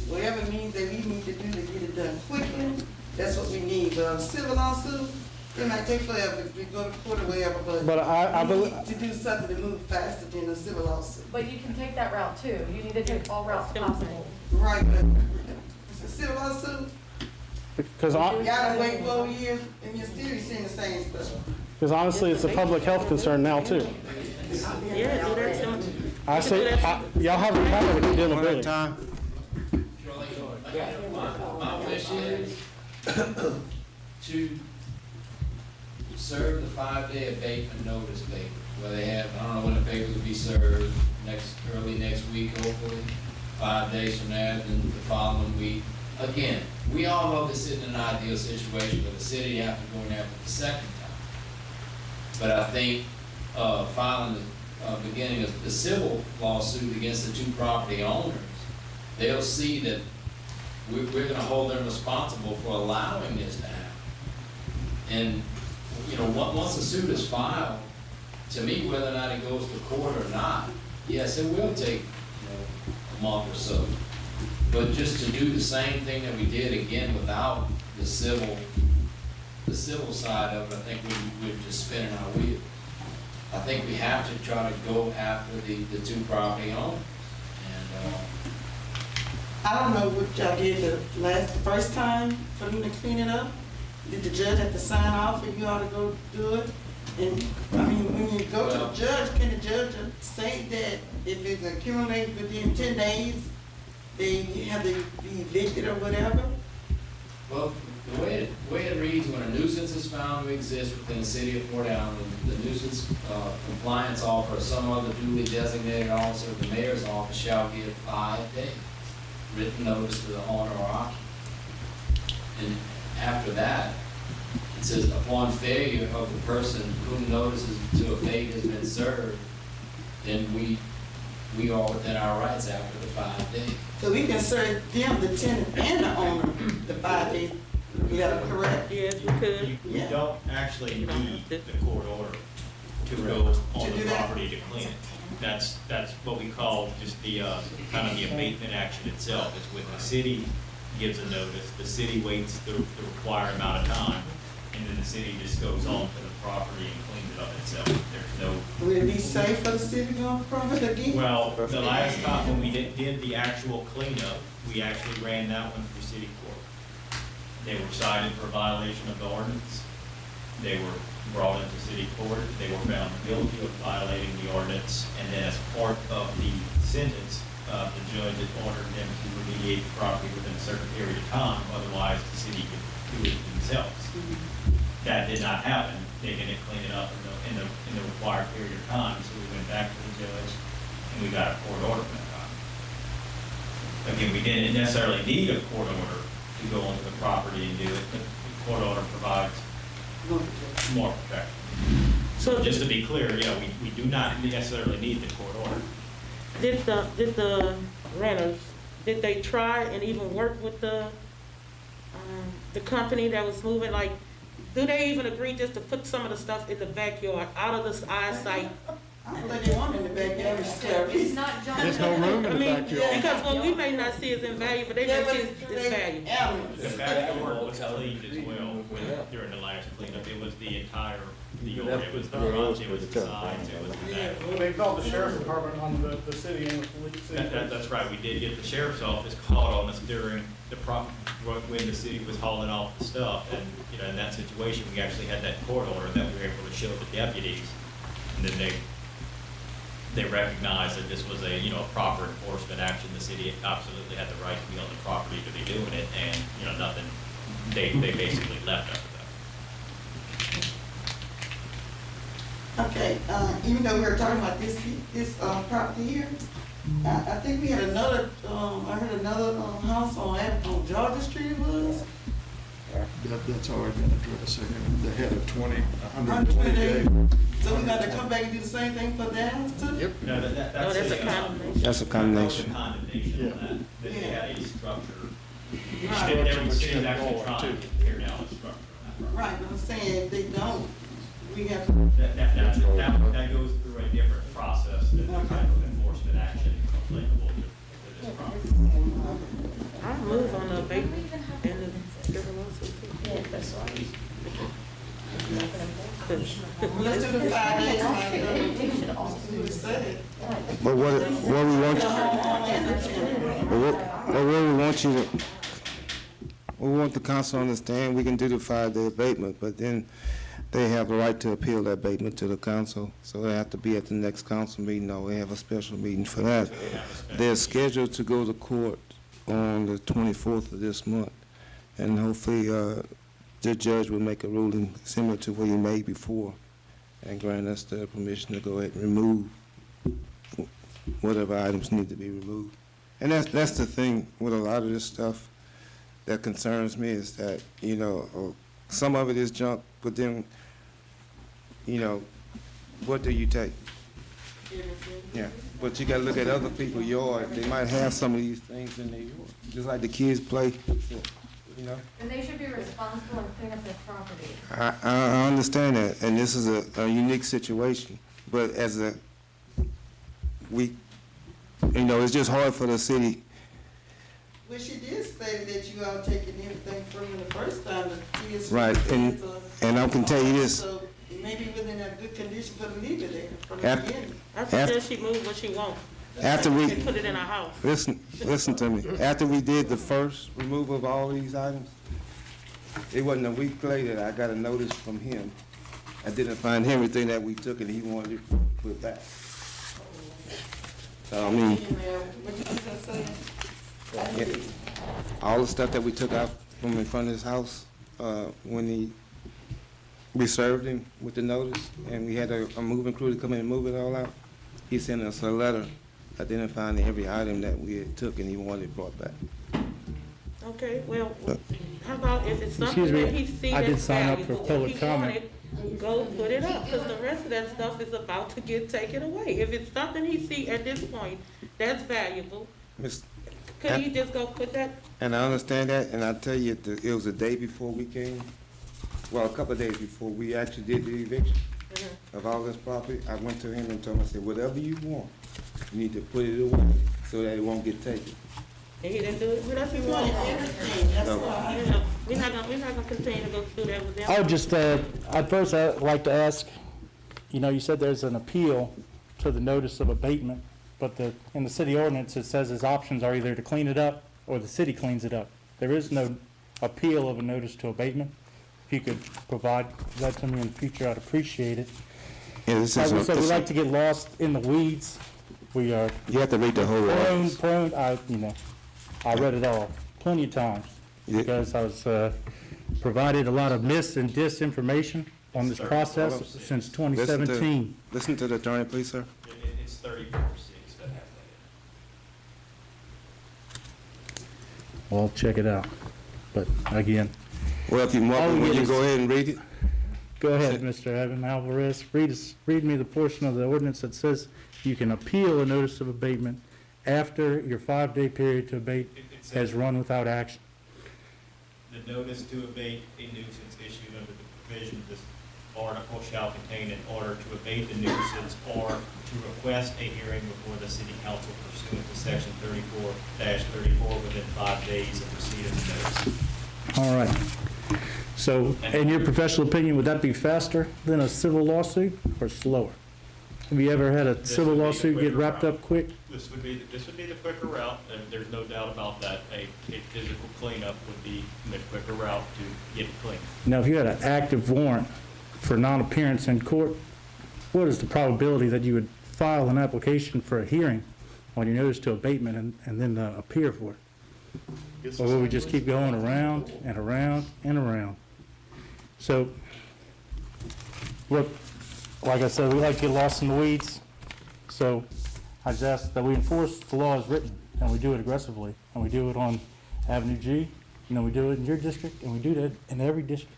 Whatever means that we need to do to get it done quickly, that's what we need. But a civil lawsuit, it might take forever, if we go to court or wherever, But I we believe, need to do something to move faster than a civil lawsuit. But you can take that route too. You need to take all routes possible. Right, but a civil lawsuit, because y'all done wait 4 years, and you're still seeing the same stuff. honestly, it's a public health concern now too. Yeah, do that too. I say, y'all have the power to condemn a One at a building. time. My wish is to serve the 5-day abatement notice paper, where they have, I don't know when the paper will be served, early next week, hopefully. 5 days from now, then the following week. Again, we all know this isn't an ideal situation for the city after going there for the second time. But I think, filing the beginning of the civil lawsuit against the two property owners, they'll see that we're gonna hold them responsible for allowing this to happen. And, you know, once a suit is filed, to me, whether or not it goes to court or not, yes, it will take, you know, a month or so. But just to do the same thing that we did again without the civil side of it, I think we're just spinning our wheels. I think we have to try to go after the two property owners. And, I don't know what y'all did the first time for them to clean it up. Did the judge have to sign off and you ought to go do it? And, I mean, when you go to the judge, can the judge say that if it's accumulated within 10 days, they have to be evicted or whatever? well, the way it reads, when a nuisance is found to exist within the city of Port Allen, the nuisance compliance officer or some other duly designated officer of the mayor's office shall give 5 days written notice to the owner or occupant. And after that, it says upon failure of the person whom notices to abate has been served, then we are within our rights after the 5 days. So we can serve them, the tenant and the owner, the 5 days. We got it correct? Yes, we could. We Yeah. don't actually need the court order to go on To the do that? property to clean it. That's what we call just the, kind of the abatement action itself. It's when the city gives a notice, the city waits the required amount of time, and then the city just goes on to the property and cleans it up itself. There's no, Would it be safe for the city to go on profit again? well, the last time when we did the actual cleanup, we actually ran that one through city court. They were cited for violation of the ordinance. They were brought into city court. They were found guilty of violating the ordinance. And then as part of the sentence, the judge had ordered them to remediate the property within a certain period of time. Otherwise, the city could do it themselves. That did not happen. They didn't clean it up in the required period of time. So we went back to the judge and we got a court order from that time. Again, we didn't necessarily need a court order to go onto the property and do it, but the court order provides more protection. So Just to be clear, yeah, we do not necessarily need the court order. did the renters, did they try and even work with the company that was moving? Like, do they even agree just to put some of the stuff in the backyard, out of the eyesight? I don't think they want it in the backyard, it's scary. There's no room I in the mean, backyard. because what we may not see is in value, but they may see it's value. Animals. The backyard was cleaned as well during the last cleanup. It was the entire, it was the front, it was the sides, it was the back. Well, they called the sheriff's department on the city and the police. That's right, we did get the sheriff's office called on us during when the city was hauling off the stuff. And, you know, in that situation, we actually had that court order that we were able to show the deputies. And then they recognized that this was a, you know, a proper enforcement action. The city absolutely had the right to be on the property to be doing it, and, you know, nothing, they basically left after that. Okay, even though we were talking about this property here, I think we had another, I heard another, house on Georgia Street it was. That's already been addressed. They had a 120 days. So we got to come back and do the same thing for that house too? Yep. No, No, that's a condemnation. That's a condemnation. Condemnation on that, that they had a structure. Right. The city's actually trying to tear down the structure on that property. Right, but I'm saying if they don't, we have to, That goes through a different process than the type of enforcement action applicable to this property. I move on the abatement and the civil lawsuit. let's do the 5 days. We said. But what we want we want the council to understand, we can do the 5-day abatement, but then they have the right to appeal that abatement to the council. So they have to be at the next council meeting, or we have a special meeting for that. They're scheduled to go to court on the 24th of this month, and hopefully the judge will make a ruling similar to what he made before and grant us the permission to go ahead and remove whatever items need to be removed. And that's the thing with a lot of this stuff that concerns me is that, you know, some of it is junk, but then, you know, what do you take? Yeah, but you gotta look at other people's yard. They might have some of these things in their yard, just like the kids play, you know? And they should be responsible and clean up their property. I understand that, and this is a unique situation, but you know, it's just hard for the city. Well, she did say that you all taking everything from her the first time, the kids. Right, and I can tell you this. So maybe within a good condition for the leave it there from the Yep. beginning. I suggest she move what she wants. After we, And put it in our house. listen to me, after we did the first removal of all these items, it wasn't a week later, I got a notice from him. I didn't find everything that we took and he wanted it put back. So, I mean, What you just saying? all the stuff that we took out from in front of his house, when we served him with the notice, and we had a moving crew to come in and move it all out, he sent us a letter identifying every item that we had took and he wanted it brought back. Okay, well, how about if it's something Excuse me, that he sees I did that's sign up for valuable, public if he want comment. it, go put it up, because the rest of that stuff is about to get taken away. If it's something he see at this point that's valuable, Miss- could he just go put that? And I understand that, and I tell you, it was a day before we came, well, a couple of days before we actually did the eviction of all this property. I went to him and told him, I said, whatever you want, you need to put it away so that it won't get taken. And he didn't do it, well, that's his You wanted fault. everything, that's No. why. You know, we're not gonna continue to go through that with them. I would just, at first, I'd like to ask, you know, you said there's an appeal to the notice of abatement, but in the city ordinance, it says his options are either to clean it up or the city cleans it up. There is no appeal of a notice to abatement. If you could provide that to me in the future, I'd appreciate it. Yeah, this Like is, I said, we like to get lost in the weeds. We are you have to read the whole ordinance. I read it all plenty of times Yeah. because I was provided a lot of mis and disinformation on this process since 2017. Listen to the attorney, please, sir. It's 34-6 that has that. Well, I'll check it out. But again, Well, if you All want, we will get you is- go ahead and read it? go ahead, Mr. Evan Alvarez. Read me the portion of the ordinance that says you can appeal a notice of abatement after your 5-day period to abate It has says run without action. the notice to abate a nuisance issued under the provision of this article shall contain an order to abate the nuisance or to request a hearing before the city council pursuant to section 34-34 within 5 days of receipt of the notice. All right. So, in your professional opinion, would that be faster than a civil lawsuit or slower? Have you ever had a This civil would be the lawsuit get quicker wrapped route. up quick? This would be the quicker route, and there's no doubt about that. A physical cleanup would be the quicker route to get clean. Now, if you had an active warrant for non-appearance in court, what is the probability that you would file an application for a hearing on your notice to abatement and then appear for it? Or will we just keep going around and around and around? So, look, like I said, we like to get lost in the weeds, so I just ask that we enforce the law as written, and we do it aggressively, and we do it on Avenue G, we do it in your district, and we do that in every district.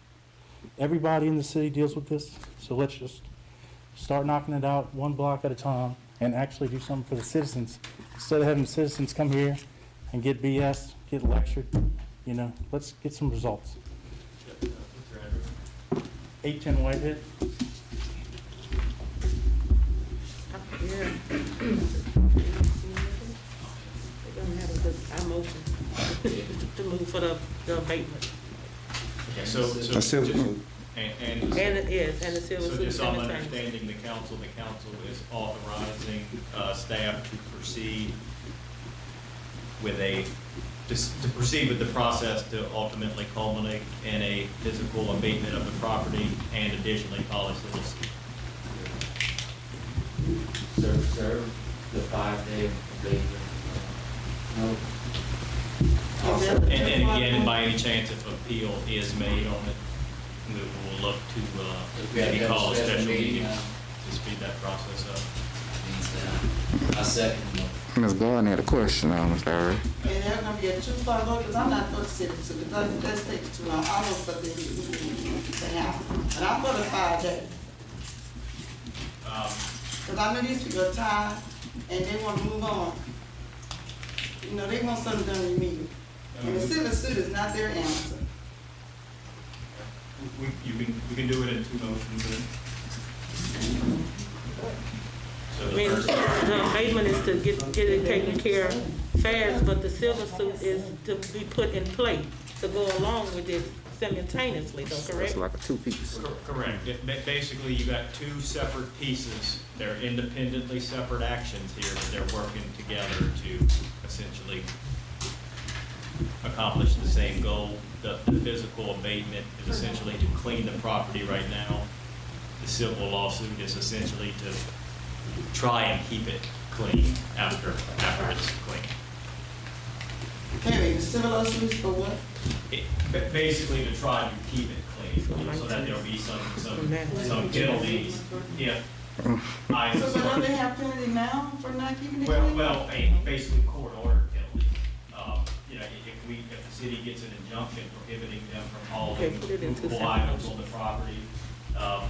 Everybody in the city deals with this, so let's just start knocking it out one block at a time and actually do something for the citizens. Instead of having citizens come here and get BS, get lectured, let's get some results. 810 Whitehead. Yeah. It doesn't matter, because I motion to move for the abatement. Okay, A so, civil suit. and And it is, and the civil so suit just so I'm cemetery. understanding the council is authorizing staff to proceed with to proceed with the process to ultimately culminate in a physical abatement of the property and additionally file a civil suit. Serve the 5-day abatement. No. And again, by any chance, if appeal is made on it, we will look to maybe call a special meeting to speed that process up. I second the motion. Ms. Gardner had a question, Mr. Harry. And they're gonna be a two-part vote, because I'm not for the city, so that's taking too long. I was for the happen. And I'm for the 5 days. Because I know these people are tired, and they want to move on. You know, they want something done immediately. And the civil suit is not their answer. We can do it in 2 motions then. So I the mean, first, the abatement is to get it taken care of fast, but the civil suit is to be put in place to go along with this simultaneously, though, correct? It's like a two-piece. correct. Basically, you got 2 separate pieces. They're independently separate actions here, but they're working together to essentially accomplish the same goal. The physical abatement is essentially to clean the property right now. The civil lawsuit is essentially to try and keep it clean after it's clean. Anyway, the civil lawsuit is for what? Basically to try to keep it clean, so that there'll be some penalties if I. So, but don't they have penalty now for not keeping it clean? Well, basically court ordered penalties. You know, if the city gets an injunction prohibiting them from hauling movable items on the property,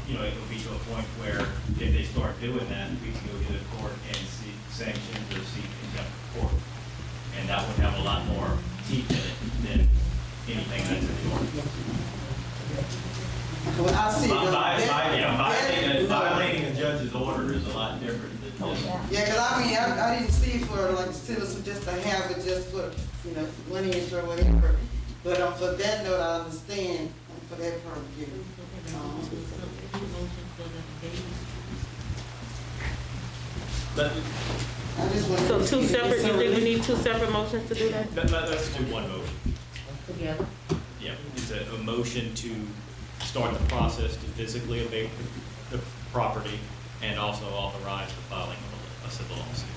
you know, it'll be to a point where if they start doing that, we can go to the court and seek sanctions or seek contempt of court. And that would have a lot more teeth in it than anything that's in the ordinance. Well, I see. Violating a judge's order is a lot different than this. Yeah, because I mean, I didn't see for like citizens just to have it just for, you know, money or whatever. But for that note, I understand for that part of it. But I just want So to. 2 separate, you think we need 2 separate motions to do that? let's do one motion. Together. Yeah, it's a motion to start the process to physically abate the property and also authorize the filing of a civil lawsuit.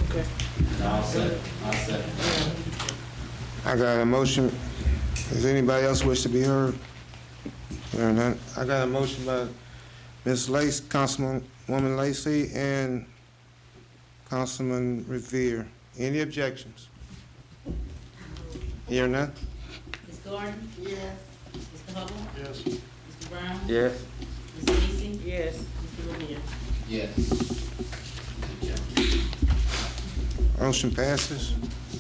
Okay. I'll second. I got a motion. Does anybody else wish to be heard? Hearing none. I got a motion by Ms. Lace, Councilwoman Lacy, and Councilman Revere. Any objections? Hearing none? Ms. Gordon? Yes. Mr. Hubble? Yes. Mr. Brown? Yes. Ms. Lacy? Yes. Mr. Revere? Yes. Motion passes.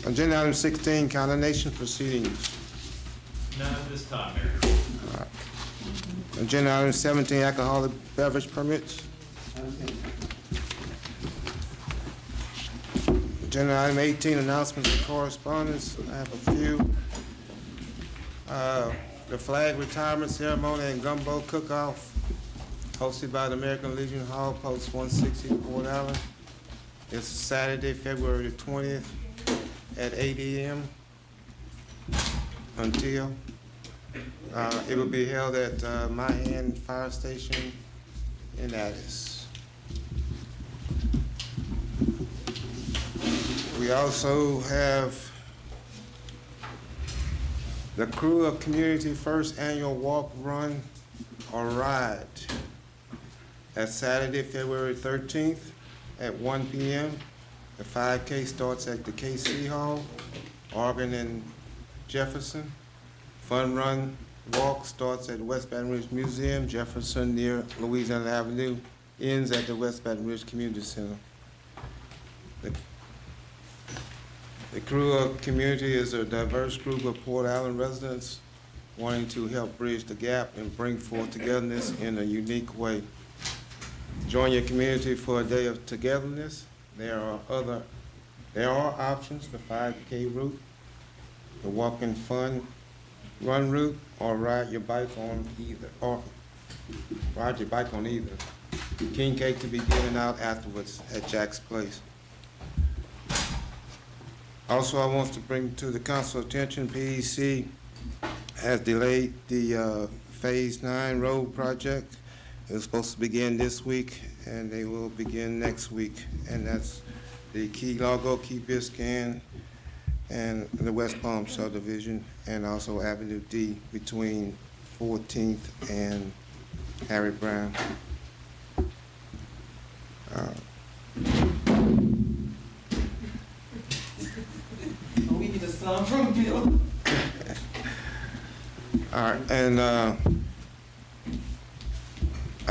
Agenda item 16, condemnation proceedings. None at this time, Mayor. Agenda item 17, alcoholic beverage permits. Agenda item 18, announcements and correspondence. I have a few. The flag retirement ceremony and gumbo cook-off hosted by the American Legion Hall, Post 160, Port Allen. It's Saturday, February the 20th at 8 a.m. until. It will be held at Mahan Fire Station in Addis. We also have the Crew of Community First Annual Walk, Run, or Ride. That's Saturday, February 13th at 1 p.m. The 5K starts at the KC Hall, Oregon and Jefferson. Fun Run Walk starts at West Baton Rouge Museum, Jefferson near Louisiana Avenue, ends at the West Baton Rouge Community Center. The Crew of Community is a diverse group of Port Allen residents wanting to help bridge the gap and bring forth togetherness in a unique way. Join your community for a day of togetherness. There are options: the 5K route, the walk and fun run route, or ride your bike on either. King cake to be given out afterwards at Jack's Place. Also, I want to bring to the council attention, PEC has delayed the Phase 9 road project. It was supposed to begin this week, and they will begin next week. And that's the Key Largo, Key Biscayne, and the West Palm subdivision, and also Avenue D between 14th and Harry Brown. from Bill. All right, and I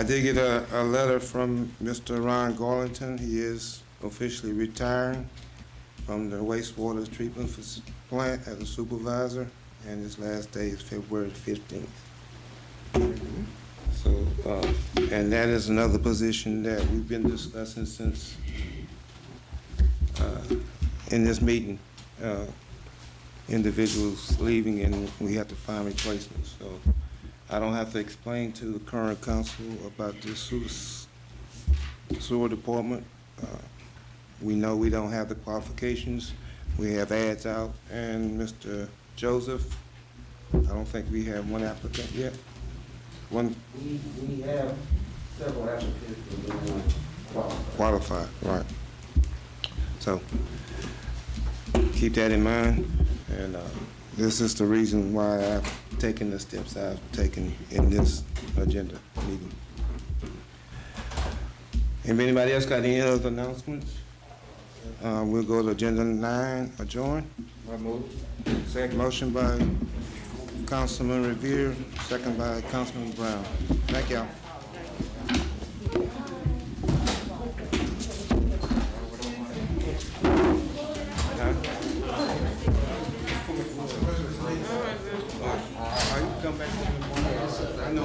did get a letter from Mr. Ron Garlington. He is officially retiring from the wastewater treatment plant as a supervisor, and his last day is February 15th. So, and that is another position that we've been discussing since in this meeting. Individuals leaving and we have to find replacements. So I don't have to explain to the current council about this sewer department. We know we don't have the qualifications. We have ads out, and Mr. Joseph, I don't think we have one applicant yet. One We have several applicants, but no one qualified, right. So keep that in mind, and this is the reason why I've taken the steps I've taken in this agenda meeting. If anybody else got any other announcements, we'll go to agenda 9, adjourn. I move. Second motion by Councilman Revere, second by Councilman Brown. Thank y'all. Come back to the morning. I know.